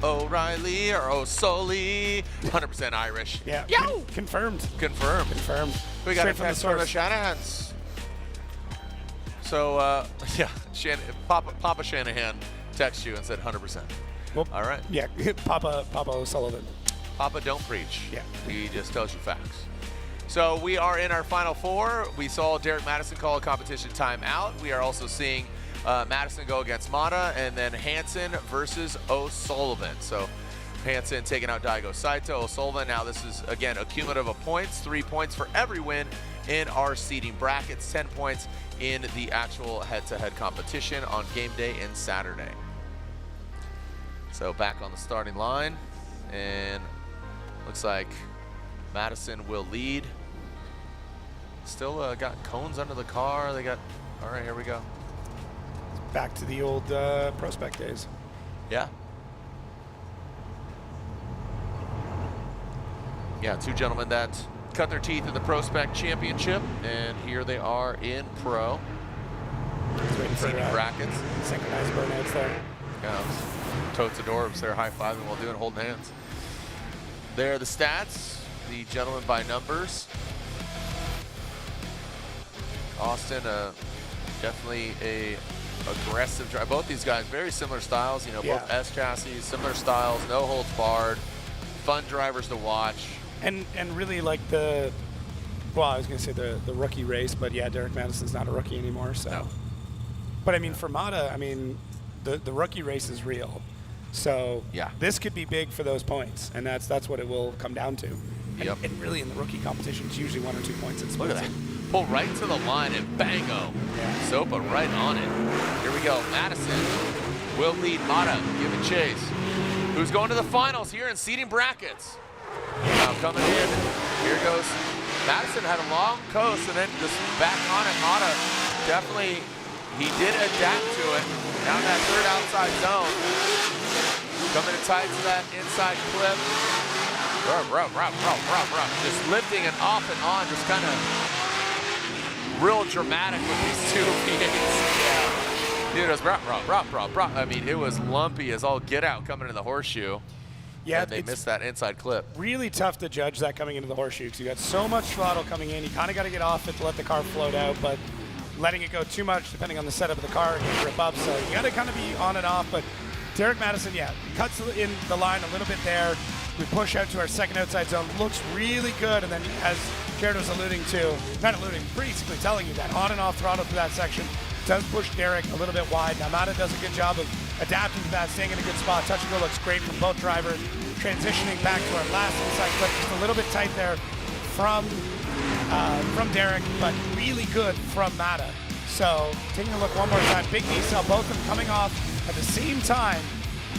O'Reilly or O'Sully, 100% Irish.
Yeah.
Yo!
Confirmed.
We got a
Straight from the
text from the
source.
Shanahans. So, yeah, Papa Shanahan texted you and said 100%.
Well,
all right.
Yeah, Papa O'Sullivan.
Papa don't preach.
Yeah.
He just tells you facts. So we are in our final four. We saw Derek Madison call a competition timeout. We are also seeing Madison go against Matta, and then Hansen versus O'Sullivan. So Hansen taking out Daigo Saito. O'Sullivan, now this is, again, a cumulative of points. 3 points for every win in our seeding brackets. 10 points in the actual head-to-head competition on game day and Saturday. So back on the starting line, and looks like Madison will lead. Still got cones under the car. They got, all right, here we go.
Back to the old Prospect days.
Yeah. Yeah, two gentlemen that cut their teeth in the Prospect Championship, and here they are in Pro. Seeding brackets.
Synchronized burnouts there.
Yeah, totes adorbs there, high-fiving while doing holding hands. There are the stats, the gentlemen by numbers. Austin, definitely a aggressive driver. Both these guys, very similar styles, you know, both S chassis, similar styles, no holds barred, fun drivers to watch.
And really like the, well, I was going to say the rookie race, but yeah, Derek Madison's not a rookie anymore, so. No. But I mean, for Matta, I mean, the rookie race is real. So
yeah,
this could be big for those points, and that's what it will come down to.
Yep.
And really in the rookie competition, it's usually 1 or 2 points in
Look at that. Pull right to the line and bango.
Yeah.
Sopa right on it. Here we go. Madison will lead Matta, giving chase. Who's going to the finals here in seeding brackets. Now coming in. Here goes. Madison had a long coast and then just back on it. Matta definitely, he did adapt to it. Down that third outside zone. Coming in tight to that inside clip. Just lifting it off and on, just kind of real dramatic with these two V8s. Yeah. Dude, it was I mean, it was lumpy as all get out coming into the horseshoe.
Yeah,
and they missed that inside clip.
Really tough to judge that coming into the horseshoe because you got so much throttle coming in. You kind of got to get off it to let the car float out, but letting it go too much, depending on the setup of the car, can rip up. So you got to kind of be on and off. But Derek Madison, yeah, cuts in the line a little bit there. We push out to our second outside zone. Looks really good. And then as Jared was alluding to, not alluding, basically telling you that on and off throttle through that section does push Derek a little bit wide. Now Matta does a good job of adapting to that, staying in a good spot. Touch and go looks great from both drivers. Transitioning back to our last inside clip, just a little bit tight there from Derek, but really good from Matta. So taking a look one more time, big decel, both of them coming off at the same time.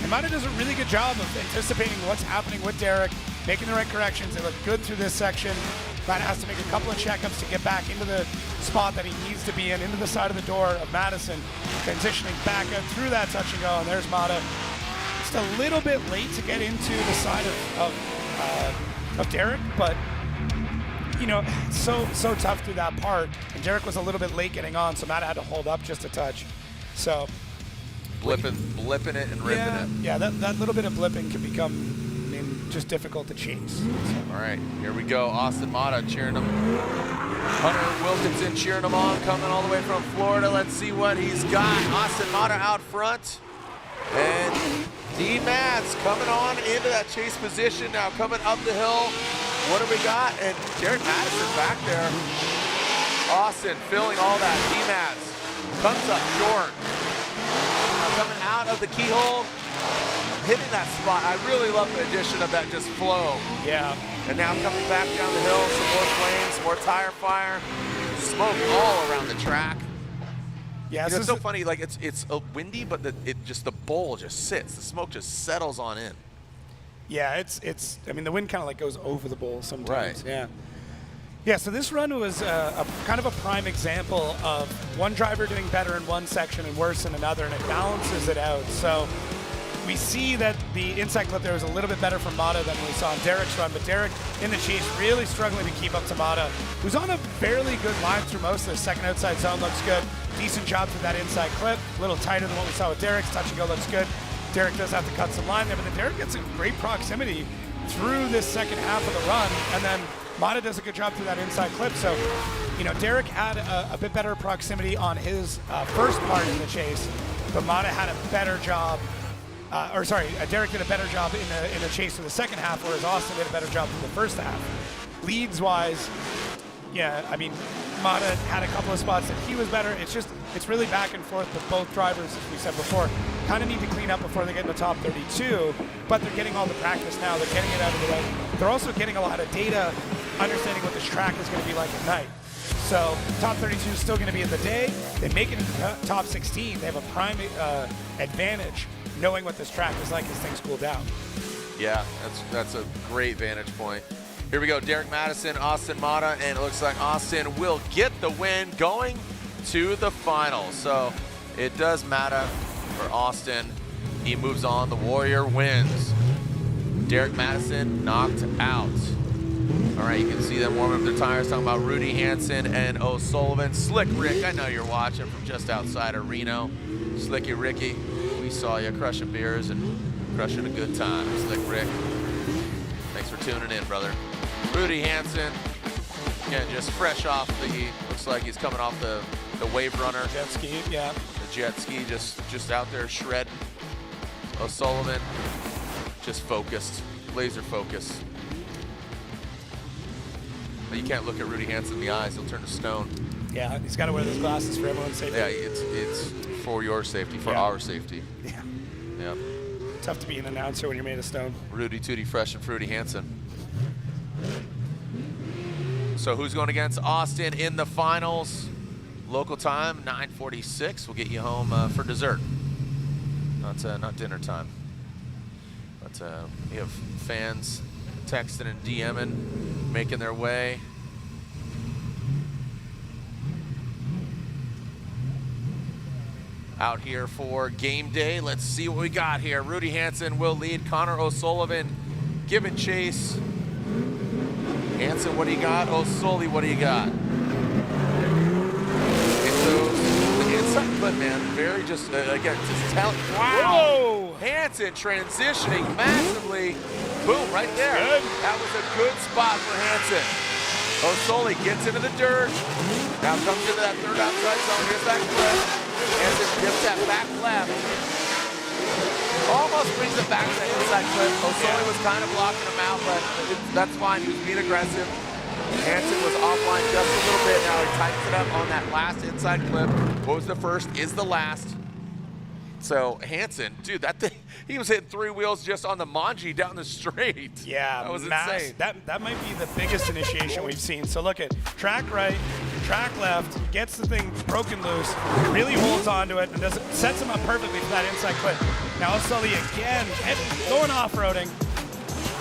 And Matta does a really good job of anticipating what's happening with Derek, making the right corrections. They look good through this section. Matta has to make a couple of checkups to get back into the spot that he needs to be in, into the side of the door of Madison, transitioning back out through that touch and go, and there's Matta. Just a little bit late to get into the side of Derek, but you know, so tough through that part. And Derek was a little bit late getting on, so Matta had to hold up just a touch. So
blipping it and ripping it.
Yeah, that little bit of blipping can become, I mean, just difficult to chase. So.
All right, here we go. Austin Matta cheering him. Hunter Wilkinson cheering him on, coming all the way from Florida. Let's see what he's got. Austin Matta out front. And D-Mats coming on into that chase position now, coming up the hill. What do we got? And Derek Madison back there. Austin filling all that. D-Mats comes up short. Now coming out of the keyhole, hitting that spot. I really love the addition of that just flow.
Yeah.
And now coming back down the hill, some more flames, more tire fire, smoke all around the track.
Yeah,
you know, it's so funny. Like it's windy, but the bowl just sits. The smoke just settles on in.
Yeah, it's. I mean, the wind kind of like goes over the bowl sometimes.
Right.
Yeah. Yeah. So this run was a kind of a prime example of one driver doing better in one section and worse in another, and it balances it out. So we see that the inside clip there was a little bit better from Matta than we saw in Derek's run, but Derek in the chase really struggling to keep up to Matta, who's on a fairly good line through most of the second outside zone. Looks good. Decent job through that inside clip. A little tighter than what we saw with Derek's. Touch and go looks good. Derek does have to cut some line there, but then Derek gets a great proximity through this second half of the run, and then Matta does a good job through that inside clip. So, you know, Derek had a bit better proximity on his first part in the chase, but Matta had a better job Derek did a better job in the chase in the second half, whereas Austin did a better job in the first half. Leads-wise, yeah, I mean, Matta had a couple of spots that he was better. It's really back and forth with both drivers, as we said before. Kind of need to clean up before they get in the top 32, but they're getting all the practice now. They're getting it out of the way. They're also getting a lot of data, understanding what this track is going to be like at night. So top 32 is still going to be in the day. They make it into the top 16. They have a prime advantage knowing what this track is like as things cool down.
Yeah, that's a great vantage point. Here we go, Derek Madison, Austin Matta, and it looks like Austin will get the win going to the final. So it does matter for Austin. He moves on, the Warrior wins. Derek Madison knocked out. All right, you can see them warming up their tires, talking about Rudy Hansen and O'Sullivan. Slick Rick, I know you're watching from just outside of Reno. Slicky Ricky, we saw you crushing beers and crushing a good time. Slick Rick, thanks for tuning in, brother. Rudy Hansen, again, just fresh off looks like he's coming off the wave runner.
Jet ski, yeah.
The jet ski, just out there shredding. O'Sullivan, just focused, laser focused. But you can't look at Rudy Hansen in the eyes, he'll turn to stone.
Yeah, he's got to wear those glasses for everyone's safety.
Yeah, it's for your safety, for our safety.
Yeah.
Yeah.
Tough to be an announcer when you're made of stone.
Rudy Tooty Fresh and Fruity Hansen. So who's going against Austin in the finals? Local time, 9:46. We'll get you home for dessert. Not dinner time. But we have fans texting and DMing, making their way. Out here for game day. Let's see what we got here. Rudy Hansen will lead. Connor O'Sullivan giving chase. Hansen, what do you got? O'Sully, what do you got? And so the inside clip, man, very just tell. Wow! Whoa. Hansen transitioning massively. Boom, right there. Good. That was a good spot for Hansen. O'Sully gets into the dirt. Now comes into that third outside zone. Here's that clip. Hansen dips that back left. Almost brings it back to that inside clip. O'Sully was kind of blocking him out, but that's fine. He was being aggressive. Hansen was offline just a little bit. Now he tightens it up on that last inside clip. What was the first is the last. So Hansen, dude, that thing, he was hitting 3 wheels just on the Manji down the straight.
Yeah,
that was insane.
That might be the biggest initiation we've seen. So look at track right, track left, gets the thing broken loose, really holds onto it, and sets him up perfectly for that inside clip. Now O'Sully again, going off-roading,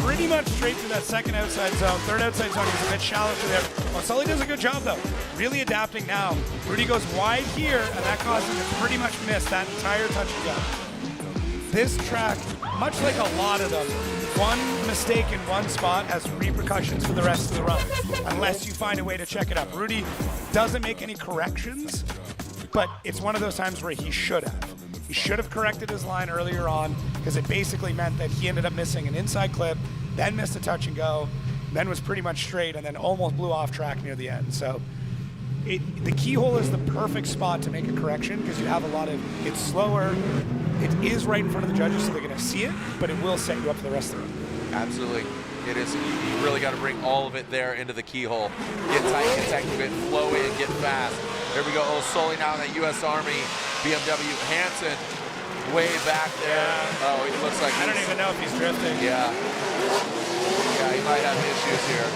pretty much straight through that second outside zone. Third outside zone, he's a bit shallow through there. O'Sully does a good job though, really adapting now. Rudy goes wide here, and that causes him to pretty much miss that entire touch and go. This track, much like a lot of them, one mistake in one spot has repercussions for the rest of the run, unless you find a way to check it up. Rudy doesn't make any corrections, but it's one of those times where he should have. He should have corrected his line earlier on, because it basically meant that he ended up missing an inside clip, then missed a touch and go, then was pretty much straight, and then almost blew off track near the end. So the keyhole is the perfect spot to make a correction, because you have a lot of, it's slower, it is right in front of the judges, so they're going to see it, but it will set you up for the rest of the run.
Absolutely. It is. You really got to bring all of it there into the keyhole. Get tight, get technical, flow in, get fast. There we go. O'Sully now in that U.S. Army BMW. Hansen way back there.
Yeah.
Oh, it looks like
I don't even know if he's drifting.
Yeah. Yeah, he might have issues here.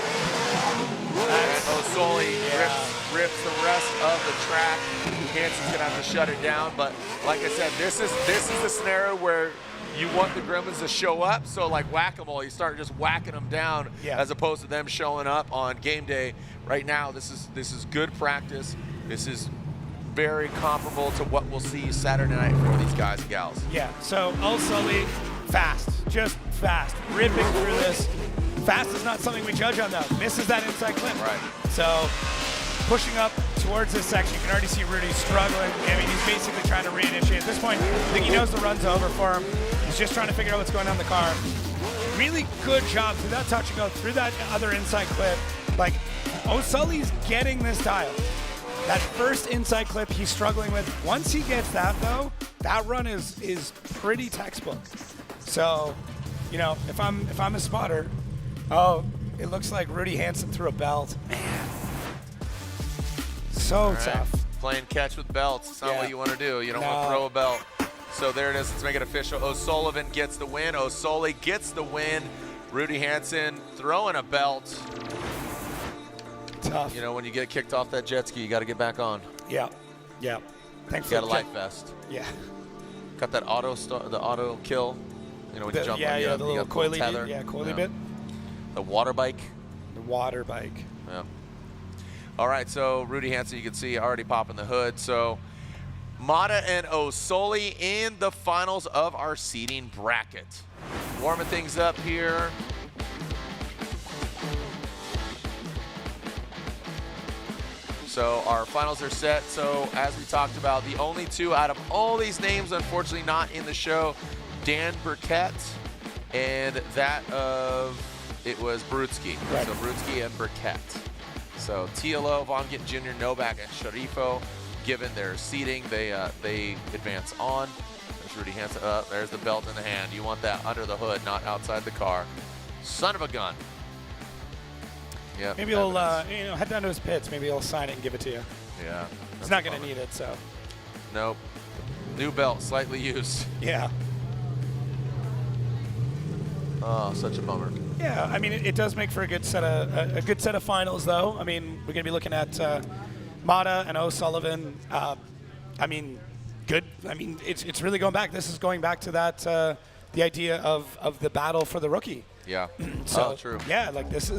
And O'Sully rips the rest of the track. Hansen's gonna have to shut it down. But like I said, this is the scenario where you want the Gremlins to show up, so like whack-a-mole, you start just whacking them down as opposed to them showing up on game day. Right now, this is good practice. This is very comparable to what we'll see Saturday night for these guys and gals.
Yeah, so O'Sully, fast, just fast, ripping through this. Fast is not something we judge on though. Misses that inside clip.
Right.
So pushing up towards this section, you can already see Rudy struggling. I mean, he's basically trying to reinitiate. At this point, I think he knows the run's over for him. He's just trying to figure out what's going on in the car. Really good job through that touch and go, through that other inside clip. Like, O'Sully's getting this dial. That first inside clip he's struggling with. Once he gets that though, that run is pretty textbook. So, you know, if I'm a spotter, oh, it looks like Rudy Hansen threw a belt. Man, so tough.
Playing catch with belts. It's not what you want to do. You don't want to throw a belt. So there it is. Let's make it official. O'Sullivan gets the win. O'Sully gets the win. Rudy Hansen throwing a belt.
Tough.
You know, when you get kicked off that jet ski, you got to get back on.
Yeah. Yeah. Thanks
You got a life vest.
Yeah.
Got that the auto kill. You know, when you jump on
the little coily
tether.
coily bit.
The water bike.
The water bike.
Yeah. All right, so Rudy Hansen, you can see already popping the hood. So Matta and O'Sully in the finals of our seeding bracket. Warming things up here. So our finals are set. So as we talked about, the only two out of all these names, unfortunately not in the show, Dan Burkett and that of, it was Brutzky.
Right.
So Brutzky and Burkett. So TLO, Gittin Jr, Noback, and Sceriffo, given their seeding, they advance on. There's Rudy Hansen. There's the belt in the hand. You want that under the hood, not outside the car. Son of a gun. Yeah.
Maybe he'll head down to his pits. Maybe he'll sign it and give it to you.
Yeah.
He's not going to need it, so.
Nope. New belt, slightly used.
Yeah.
Oh, such a bummer.
Yeah, I mean, it does make for a good set of finals, though. I mean, we're going to be looking at Matta and O'Sullivan. I mean, good. I mean, it's really going back. This is going back to that the idea of the battle for the rookie.
Yeah.
So,
true.
Yeah, like this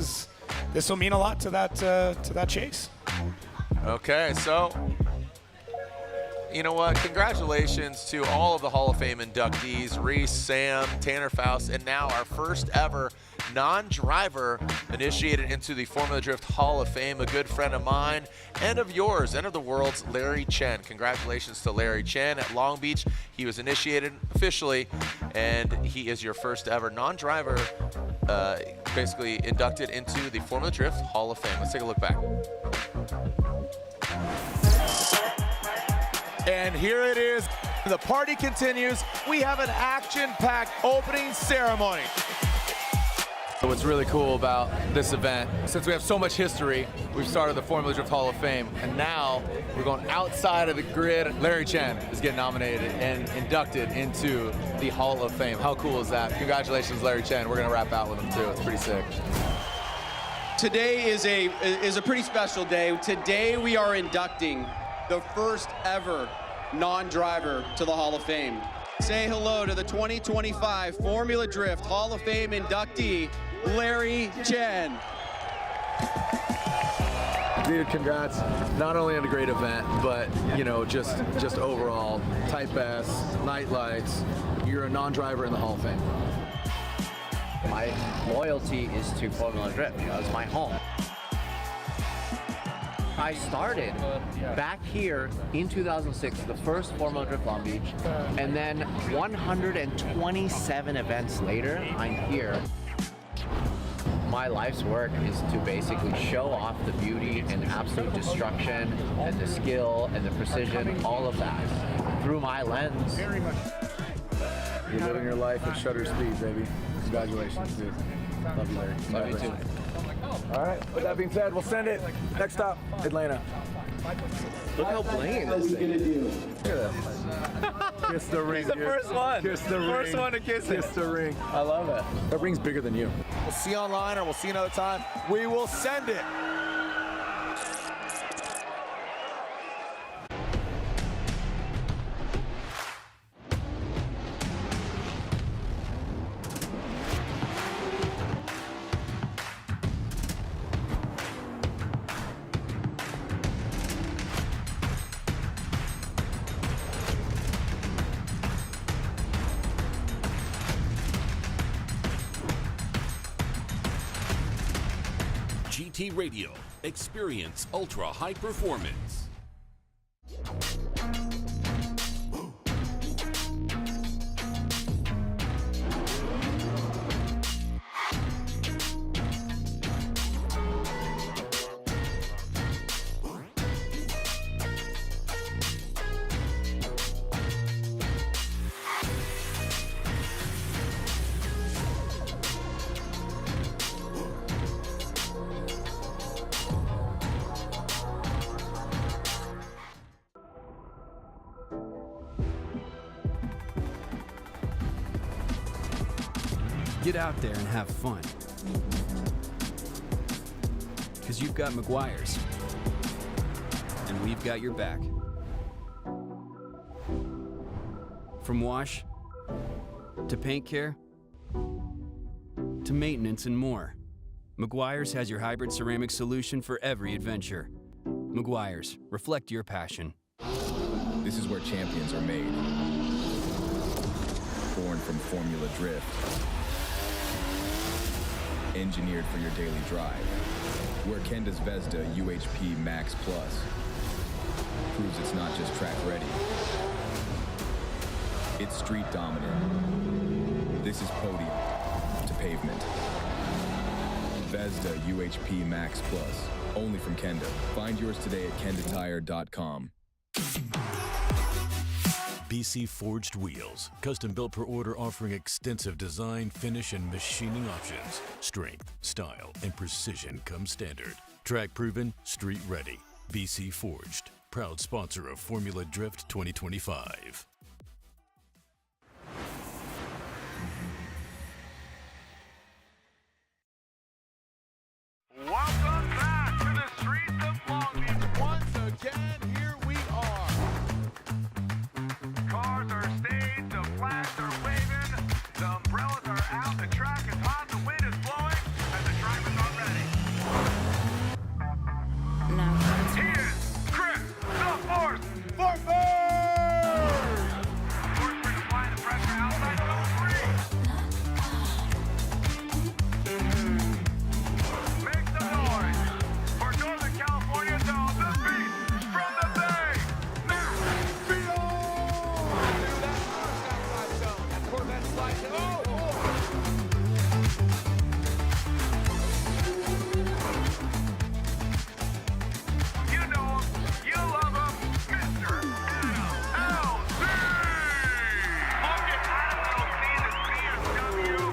will mean a lot to that chase.
Okay, so you know what? Congratulations to all of the Hall of Fame inductees, Reese, Sam, Tanner Faust, and now our first ever non-driver initiated into the Formula Drift Hall of Fame, a good friend of mine and of yours and of the world's, Larry Chen. Congratulations to Larry Chen at Long Beach. He was initiated officially, and he is your first ever non-driver basically inducted into the Formula Drift Hall of Fame. Let's take a look back. And here it is. The party continues. We have an action-packed opening ceremony.
What's really cool about this event, since we have so much history, we've started the Formula Drift Hall of Fame, and now we're going outside of the grid. Larry Chen is getting nominated and inducted into the Hall of Fame. How cool is that? Congratulations, Larry Chen. We're going to wrap out with him, too. It's pretty sick.
Today is a pretty special day. Today we are inducting the first ever non-driver to the Hall of Fame. Say hello to the 2025 Formula Drift Hall of Fame inductee, Larry Chen.
Dude, congrats. Not only on a great event, but you know, just overall, tight bass, night lights. You're a non-driver in the Hall of Fame.
My loyalty is to Formula Drift. You know, it's my home. I started back here in 2006, the first Formula Drift Long Beach, and then 127 events later, I'm here. My life's work is to basically show off the beauty and absolute destruction and the skill and the precision, all of that, through my lens.
You're living your life at shutter speed, baby. Congratulations, dude. Love you, Larry.
Love you too.
All right, with that being said, we'll send it. Next stop, Atlanta.
Look how bling this thing is.
Look at that. Kiss the ring.
He's the first one.
Kiss the ring.
First one to kiss it.
Kiss the ring.
I love it.
That ring's bigger than you.
We'll see you online, or we'll see you another time. We will send it.
GT Radio. Experience ultra high performance.
Get out there and have fun. Because you've got McGuire's. And we've got your back. From wash, to paint care, to maintenance and more, McGuire's has your hybrid ceramic solution for every adventure. McGuire's, reflect your passion.
This is where champions are made. Born from Formula Drift. Engineered for your daily drive. Where Kenda's Vesda UHP Max Plus proves it's not just track ready. It's street dominant. This is podium to pavement. Vesda UHP Max Plus, only from Kenda. Find yours today at kendatire.com.
BC Forged Wheels, custom built per order, offering extensive design, finish, and machining options. Strength, style, and precision come standard. Track proven, street ready. BC Forged, proud sponsor of Formula Drift 2025.
Welcome back to the streets of Long Beach. Once again, here we are. Cars are staged, the flags are waving, the umbrellas are out, the track is hot, the wind is blowing, and the drivers are ready. Here's Chris, the Force, for first! Force bring applying the pressure outside zone 3. Make some noise for Northern California zone, the beat from the Bay, Matt Vito! Do that first outside zone, that Corvette slides it. Oh! You know him, you love him, Mr. Adam LC! Look at Adam LC, the BMW.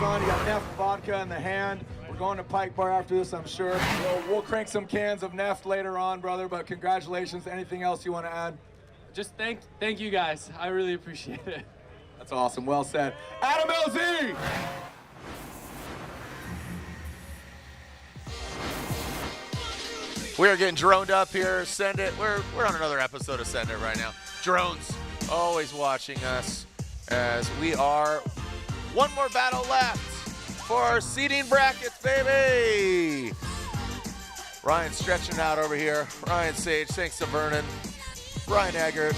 Fun. You got Neff vodka in the hand. We're going to Pike Bar after this, I'm sure. We'll crank some cans of Neff later on, brother, but congratulations. Anything else you want to add?
Just thank you guys. I really appreciate it.
That's awesome. Well said. Adam LZ!
We are getting droned up here. Send it. We're on another episode of Send It right now. Drones always watching us as we are one more battle left for our seating brackets, baby. Ryan stretching out over here. Ryan Sage, thanks to Vernon. Brian Eggert,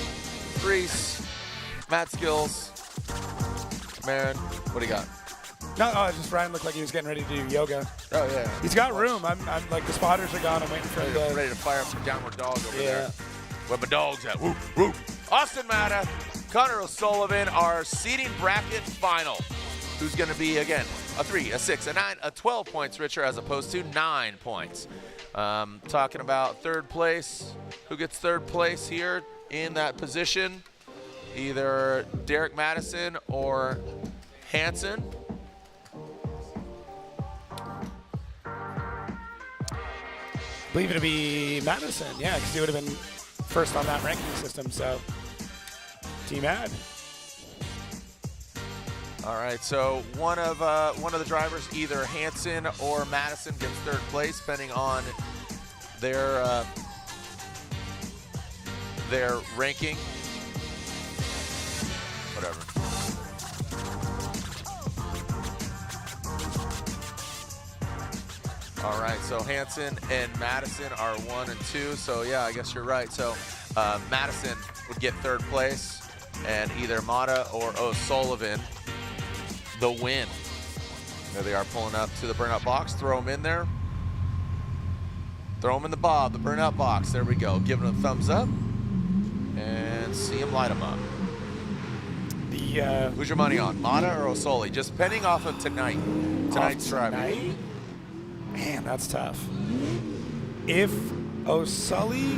Reese, Matt Skills, Marin. What do you got?
No, just Ryan looked like he was getting ready to do yoga.
Oh, yeah.
He's got room. I'm like, the spotters are gone. I'm waiting for him to...
Ready to fire up the downward dog over there. Where my dog's at. Woo, woo. Austin Matta, Connor O'Sullivan, our seating bracket final. Who's going to be, again, a 3, a 6, a 9, a 12 points richer as opposed to 9 points. Talking about third place. Who gets third place here in that position? Either Derek Madison or Hansen.
I believe it'll be Madison, yeah, because he would have been first on that ranking system, so Team Ad.
All right, so one of the drivers, either Hansen or Madison, gets third place, depending on their ranking. Whatever. All right, so Hansen and Madison are 1 and 2. So yeah, I guess you're right. So Madison would get third place, and either Matta or O'Sullivan the win. There they are, pulling up to the burnout box. Throw them in there. Throw them in the bob, the burnout box. There we go. Giving them a thumbs up, and see them light them up. Who's your money on, Matta or O'Sully? Just depending off of tonight's driving.
Man, that's tough. If O'Sully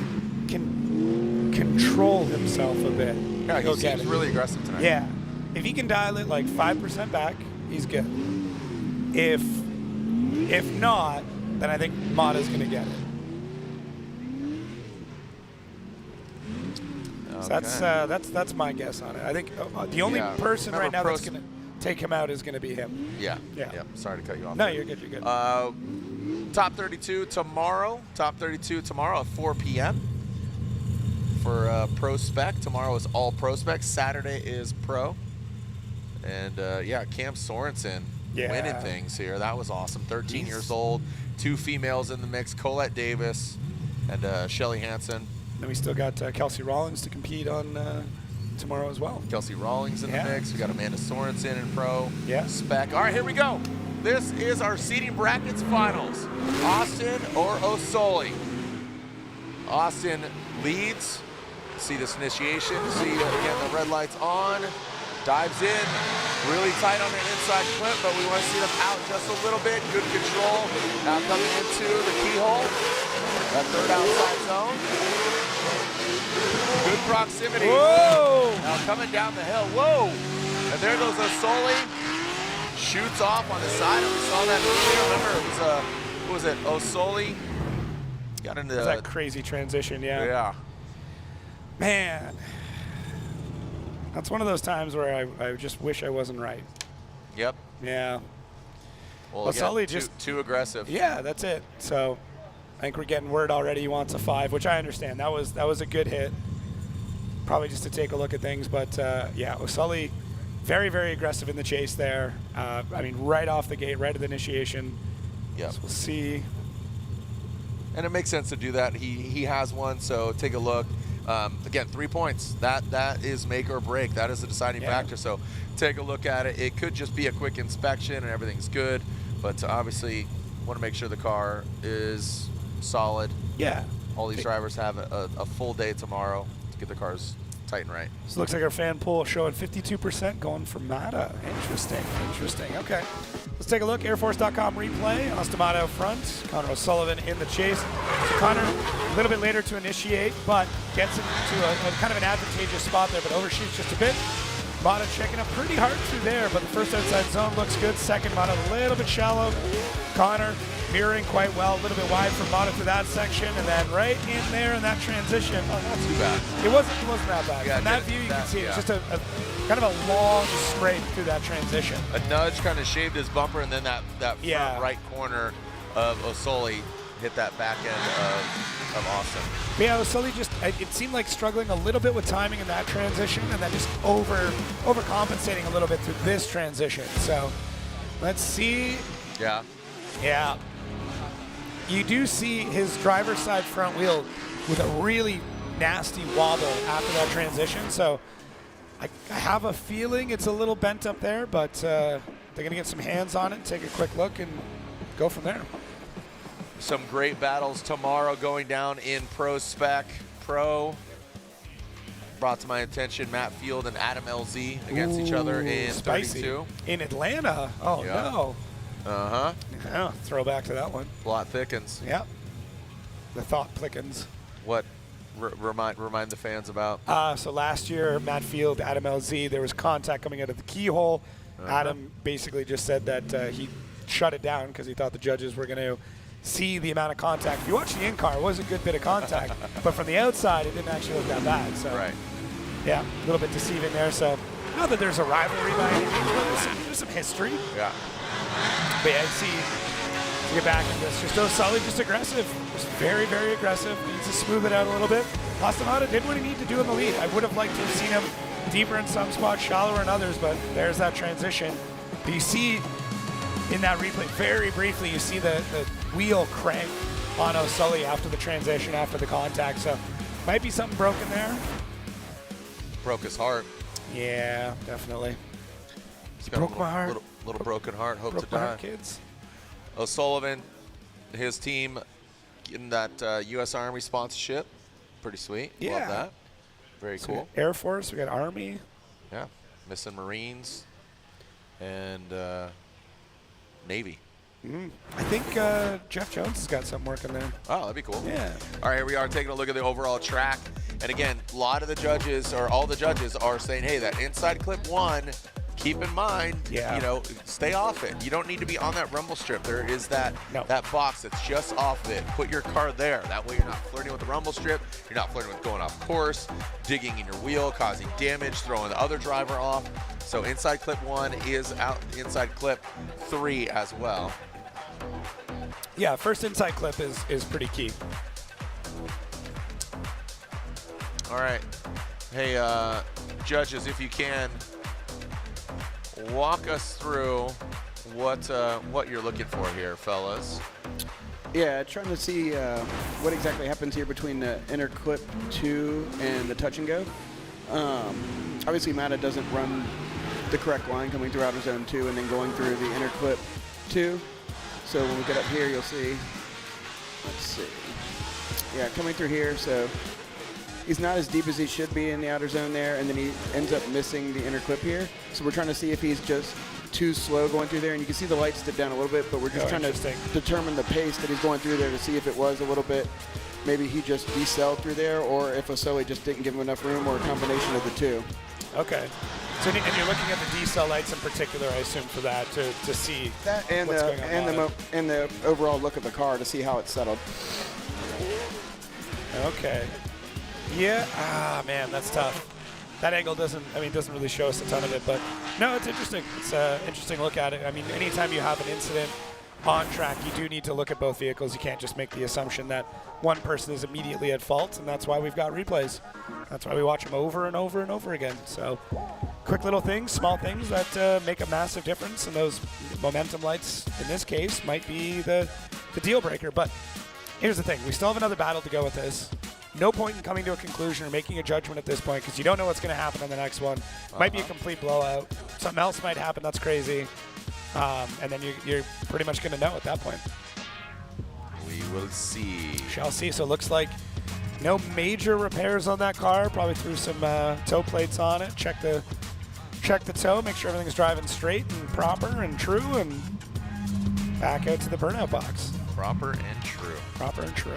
can control himself a bit,
yeah, he seems really aggressive tonight.
Yeah, if he can dial it like 5% back, he's good. If not, then I think Matta's gonna get it. So that's my guess on it. I think the only person right now that's going to take him out is going to be him.
Yeah. Sorry to cut you off.
No, you're good. You're good.
Top 32 tomorrow. Top 32 tomorrow at 4 p.m. for Pro Spec. Tomorrow is all Pro Spec. Saturday is Pro. And Cam Sorensen winning things here. That was awesome. 13 years old. 2 females in the mix. Colette Davis and Shelly Hansen.
Then we still got Kelsey Rawlings to compete on tomorrow as well.
Kelsey Rawlings in the mix. We got Amanda Sorensen in Pro Spec. All right, here we go. This is our seeding brackets finals. Austin or Osoli? Austin leads. See this initiation. See again the red lights on. Dives in. Really tight on the inside clip, but we want to see them out just a little bit. Good control. Now coming into the keyhole. That third outside zone. Good proximity.
Whoa!
Now coming down the hill. Whoa! And there goes Osoli. Shoots off on the side. We saw that earlier. Remember, it was what was it? Osoli got into
that crazy transition.
Yeah.
Man, that's one of those times where I just wish I wasn't right.
Yep.
Yeah.
Well,
Osoli
again,
just
too aggressive.
Yeah, that's it. So I think we're getting word already he wants a 5, which I understand. That was a good hit. Probably just to take a look at things, but Osoli, very, very aggressive in the chase there. I mean, right off the gate, right at the initiation.
Yeah.
So we'll see.
And it makes sense to do that. He has one, so take a look. Again, 3 points. That is make or break. That is the deciding factor. So take a look at it. It could just be a quick inspection and everything's good, but obviously want to make sure the car is solid.
Yeah.
All these drivers have a full day tomorrow to get their cars tight and right.
This looks like our fan pool showing 52% going for Matta. Interesting. Okay. Let's take a look. AirForce.com replay. Ostamato front. Connor O'Sullivan in the chase. So Connor a little bit later to initiate, but gets into a kind of an advantageous spot there, but overshoots just a bit. Matta checking up pretty hard through there, but the first outside zone looks good. Second, Matta a little bit shallow. Connor mirroring quite well, a little bit wide from Matta through that section, and then right in there in that transition.
Oh, not too bad.
It wasn't that bad.
Yeah,
From that view, you can see it's just a kind of a long scrape through that transition.
A nudge kind of shaved his bumper, and then that front right corner of Osoli hit that back end of Austin.
But yeah, Osoli just, it seemed like struggling a little bit with timing in that transition, and then just overcompensating a little bit through this transition. So let's see.
Yeah.
Yeah. You do see his driver's side front wheel with a really nasty wobble after that transition. So I have a feeling it's a little bent up there, but they're going to get some hands on it, take a quick look, and go from there.
Some great battles tomorrow going down in Pro Spec. Pro brought to my attention Matt Field and Adam LZ against each other in
spicy.
32.
In Atlanta. Oh, no.
Uh-huh.
Yeah, throwback to that one.
Plot thickens.
Yep. The thought plickens.
What? Remind the fans about?
So last year, Matt Field, Adam LZ, there was contact coming out of the keyhole. Adam basically just said that he shut it down because he thought the judges were going to see the amount of contact. If you watch the in-car, it was a good bit of contact. But from the outside, it didn't actually look that bad. So, yeah, a little bit deceiving there. So not that there's a rivalry by any means, but there's some history.
Yeah.
But yeah, see, to get back into this, just Osoli, just aggressive. Just very, very aggressive. Needs to smooth it out a little bit. Ostamato did what he needed to do in the lead. I would have liked to have seen him deeper in some spots, shallower in others, but there's that transition. But you see in that replay, very briefly, you see the wheel crank on Osoli after the transition, after the contact. So might be something broken there.
Broke his heart.
Yeah, definitely.
Broke my heart. Little broken heart. Hope to die.
Kids.
O'Sullivan, his team getting that U.S. Army sponsorship. Pretty sweet.
Yeah.
Love that. Very
So
cool.
Air Force, we got Army.
Yeah. Missing Marines and Navy.
I think Jeff Jones has got something working there.
Oh, that'd be cool.
Yeah.
All right, here we are taking a look at the overall track. And again, a lot of the judges, or all the judges, are saying, hey, that inside clip 1 keep in mind,
Yeah.
you know, stay off it. You don't need to be on that rumble strip. There is that box that's just off it. Put your car there. That way you're not flirting with the rumble strip. You're not flirting with going off course, digging in your wheel, causing damage, throwing the other driver off. So inside clip 1 is out. Inside clip 3 as well.
Yeah, first inside clip is pretty key.
All right. Hey, judges, if you can, walk us through what you're looking for here, fellas.
Yeah, trying to see what exactly happens here between the inner clip 2 and the touch and go. Obviously, Matta doesn't run the correct line coming through outer zone 2 and then going through the inner clip 2. So when we get up here, you'll see, let's see. Yeah, coming through here, so he's not as deep as he should be in the outer zone there, and then he ends up missing the inner clip here. So we're trying to see if he's just too slow going through there, and you can see the lights dip down a little bit, but we're just trying to determine the pace that he's going through there to see if it was a little bit, maybe he just decelled through there, or if Osoli just didn't give him enough room, or a combination of the two.
Okay. So, and you're looking at the decel lights in particular, I assume, for that to see
that and
what's going on
and the overall look of the car to see how it's settled.
Okay. Yeah. Ah, man, that's tough. That angle doesn't really show us a ton of it, but no, it's interesting. It's an interesting look at it. I mean, anytime you have an incident on track, you do need to look at both vehicles. You can't just make the assumption that one person is immediately at fault, and that's why we've got replays. That's why we watch them over and over and over again. So quick little things, small things that make a massive difference, and those momentum lights in this case might be the deal breaker. But here's the thing. We still have another battle to go with this. No point in coming to a conclusion or making a judgment at this point because you don't know what's going to happen on the next one. Might be a complete blowout. Something else might happen that's crazy. And then you're pretty much going to know at that point.
We will see.
Shall see. So it looks like no major repairs on that car. Probably threw some toe plates on it. Check the toe. Make sure everything's driving straight and proper and true. And back out to the burnout box.
Proper and true.
Proper and true.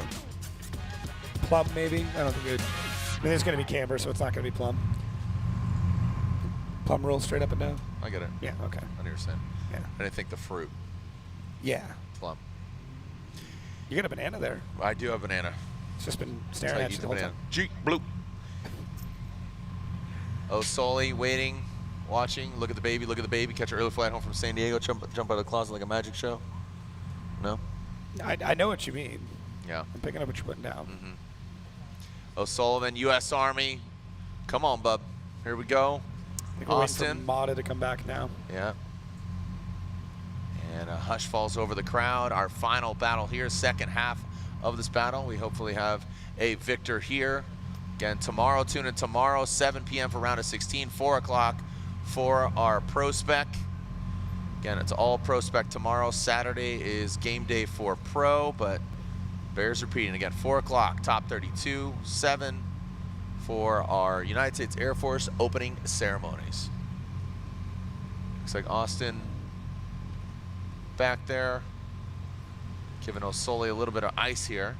Plum, maybe? I don't think it. I mean, there's going to be camber, so it's not going to be plum. Plum roll straight up and down?
I get it.
Yeah, okay.
I understand.
Yeah.
I didn't think the fruit.
Yeah.
Plum.
You got a banana there.
I do have banana.
It's just been staring at you the whole time.
Jeep, bloop. Osoli waiting, watching. Look at the baby. Look at the baby. Catch an early flight home from San Diego. Jump out of the closet like a magic show. No?
I know what you mean.
Yeah.
I'm picking up what you're putting down.
Mm-hmm. O'Sullivan, U.S. Army. Come on, bub. Here we go.
I think we're waiting for Matta to come back now.
Yeah. And a hush falls over the crowd. Our final battle here, second half of this battle. We hopefully have a victor here. Again, tomorrow, tune in tomorrow, 7 p.m. for round of 16, 4 o'clock for our Pro Spec. Again, it's all Pro Spec tomorrow. Saturday is game day for Pro, but bears repeating again, 4 o'clock, top 32, 7 for our United States Air Force opening ceremonies. Looks like Austin back there, giving Osoli a little bit of ice here.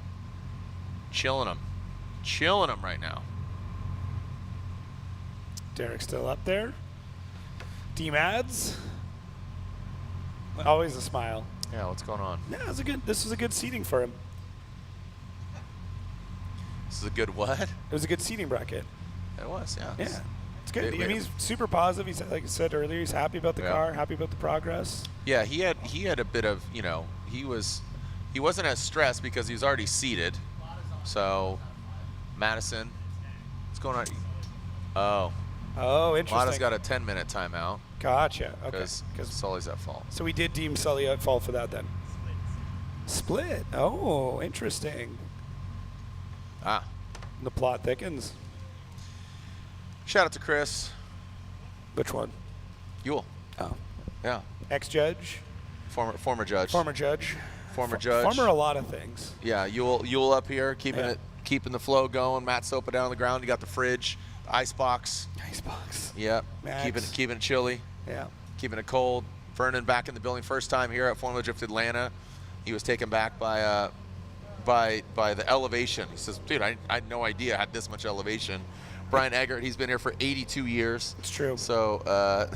Chilling him right now.
Derek's still up there. D-Mads. Always a smile.
Yeah, what's going on?
Yeah, this was a good seating for him.
This is a good what? It
was a good seating bracket.
It was, yeah.
Yeah, it's good. I mean, he's super positive. He's, like I said earlier, he's happy about the car, happy about the progress.
Yeah, he had a bit of, you know, he wasn't as stressed because he was already seated. So, Madison, what's going on? Oh,
interesting.
Matta's got a 10-minute timeout.
Gotcha. Okay.
Because Sully's at fault.
So we did deem Sully at fault for that then. Split. Oh, interesting.
Ah.
The plot thickens.
Shout out to Chris.
Which one?
Yule.
Oh.
Yeah.
Ex-judge.
Former judge.
Former judge.
Former judge.
Former a lot of things.
Yeah, Yule up here, keeping the flow going. Matt Sopa down on the ground. You got the fridge, the ice box. Yeah. Keeping it chilly.
Yeah.
Keeping it cold. Vernon back in the building, first time here at Formula Drift Atlanta. He was taken back by the elevation. He says, dude, I had no idea I had this much elevation. Brian Eggert, he's been here for 82 years.
It's true.
So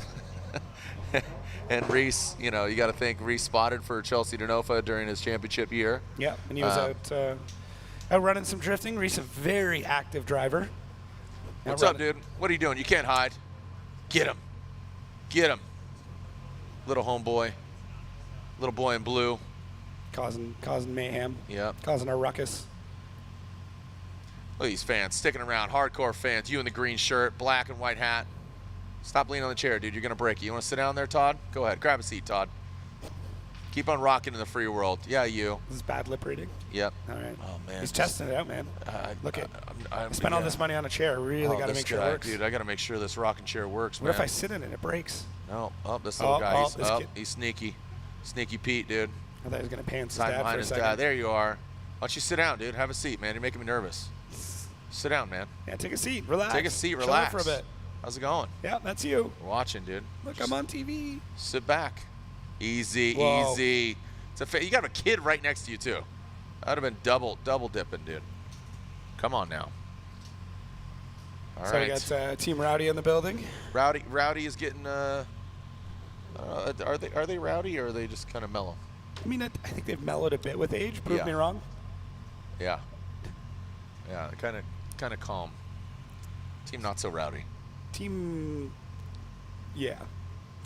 And Reese, you know, you got to think Reese spotted for Chelsea Denofa during his championship year.
Yeah, and he was out running some drifting. Reese, a very active driver.
What's up, dude? What are you doing? You can't hide. Get him. Get him. Little homeboy. Little boy in blue.
Causing mayhem.
Yep.
Causing a ruckus.
Look at these fans sticking around. Hardcore fans. You in the green shirt, black and white hat. Stop leaning on the chair, dude. You're going to break it. You want to sit down there, Todd? Go ahead. Grab a seat, Todd. Keep on rocking in the free world. Yeah, you.
This is bad lip reading.
Yep.
All right.
Oh, man.
He's testing it out, man. Look at I spent all this money on a chair. Really got to make sure it works.
Dude, I got to make sure this rocking chair works,
What if I sit in it? It breaks.
No. Oh, this little guy. He's sneaky. Sneaky Pete, dude.
I thought he was going to pants his
Hide
dad
behind
for a
his
second.
dad. There you are. Why don't you sit down, dude? Have a seat, man. You're making me nervous. Sit down, man.
Yeah, take a seat. Relax.
Take a seat.
Chill
Relax.
for a bit.
How's it going?
Yeah, that's you.
We're watching, dude.
Look, I'm on TV.
Sit back. Easy,
Whoa.
easy. You got a kid right next to you, too. That would have been double dipping, dude. Come on now. All
so
right.
we got Team Rowdy in the building.
Rowdy is getting. Are they rowdy or are they just kind of mellow?
I mean, I think they've mellowed a bit with age. Prove me wrong.
Yeah. Yeah, kind of calm. Team not so rowdy.
Team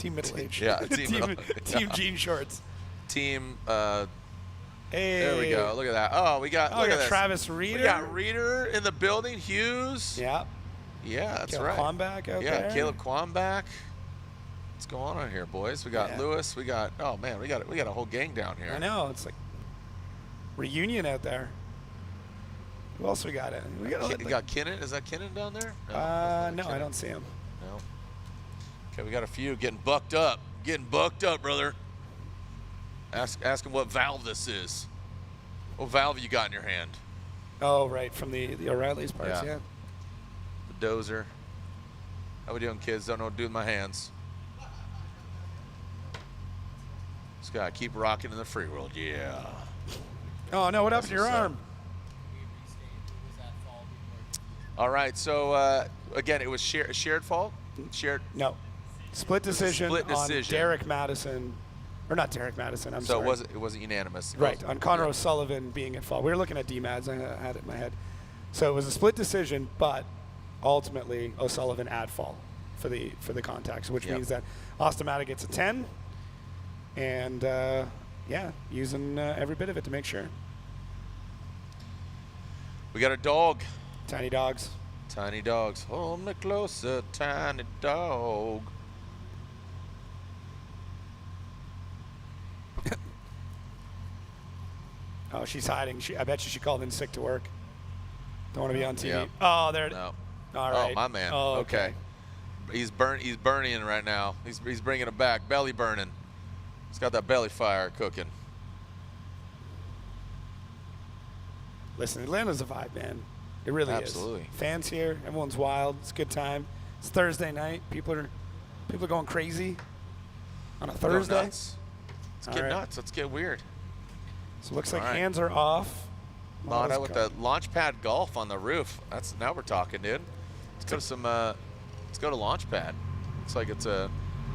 middle age.
Yeah,
team jean shorts.
Team.
Hey.
There we go. Look at that. Oh, we got. Look at this.
Travis Reeder.
We got Reeder in the building. Hughes.
Yeah.
Yeah, that's
Caleb
right.
Quamback out there.
Yeah, Caleb Quamback. What's going on here, boys? We got Lewis. We got. Oh man, we got a whole gang down here.
I know. It's like reunion out there. Who else we got in? We
got Kinnan. Is that Kinnan down there?
No, I don't see him.
No. Okay, we got a few getting bucked up. Getting bucked up, brother. Ask him what valve this is. What valve you got in your hand?
Oh, right, from the O'Reilly's parts, yeah.
The dozer. How we doing, kids? Don't know what to do with my hands. Just gotta keep rocking in the free world, yeah.
Oh no, what happened to your arm?
All right, so again, it was shared fault.
No, split decision.
Split decision
on Derek Madison, or not Derek Madison. I'm sorry.
So it wasn't unanimous.
Right, on Connor O'Sullivan being at fault. We were looking at DMADs. I had it in my head. So it was a split decision, but ultimately O'Sullivan at fault for the contacts, which means that Austin Matta gets a 10, and using every bit of it to make sure.
We got a dog.
Tiny dogs.
Tiny dogs. Hold me closer, tiny dog.
Oh, she's hiding. I bet she called in sick to work. Don't want to be on TV.
Yeah.
Oh, there.
No.
All right.
Oh, my man.
Oh,
okay. He's burning right now. He's bringing it back. Belly burning. He's got that belly fire cooking.
Listen, Atlanta's a vibe, man. It really
Absolutely.
is. Fans here. Everyone's wild. It's a good time. It's Thursday night. People are going crazy on a Thursday.
Let's get nuts. Let's get weird.
So it looks like hands are off.
Matta with the launch pad golf on the roof. Now we're talking, dude. Let's go to some. Let's go to launch pad. Looks like it's a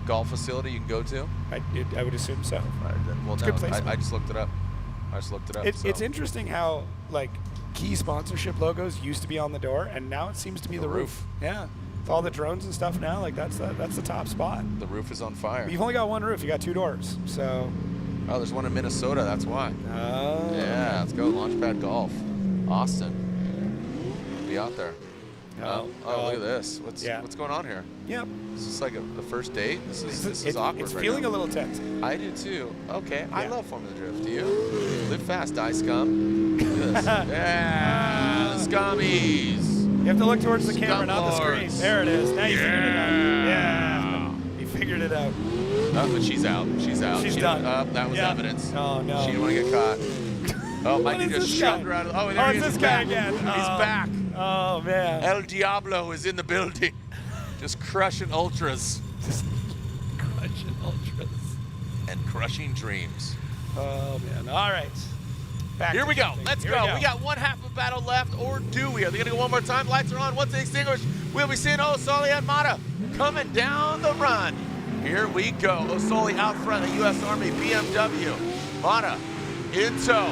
golf facility you can go to.
I would assume so.
Well,
it's a
no,
good place.
I just looked it up.
It's interesting how like key sponsorship logos used to be on the door, and now it seems to be the roof. Yeah, with all the drones and stuff now, like that's the top spot.
The roof is on fire.
But you've only got one roof. You got 2 doors, so.
Oh, there's one in Minnesota. That's why.
Oh.
Yeah, let's go Launchpad Golf, Austin. Be out there. Oh, look at this. What's going on here?
Yep.
Is this like the first date? This is awkward.
It's
right
feeling
now.
a little tense.
I do too. Okay, I love Formula Drift. Do you? Live fast, die scum. Look at this. Yeah, the scummies.
You have to look towards the camera, not the screen.
Lords.
There it is. Now you figured it out. Yeah. You figured it out.
Oh, but she's out. She's out.
She's done.
That was evidence.
Oh, no.
She didn't want to get caught. Oh, my dude just shoved her out of the... Oh, there he is.
It's this
He's
guy
back.
again.
He's back.
Oh, man.
El Diablo is in the building. Just crushing ultras.
Just crushing ultras.
And crushing dreams.
Oh, man. All right.
Here we go. Let's go. We got one half of battle left, or do we? Are they going to go one more time? Lights are on. Once they extinguish, we'll be seeing O'Sullivan and Matta coming down the run. Here we go. Osoli out front, the U.S. Army BMW. Matta in tow.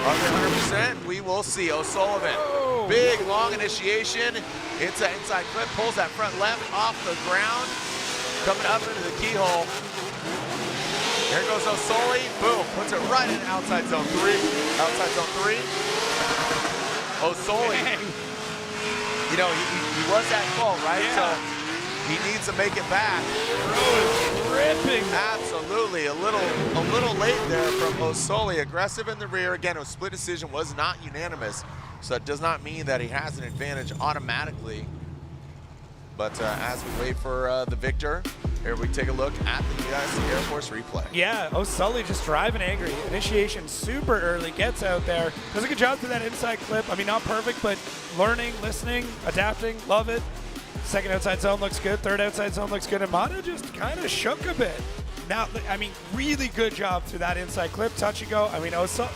Are they 100%? We will see. O'Sullivan, big long initiation. It's an inside clip, pulls that front left off the ground, coming up into the keyhole. Here goes Osoli, boom, puts it right in outside zone 3. Outside zone 3. Osoli, you know, he was at fault, right?
Yeah.
So he needs to make it back.
Ripping.
Absolutely, a little late there from Osoli. Aggressive in the rear. Again, a split decision was not unanimous, so it does not mean that he has an advantage automatically. But as we wait for the victor, here we take a look at the U.S. Air Force replay.
Yeah, Osoli just driving angry. Initiation super early, gets out there. Does a good job through that inside clip. I mean, not perfect, but learning, listening, adapting, love it. Second outside zone looks good. Third outside zone looks good. And Matta just kind of shook a bit. Now, I mean, really good job through that inside clip. Touch and go. I mean, Osoli,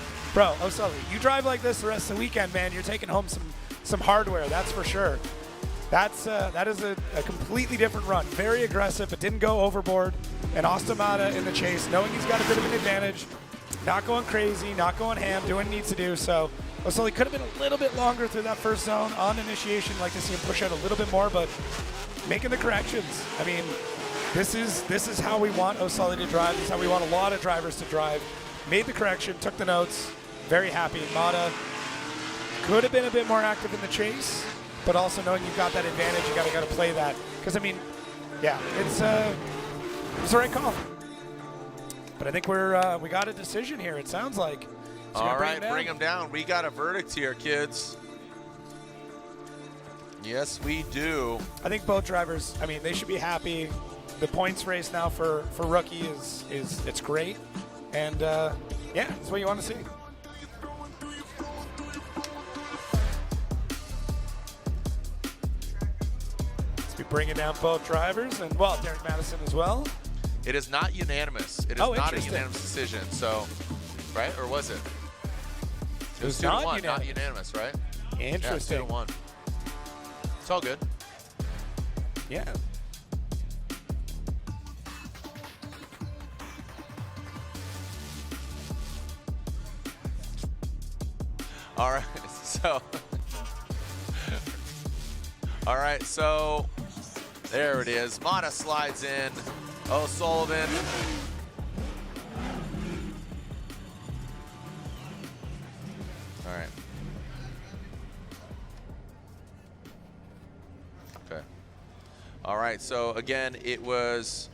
you drive like this the rest of the weekend, man. You're taking home some hardware, that's for sure. That is a completely different run. Very aggressive. It didn't go overboard. And Austin Matta in the chase, knowing he's got a bit of an advantage. Not going crazy, not going ham, doing what he needs to do. So Osoli could have been a little bit longer through that first zone on initiation. Like to see him push out a little bit more, but making the corrections. I mean, this is how we want Osoli to drive. This is how we want a lot of drivers to drive. Made the correction, took the notes. Very happy. Matta could have been a bit more active in the chase, but also knowing you've got that advantage, you got to play that. Because I mean, yeah, it's the right call. But I think we got a decision here. It sounds like. So
all right, bring him down. We got a verdict here, kids. Yes, we do.
I think both drivers. I mean, they should be happy. The points race now for rookie is it's great, and yeah, that's what you want to see. Let's be bringing down both drivers, and well, Derek Madison as well.
It is not unanimous. It is not a unanimous decision. So, right, or was it? It was 2-1, not unanimous, right?
Interesting.
Yeah, 2-1. It's all good.
Yeah.
All right, so. All right, so there it is. Matta slides in. O'Sullivan. All right. Okay. All right, so again, it was,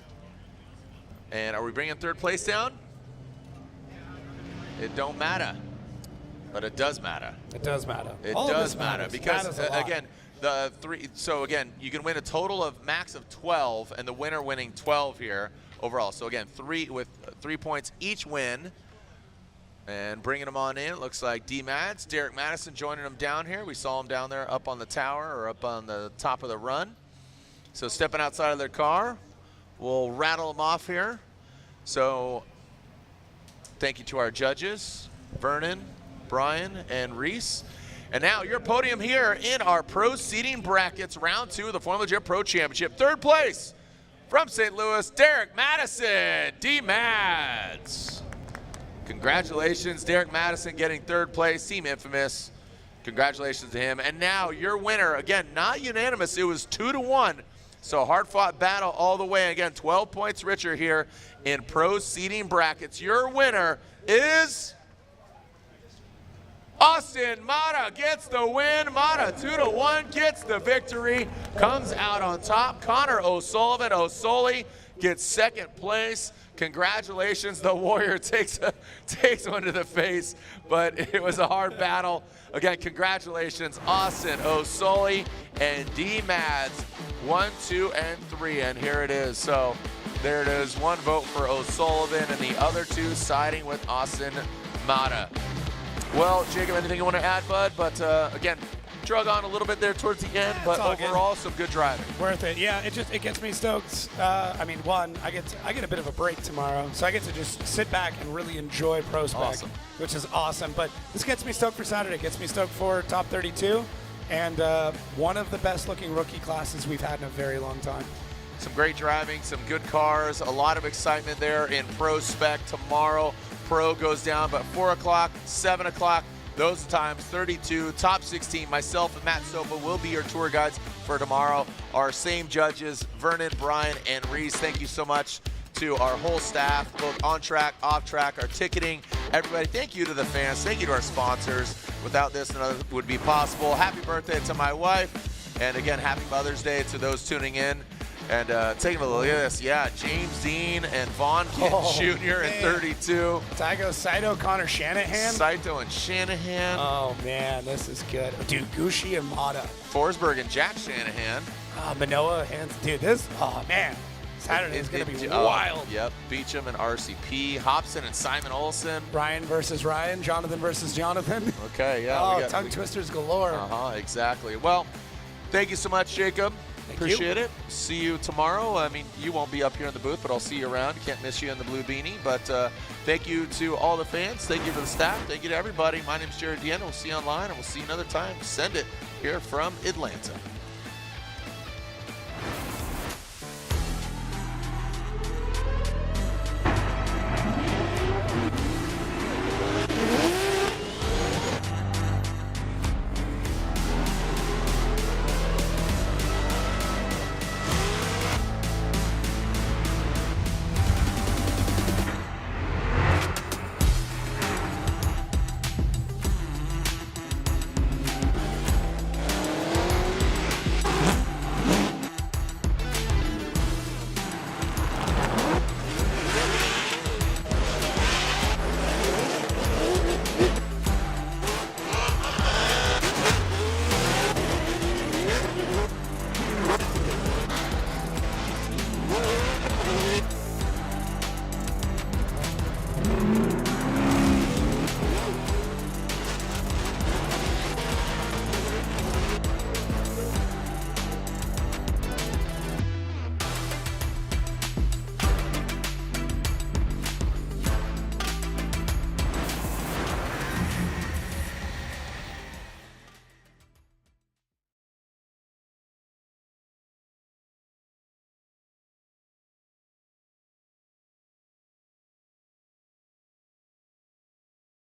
and are we bringing third place down? It don't matter, but it does matter.
It does matter.
It does matter because, again, the three, so again, you can win a total of max of 12, and the winner winning 12 here overall. So again, 3 points each win. And bringing them on in, it looks like D-Mads, Derek Madison joining them down here. We saw him down there up on the tower or up on the top of the run. So stepping outside of their car, we'll rattle them off here. So thank you to our judges, Vernon, Brian, and Reese. And now your podium here in our pro seating brackets, round 2 of the Formula Jet Pro Championship. Third place from St. Louis, Derek Madison, D-Mads. Congratulations, Derek Madison getting third place, Team Infamous. Congratulations to him. And now your winner, again, not unanimous, it was 2-1. So hard-fought battle all the way. Again, 12 points richer here in pro seating brackets. Your winner is Austin Matta gets the win. Matta 2-1 gets the victory, comes out on top. Connor O'Sullivan, Osoli gets second place. Congratulations, the Warrior takes one to the face, but it was a hard battle. Again, congratulations, Austin, Osoli, and D-Mads, 1, 2, and 3, and here it is. So there it is, 1 vote for O'Sullivan, and the other 2 siding with Austin Matta. Well, Jacob, anything you want to add, bud? But again, drug on a little bit there towards the end, but overall, some good driving.
Worth it. Yeah, it gets me stoked. I mean, one, I get a bit of a break tomorrow, so I get to just sit back and really enjoy Pro Spec, which is awesome. But this gets me stoked for Saturday. It gets me stoked for top 32, and one of the best-looking rookie classes we've had in a very long time.
some great driving, some good cars, a lot of excitement there in Pro Spec tomorrow. Pro goes down, but 4 o'clock, 7 o'clock, those are times 32, top 16. Myself and Matt Sopa will be your tour guides for tomorrow. Our same judges, Vernon, Brian, and Reese. Thank you so much to our whole staff, both on track, off track, our ticketing, everybody. Thank you to the fans. Thank you to our sponsors. Without this, none of it would be possible. Happy birthday to my wife. And again, happy Mother's Day to those tuning in. And taking a look at this, yeah, James Dean and Vaughn Jr. in 32.
Tygo, Saito, Connor Shanahan.
Saito and Shanahan.
Oh, man, this is good. Dude, Gucci and Matta.
Forsberg and Jack Shanahan.
Manoa, Hansen. Dude, this, oh, man. Saturday is going to be wild.
Yep, Beecham and RCP. Hobson and Simon Olsen.
Ryan versus Ryan. Jonathan versus Jonathan.
Okay, yeah.
Oh, tongue twisters galore.
Exactly. Well, thank you so much, Jacob. Appreciate it. See you tomorrow. I mean, you won't be up here in the booth, but I'll see you around. Can't miss you in the blue beanie. But thank you to all the fans. Thank you to the staff. Thank you to everybody. My name's Jared Deanna. We'll see you online, and we'll see you another time. Send it here from Atlanta.